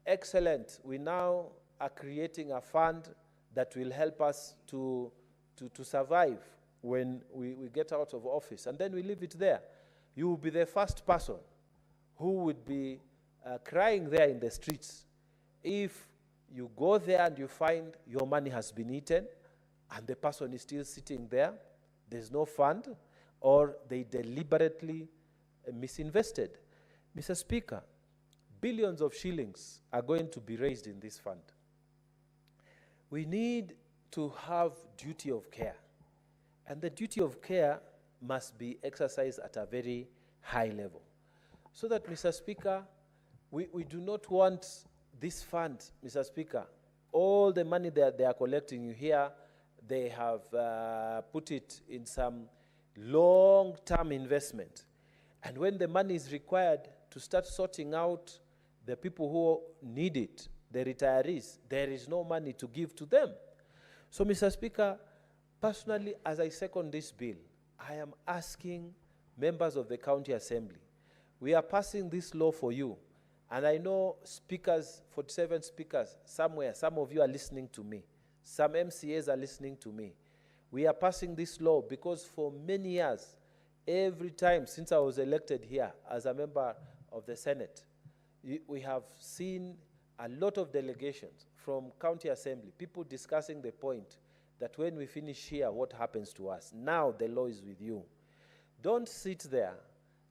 excellent, we now are creating a fund that will help us to survive when we get out of office, and then we leave it there. You will be the first person who would be crying there in the streets if you go there and you find your money has been eaten and the person is still sitting there, there's no fund, or they deliberately misinvested. Mr. Speaker, billions of shillings are going to be raised in this fund. We need to have duty of care. And the duty of care must be exercised at a very high level. So that, Mr. Speaker, we do not want this fund, Mr. Speaker, all the money that they are collecting, you hear, they have put it in some long-term investment. And when the money is required to start sorting out the people who need it, the retirees, there is no money to give to them. So, Mr. Speaker, personally, as I second this bill, I am asking members of the County Assembly, we are passing this law for you. And I know speakers, 47 speakers, somewhere, some of you are listening to me. Some MCAs are listening to me. We are passing this law because for many years, every time since I was elected here as a member of the Senate, we have seen a lot of delegations from County Assembly, people discussing the point that when we finish here, what happens to us? Now the law is with you. Don't sit there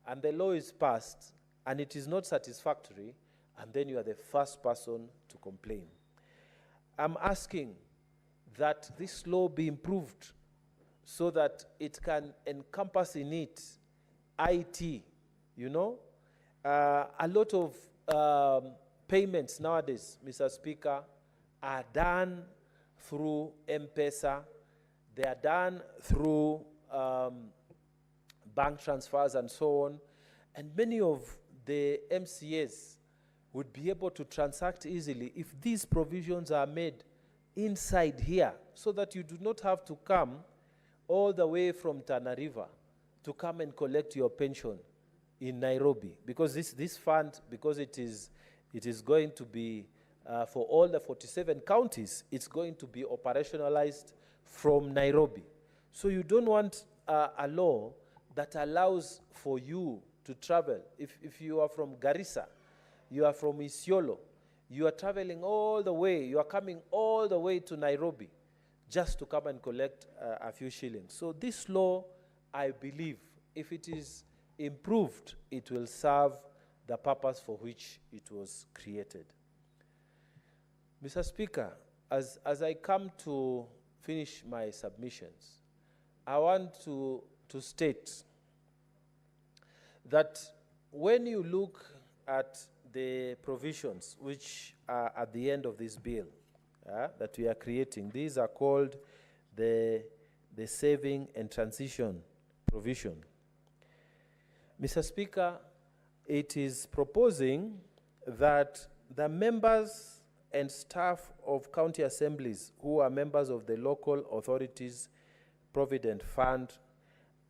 and the law is passed and it is not satisfactory, and then you are the first person to complain. I'm asking that this law be improved so that it can encompass in it IT, you know. A lot of payments nowadays, Mr. Speaker, are done through M-Pesa. They are done through bank transfers and so on. And many of the MCAs would be able to transact easily if these provisions are made inside here, so that you do not have to come all the way from Tana River to come and collect your pension in Nairobi. Because this fund, because it is going to be for all the 47 counties, it's going to be operationalized from Nairobi. So you don't want a law that allows for you to travel. If you are from Garissa, you are from Isiolo, you are traveling all the way, you are coming all the way to Nairobi just to come and collect a few shillings. So this law, I believe, if it is improved, it will serve the purpose for which it was created. Mr. Speaker, as I come to finish my submissions, I want to state that when you look at the provisions which are at the end of this bill that we are creating, these are called the saving and transition provision. Mr. Speaker, it is proposing that the members and staff of county assemblies who are members of the local authorities provident fund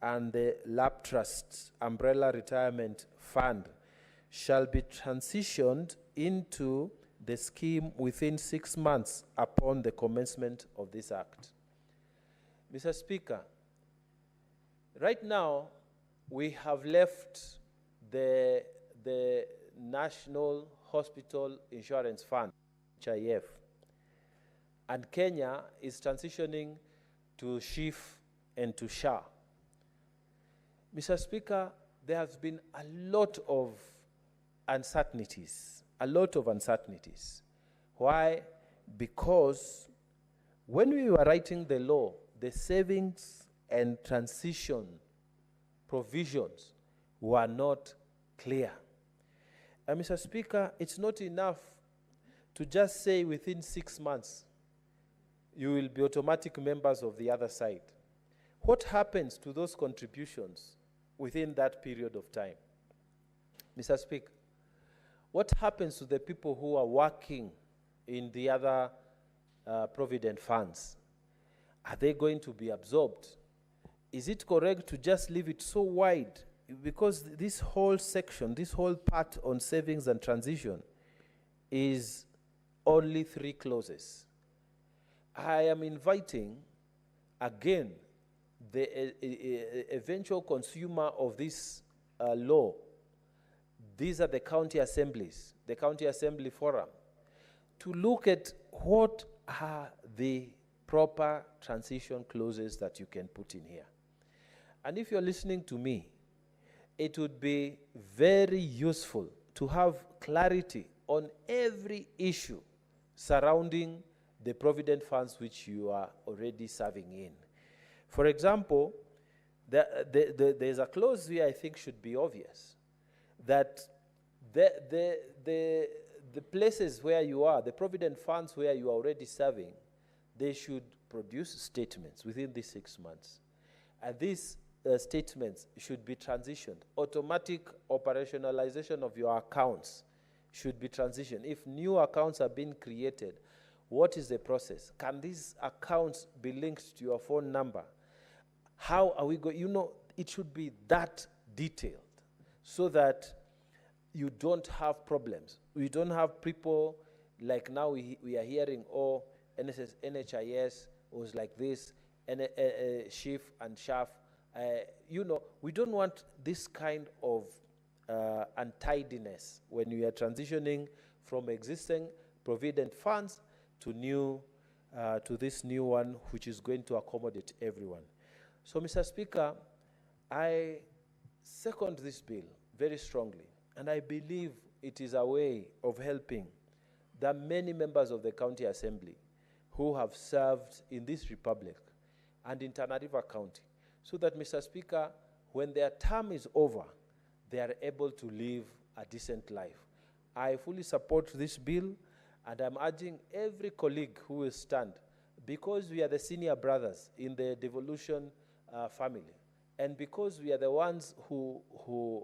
and the lap trusts umbrella retirement fund shall be transitioned into the scheme within 6 months upon the commencement of this act. Mr. Speaker, right now we have left the National Hospital Insurance Fund, HIF, and Kenya is transitioning to SHIF and to SHA. Mr. Speaker, there has been a lot of uncertainties. Why? Because when we were writing the law, the savings and transition provisions were not clear. And Mr. Speaker, it's not enough to just say within 6 months you will be automatic members of the other side. What happens to those contributions within that period of time? Mr. Speaker, what happens to the people who are working in the other provident funds? Are they going to be absorbed? Is it correct to just leave it so wide? Because this whole section, this whole part on savings and transition is only 3 clauses. I am inviting, again, the eventual consumer of this law. These are the county assemblies, the county assembly forum, to look at what are the proper transition clauses that you can put in here. And if you're listening to me, it would be very useful to have clarity on every issue surrounding the provident funds which you are already serving in. For example, there's a clause here I think should be obvious, that the places where you are, the provident funds where you are already serving, they should produce statements within these 6 months. And these statements should be transitioned. Automatic operationalization of your accounts should be transitioned. If new accounts are being created, what is the process? Can these accounts be linked to your phone number? How are we going? You know, it should be that detailed so that you don't have problems. We don't have people like now we are hearing, oh, NHIS was like this, SHIF and SHAF. You know, we don't want this kind of untidiness when we are transitioning from existing provident funds to to this new one, which is going to accommodate everyone. So, Mr. Speaker, I second this bill very strongly, and I believe it is a way of helping the many members of the county assembly who have served in this republic and in Tana River County, so that, Mr. Speaker, when their term is over, they are able to live a decent life. I fully support this bill, and I'm urging every colleague who will stand, because we are the senior brothers in the devolution family, and because we are the ones who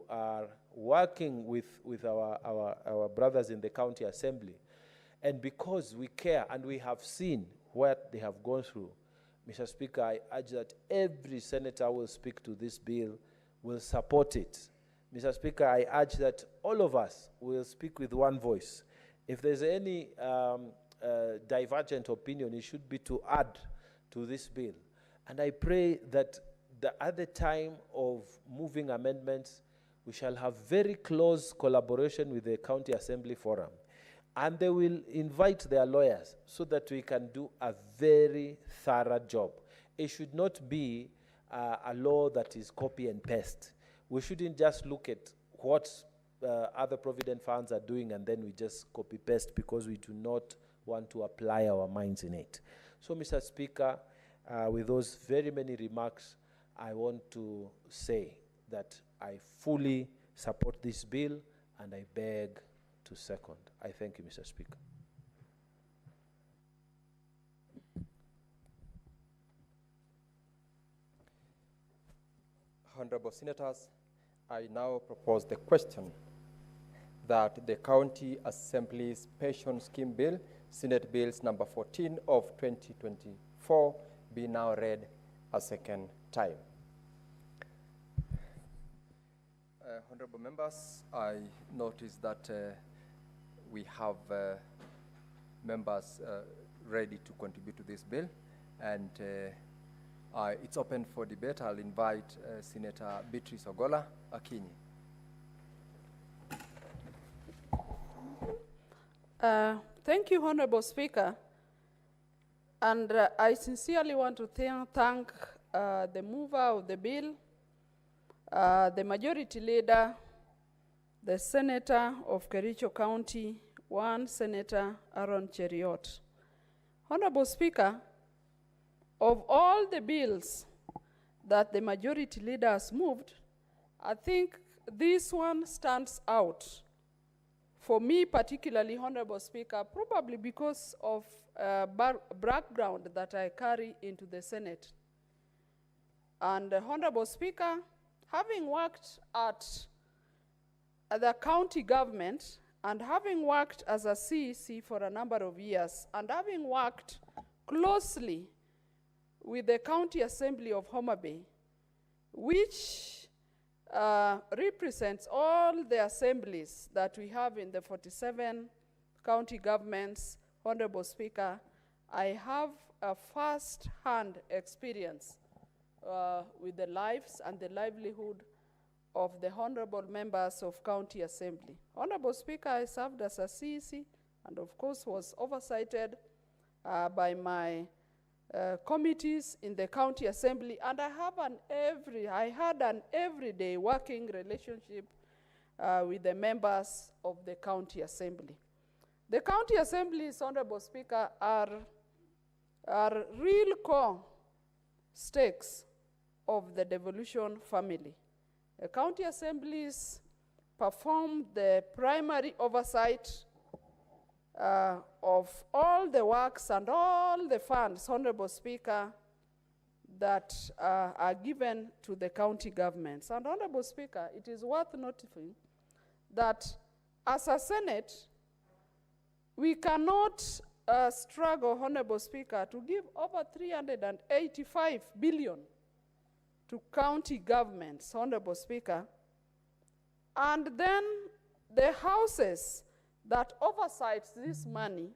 are working with our brothers in the county assembly, and because we care and we have seen what they have gone through, Mr. Speaker, I urge that every senator will speak to this bill, will support it. Mr. Speaker, I urge that all of us will speak with one voice. If there's any divergent opinion, it should be to add to this bill. And I pray that at the time of moving amendments, we shall have very close collaboration with the County Assembly Forum. And they will invite their lawyers so that we can do a very thorough job. It should not be a law that is copy and paste. We shouldn't just look at what other provident funds are doing and then we just copy paste because we do not want to apply our minds in it. So, Mr. Speaker, with those very many remarks, I want to say that I fully support this bill and I beg to second. I thank you, Mr. Speaker. Honorable Senators, I now propose the question that the County Assembly's Pension Scheme Bill, Senate Bills number 14 of 2024, be now read a second time. Honorable members, I notice that we have members ready to contribute to this bill, and it's open for debate. I'll invite Senator Beatrice Ogola Akinyi. Thank you, Honorable Speaker. And I sincerely want to thank the mover of the bill, the majority leader, the Senator of Kericho County, Senator Aaron Cheriot. Honorable Speaker, of all the bills that the majority leader has moved, I think this one stands out. For me particularly, Honorable Speaker, probably because of background that I carry into the Senate. And Honorable Speaker, having worked at the county government and having worked as a CEC for a number of years and having worked closely with the County Assembly of Homa Bay, which represents all the assemblies that we have in the 47 county governments, Honorable Speaker, I have a first-hand experience with the lives and the livelihood of the honorable members of County Assembly. Honorable Speaker, I served as a CEC and of course was oversighted by my committees in the County Assembly, and I had an everyday working relationship with the members of the County Assembly. The County Assemblies, Honorable Speaker, are real core stakes of the devolution family. The County Assemblies perform the primary oversight of all the works and all the funds, Honorable Speaker, that are given to the county governments. And Honorable Speaker, it is worth noting that as a Senate, we cannot struggle, Honorable Speaker, to give over 385 billion to county governments, Honorable Speaker, and then the houses that oversights this money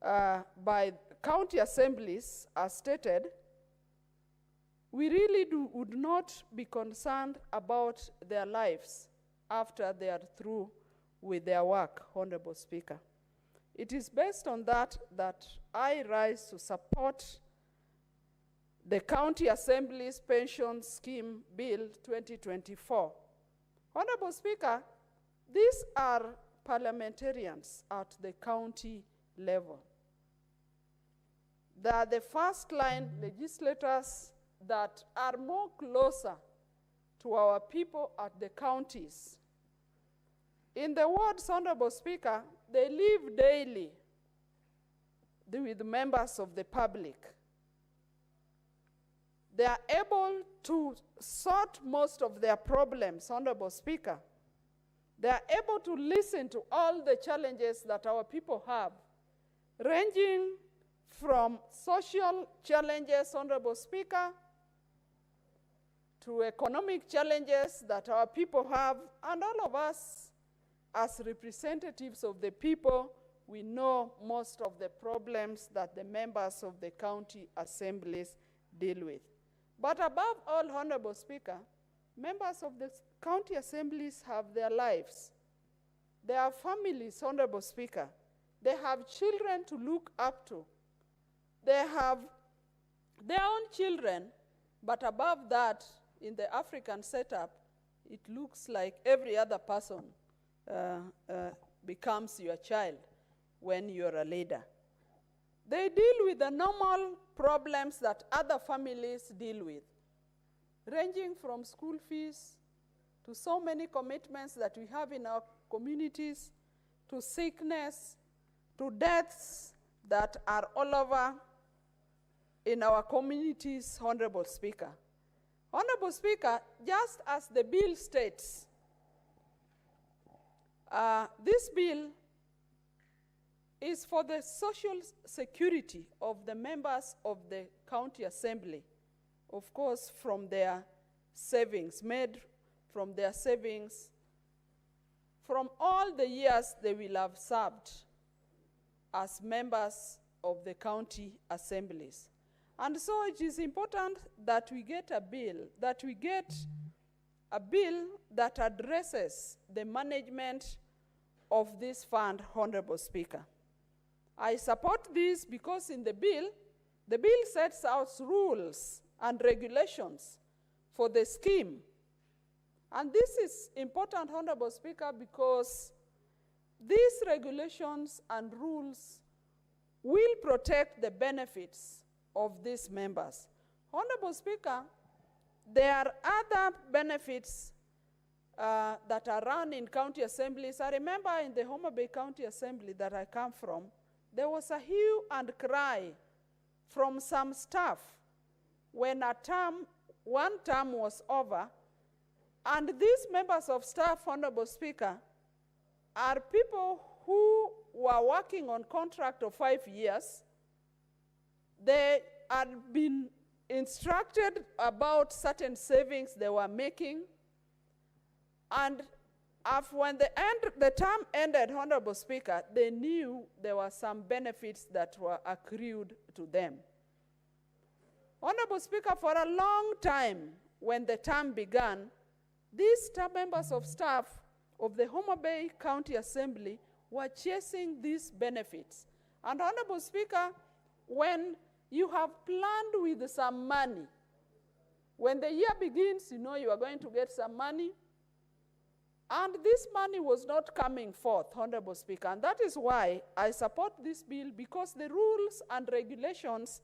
by county assemblies, as stated, we really would not be concerned about their lives after they are through with their work, Honorable Speaker. It is based on that I rise to support the County Assembly's Pension Scheme Bill 2024. Honorable Speaker, these are parliamentarians at the county level. They are the first-line legislators that are more closer to our people at the counties. In the wards, Honorable Speaker, they live daily with members of the public. They are able to sort most of their problems, Honorable Speaker. They are able to listen to all the challenges that our people have, ranging from social challenges, Honorable Speaker, to economic challenges that our people have, and all of us as representatives of the people, we know most of the problems that the members of the county assemblies deal with. But above all, Honorable Speaker, members of the county assemblies have their lives. They have families, Honorable Speaker. They have children to look up to. They have their own children, but above that, in the African setup, it looks like every other person becomes your child when you're a leader. They deal with the normal problems that other families deal with, ranging from school fees to so many commitments that we have in our communities, to sickness, to deaths that are all over in our communities, Honorable Speaker. Honorable Speaker, just as the bill states, this bill is for the social security of the members of the county assembly, of course, from their savings, made from their savings, from all the years they will have served as members of the county assemblies. And so it is important that we get a bill, that addresses the management of this fund, Honorable Speaker. I support this because in the bill sets out rules and regulations for the scheme. And this is important, Honorable Speaker, because these regulations and rules will protect the benefits of these members. Honorable Speaker, there are other benefits that are run in county assemblies. I remember in the Homa Bay County Assembly that I come from, there was a hue and cry from some staff when one term was over, and these members of staff, Honorable Speaker, are people who were working on contract of 5 years. They had been instructed about certain savings they were making, and when the term ended, Honorable Speaker, they knew there were some benefits that were accrued to them. Honorable Speaker, for a long time, when the term began, these members of staff of the Homa Bay County Assembly were chasing these benefits. And Honorable Speaker, when you have planned with some money, when the year begins, you know you are going to get some money, and this money was not coming forth, Honorable Speaker. And that is why I support this bill, because the rules and regulations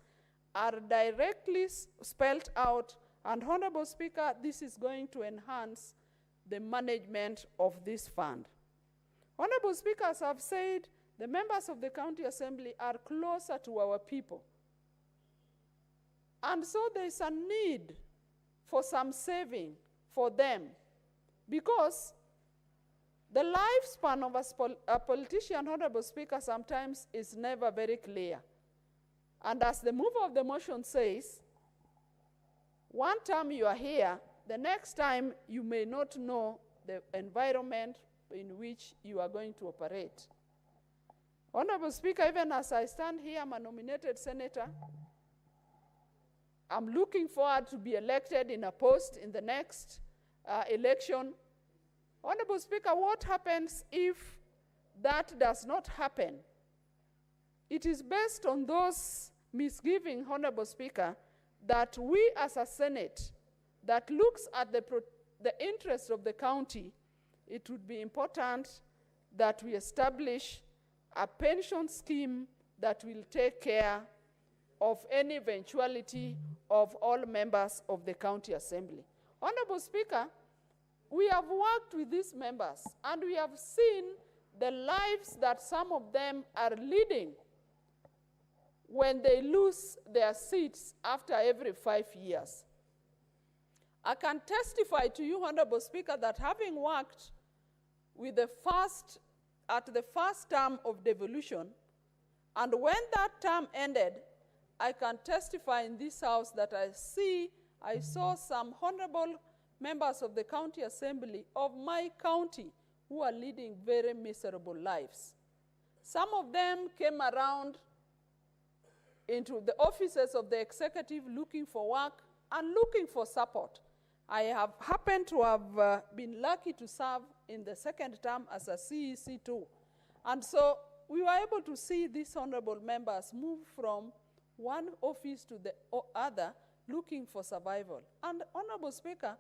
are directly spelled out. And Honorable Speaker, this is going to enhance the management of this fund. Honorable Speaker, as I've said, the members of the County Assembly are closer to our people. And so there is a need for some saving for them, because the lifespan of a politician, Honorable Speaker, sometimes is never very clear. And as the mover of the motion says, one time you are here, the next time you may not know the environment in which you are going to operate. Honorable Speaker, even as I stand here, I'm a nominated senator. I'm looking forward to be elected in a post in the next election. Honorable Speaker, what happens if that does not happen? It is based on those misgivings, Honorable Speaker, that we as a Senate that looks at the interests of the county, it would be important that we establish a pension scheme that will take care of any eventuality of all members of the County Assembly. Honorable Speaker, we have worked with these members, and we have seen the lives that some of them are leading when they lose their seats after every 5 years. I can testify to you, Honorable Speaker, that having worked with at the first term of devolution, and when that term ended, I can testify in this house that I saw some honorable members of the County Assembly of my county who are leading very miserable lives. Some of them came around into the offices of the executive looking for work and looking for support. I have happened to have been lucky to serve in the second term as a CEC too. And so we were able to see these honorable members move from one office to the other looking for survival. And Honorable Speaker,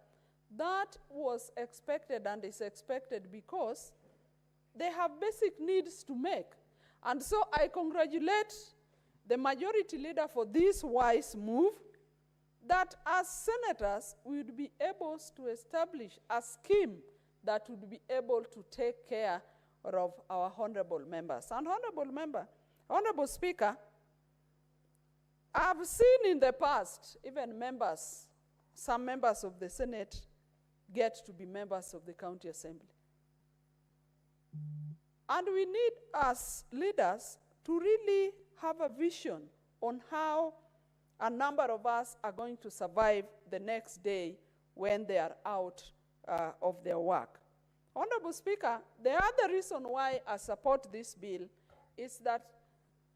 that was expected and is expected because they have basic needs to make. And so I congratulate the majority leader for this wise move, that as senators, we would be able to establish a scheme that would be able to take care of our honorable members. And Honorable Speaker, I've seen in the past, even members, some members of the Senate get to be members of the County Assembly. And we need, as leaders, to really have a vision on how a number of us are going to survive the next day when they are out of their work. Honorable Speaker, the other reason why I support this bill is that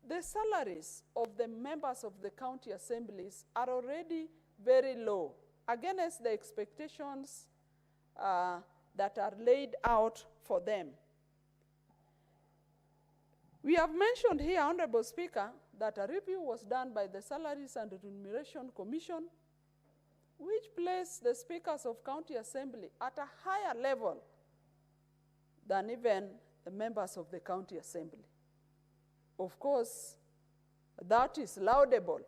the salaries of the members of the county assemblies are already very low against the expectations that are laid out for them. We have mentioned here, Honorable Speaker, that a review was done by the Salaries and Remuneration Commission, which placed the speakers of county assembly at a higher level than even the members of the county assembly. Of course, that is laudable.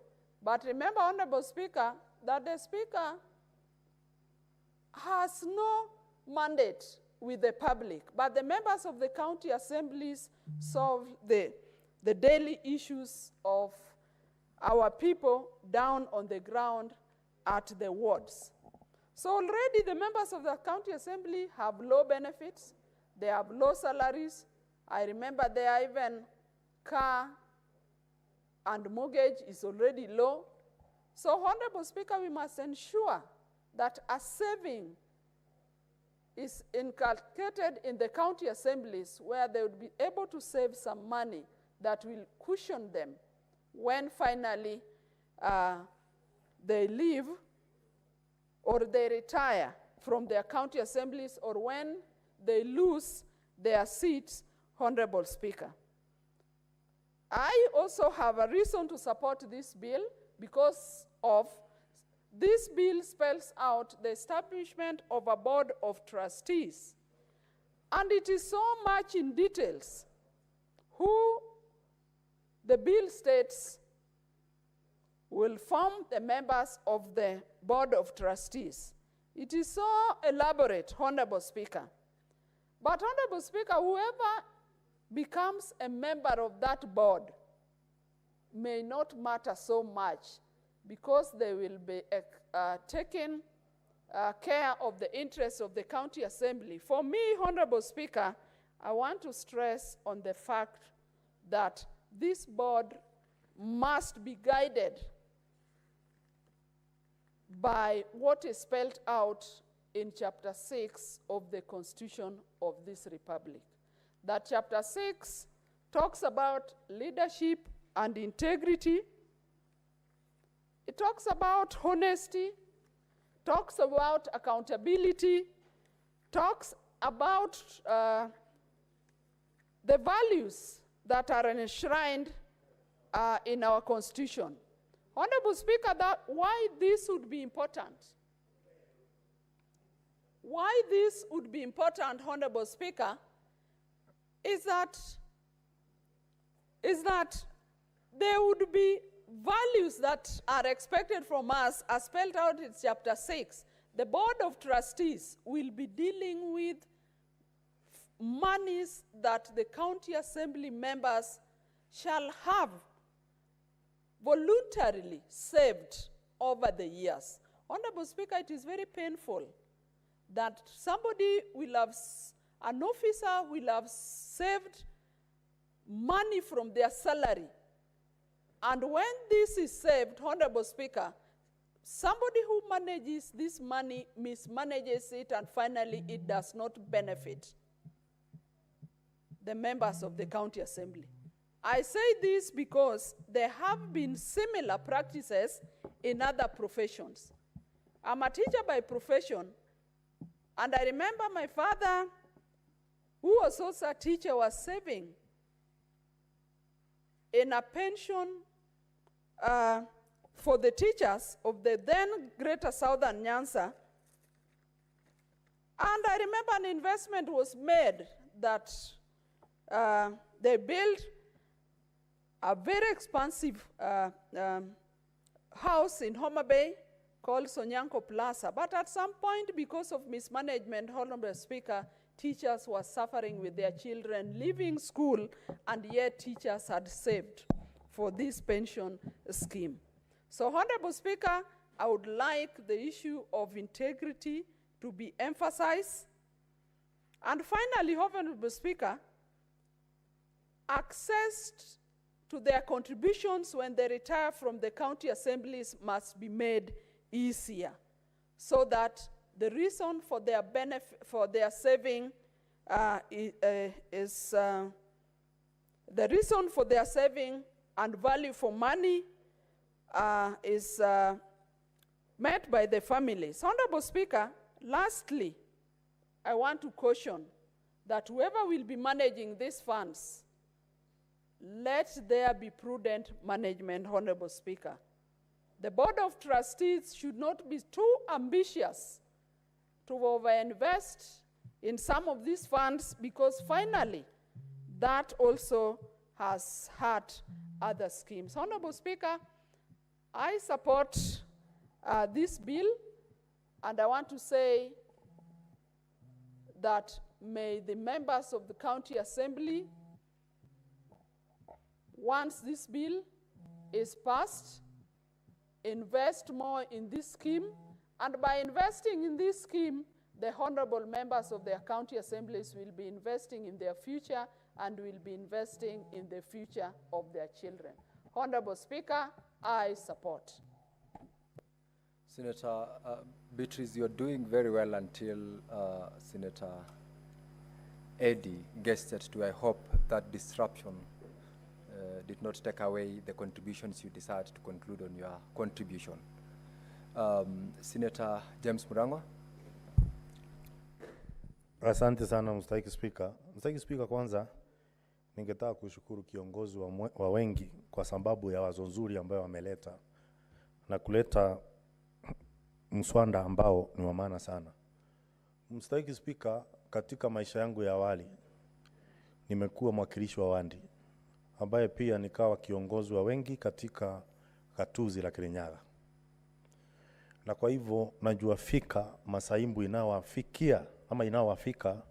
But remember, Honorable Speaker, that the Speaker has no mandate with the public, but the members of the county assemblies solve the daily issues of our people down on the ground at the wards. So already the members of the county assembly have low benefits, they have low salaries. I remember their even car and mortgage is already low. So, Honorable Speaker, we must ensure that a saving is inculcated in the county assemblies where they would be able to save some money that will cushion them when finally they leave or they retire from their county assemblies or when they lose their seats, Honorable Speaker. I also have a reason to support this bill because of this bill spells out the establishment of a board of trustees. And it is so much in details who the bill states will form the members of the board of trustees. It is so elaborate, Honorable Speaker. But Honorable Speaker, whoever becomes a member of that board may not matter so much because they will be taking care of the interests of the county assembly. For me, Honorable Speaker, I want to stress on the fact that this board must be guided by what is spelled out in Chapter 6 of the Constitution of this Republic. That Chapter 6 talks about leadership and integrity. It talks about honesty, talks about accountability, talks about the values that are enshrined in our Constitution. Honorable Speaker, why this would be important? Why this would be important, Honorable Speaker, is that there would be values that are expected from us as spelled out in Chapter 6. The Board of Trustees will be dealing with monies that the county assembly members shall have voluntarily saved over the years. Honorable Speaker, it is very painful that somebody will have, an officer will have saved money from their salary. And when this is saved, Honorable Speaker, somebody who manages this money mismanages it and finally it does not benefit. the members of the county assembly. I say this because there have been similar practices in other professions. I'm a teacher by profession, and I remember my father, who was also a teacher, was saving in a pension for the teachers of the then Greater Southern Nyanza. And I remember an investment was made that they built a very expensive house in Homa Bay called Sonyanko Plaza. But at some point, because of mismanagement, Honorable Speaker, teachers were suffering with their children leaving school, and yet teachers had saved for this pension scheme. So, Honorable Speaker, I would like the issue of integrity to be emphasized. And finally, Honorable Speaker, access to their contributions when they retire from the county assemblies must be made easier, so that the reason for their benefit, for their saving the reason for their saving and value for money is met by the families. Honorable Speaker, lastly, I want to caution that whoever will be managing these funds, let there be prudent management, Honorable Speaker. The Board of Trustees should not be too ambitious to overinvest in some of these funds, because finally, that also has hurt other schemes. Honorable Speaker, I support this bill, and I want to say that may the members of the County Assembly, once this bill is passed, invest more in this scheme, and by investing in this scheme, the honorable members of their county assemblies will be investing in their future and will be investing in the future of their children. Honorable Speaker, I support. Senator Beatrice, you're doing very well until Senator Eddie guested to. I hope that disruption did not take away the contributions you decided to conclude on your contribution. Senator James Murango. Asante sana Mstahiki Spika. Mstahiki Spika, kwanza ningetaka kushukuru kiongozi wa wengi kwa sababu ya wazo nzuri ambayo wameleta na kuleta mswada ambao ni wa maana sana. Mstahiki Spika, katika maisha yangu ya awali nimekuwa mwakilishi wa wandi ambaye pia nikawa kiongozi wa wengi katika gatuzi la Kirinyaga. Na kwa hivyo najua fika masaimbu inawafikia ama inawafika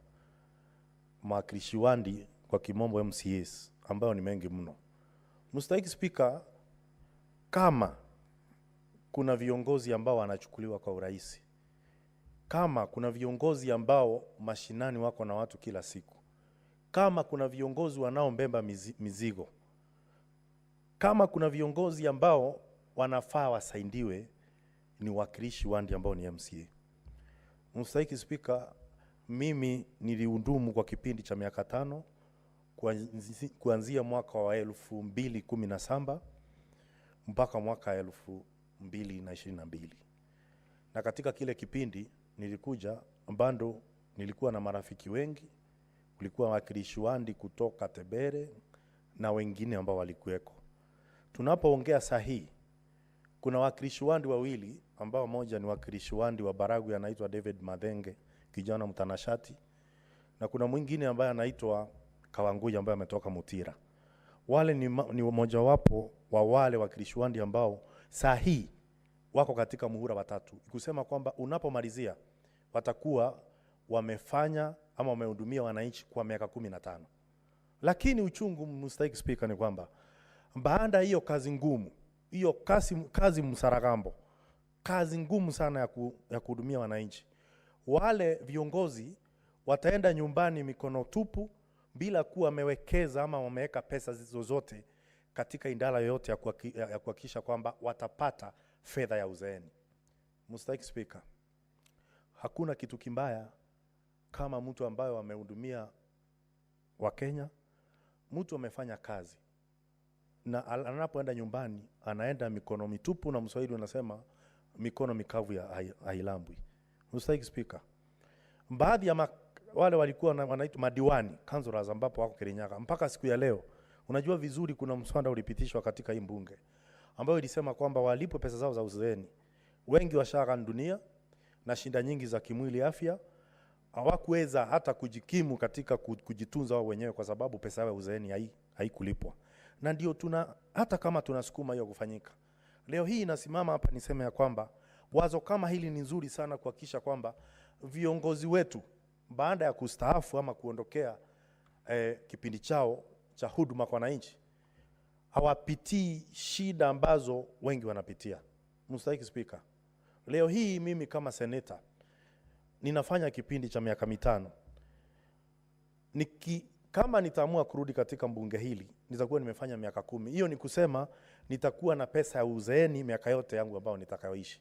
mwakilishi wandi kwa kimombo MCAs ambayo ni mengi mno. Mstahiki Spika, kama kuna viongozi ambao wanachukuliwa kwa urahisi, kama kuna viongozi ambao mashinani wako na watu kila siku, kama kuna viongozi wanaombeba mizigo, kama kuna viongozi ambao wanafaa wasaidiwe, ni wakilishi wandi ambao ni MCA. Mstahiki Spika, mimi nilihudumu kwa kipindi cha miaka 5 kuanzia mwaka wa 2017 mpaka mwaka 2022. Na katika kile kipindi nilikuja bando, nilikuwa na marafiki wengi, kulikuwa wakilishi wandi kutoka Tebere na wengine ambao walikuweko. Tunapoongea sahihi, kuna wakilishi wandi wawili ambao moja ni wakilishi wandi wa Baragu anaitwa David Madenge, kijana mtanashati, na kuna mwingine ambaye anaitwa Kawanguja ambaye ametoka Mutira. Wale ni mmoja wapo wa wale wakilishi wandi ambao sahihi wako katika muhula watatu. Kusema kwamba unapomalizia watakuwa wamefanya ama wamehudumia wananchi kwa miaka 15. Lakini uchungu, Mstahiki Spika, ni kwamba baada hiyo kazi ngumu, hiyo kazi msaragambo, kazi ngumu sana ya kuhudumia wananchi, wale viongozi wataenda nyumbani mikono tupu bila kuwa wamewekeza ama wameweka pesa zozote katika idara yoyote ya kuhakikisha kwamba watapata fedha ya uzeeni. Mstahiki Spika, hakuna kitu kimbaya kama mtu ambaye amehudumia wa Kenya, mtu amefanya kazi na anapoenda nyumbani anaenda mikono mitupu, na Mswahili unasema mikono mikavu ya hailambwi. Mr. Speaker, baadhi ya wale walikuwa wanaitwa madiwani councillors ambapo wako Kirinyaga mpaka siku ya leo, unajua vizuri kuna mswada ulipitishwa katika hii mbunge ambayo ilisema kwamba walipo pesa zao za uzeeni. Wengi washaga dunia na shinda nyingi za kimwili, afya, hawakuweza hata kujikimu katika kujitunza wao wenyewe kwa sababu pesa yao uzeeni haikulipwa. Na ndio hata kama tunasukuma hiyo kufanyika. Leo hii nasimama hapa niseme ya kwamba wazo kama hili ni nzuri sana kuhakikisha kwamba viongozi wetu baada ya kustaafu ama kuondokea kipindi chao cha huduma kwa wananchi hawapitii shida ambazo wengi wanapitia. Mr. Speaker, leo hii mimi kama senator ninafanya kipindi cha miaka 5. Kama nitaamua kurudi katika mbunge hili, nitakuwa nimefanya miaka 10. Hiyo ni kusema nitakuwa na pesa ya uzeeni miaka yote yangu ambayo nitakayoishi.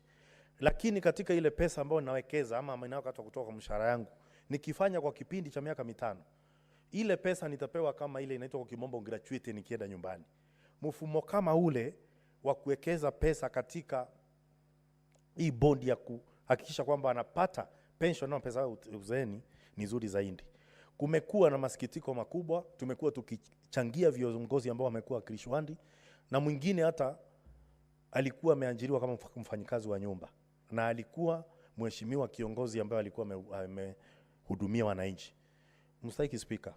Lakini katika ile pesa ambayo ninawekeza ama ninayokata kutoka mshahara yangu, nikifanya kwa kipindi cha miaka 5, ile pesa nitapewa kama ile inaitwa kwa kimombo gratuity nikienda nyumbani. Mfumo kama ule wa kuwekeza pesa katika hii bondi ya kuhakikisha kwamba anapata pension na pesa ya uzeeni ni nzuri zaidi. Kumekuwa na masikitiko makubwa, tumekuwa tukichangia viongozi ambao wamekuwa wakilishwandi, na mwingine hata alikuwa ameajiriwa kama mfanyikazi wa nyumba na alikuwa mheshimiwa kiongozi ambaye alikuwa amehudumia wananchi. Mr. Speaker,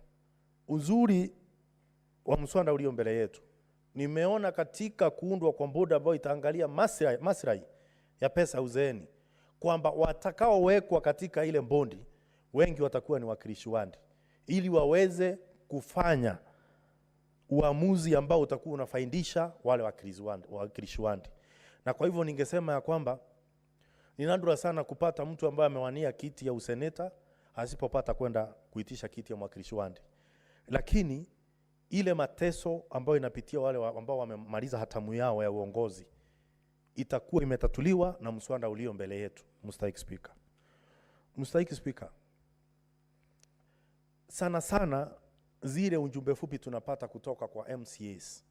uzuri wa mswada ulio mbele yetu, nimeona katika kuundwa kwa board ambayo itaangalia maslahi ya pesa uzeeni kwamba watakaowekwa katika ile bondi wengi watakuwa ni wakilishi wandi, ili waweze kufanya uamuzi ambao utakuwa unafaidisha wale wakilishi wandi. Na kwa hivyo ningesema ya kwamba ni nadra sana kupata mtu ambaye amewania kiti ya useneta asipopata kwenda kuitisha kiti ya mwakilishi wandi. Lakini ile mateso ambayo inapitia wale ambao wamemaliza hatamu yao ya uongozi itakuwa imetatuliwa na mswada ulio mbele yetu. Mr. Speaker, Mr. Speaker, sana sana zile ujumbe fupi tunapata kutoka kwa MCAs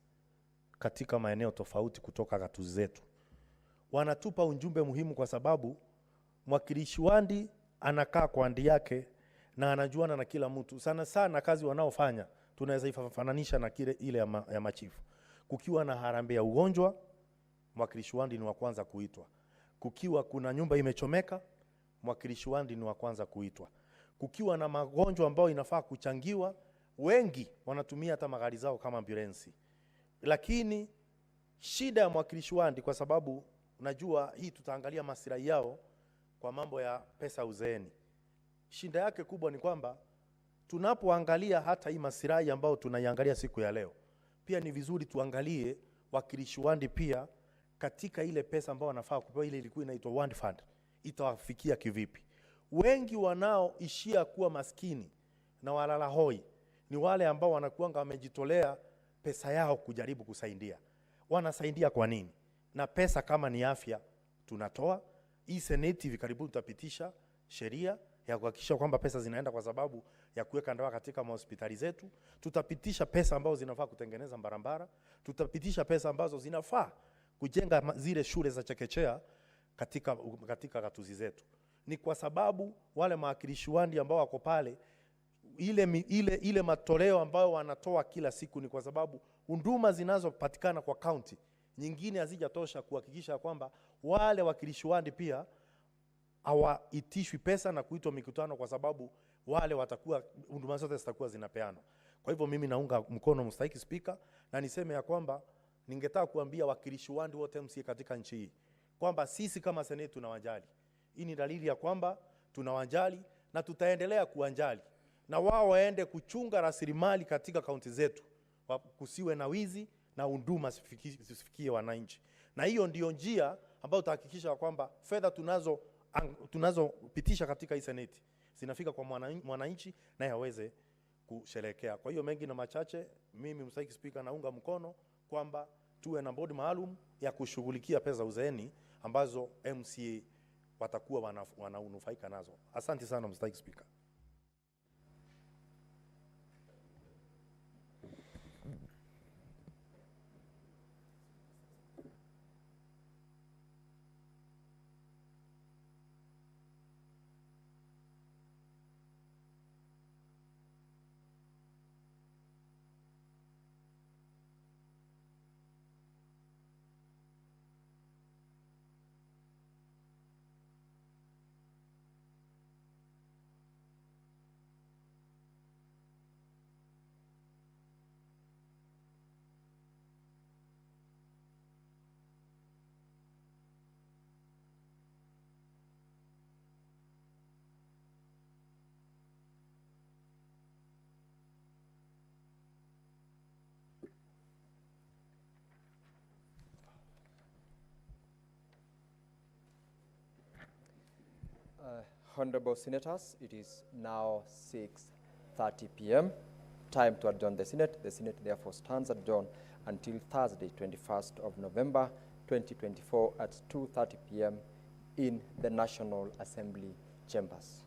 katika maeneo tofauti kutoka gatuzi zetu, wanatupa ujumbe muhimu kwa sababu mwakilishi wandi anakaa kwa andi yake na anajuana na kila mtu. Sana sana kazi wanaofanya tunaweza ifananisha na ile ya machifu. Kukiwa na harambee ya ugonjwa, mwakilishi wandi ni wa kwanza kuitwa. Kukiwa kuna nyumba imechomeka, mwakilishi wandi ni wa kwanza kuitwa. Kukiwa na magonjwa ambayo inafaa kuchangiwa, wengi wanatumia hata magari zao kama ambulance. Lakini shida ya mwakilishi wandi, kwa sababu unajua hii tutaangalia maslahi yao kwa mambo ya pesa uzeeni, shida yake kubwa ni kwamba tunapoangalia hata hii maslahi ambayo tunaiangalia siku ya leo, pia ni vizuri tuangalie wakilishi wandi pia katika ile pesa ambayo wanafaa kupewa, ile ilikuwa inaitwa wandi fund, itawafikia kivipi? Wengi wanaoishia kuwa maskini na walala hoi ni wale ambao wanakuanga wamejitolea pesa yao kujaribu kusaidia. Wanasaidia kwa nini? Na pesa kama ni afya tunatoa. Hii seneti hivi karibuni tutapitisha sheria ya kuhakikisha kwamba pesa zinaenda kwa sababu ya kuweka dawa katika hospitali zetu. Tutapitisha pesa ambazo zinafaa kutengeneza barabara. Tutapitisha pesa ambazo zinafaa kujenga zile shule za chekechea katika gatuzi zetu. Ni kwa sababu wale mawakilishi wandi ambao wako pale, ile matoleo ambayo wanatoa kila siku, ni kwa sababu huduma zinazopatikana kwa county nyingine hazijatosha kuhakikisha kwamba wale wakilishi wandi pia hawaitishwi pesa na kuitwa mikutano, kwa sababu wale watakuwa huduma zote zitakuwa zinapeanwa. Kwa hivyo mimi naunga mkono Mr. Speaker, na niseme ya kwamba ningetaka kuambia wakilishi wandi wote MCA katika nchi hii kwamba sisi kama seneti tunawajali. Hii ni dalili ya kwamba tunawajali na tutaendelea kuwajali, na wao waende kuchunga rasilimali katika kaunti zetu, kusiwe na wizi na huduma zisifikie wananchi. Na hiyo ndio njia ambayo tutahakikisha kwamba fedha tunazopitisha katika hii seneti zinafika kwa mwananchi na yaweze kusherekea. Kwa hiyo mengi na machache, mimi Mr. Speaker naunga mkono kwamba tuwe na bodi maalum ya kushughulikia pesa uzeeni ambazo MCA watakuwa wananufaika nazo. Asante sana Mr. Speaker. Honorable Senators, it is now 6:30 p.m. Time to adjourn the Senate. The Senate therefore stands adjourned until Thursday, 21st of November, 2024 at 2:30 p.m. in the National Assembly chambers.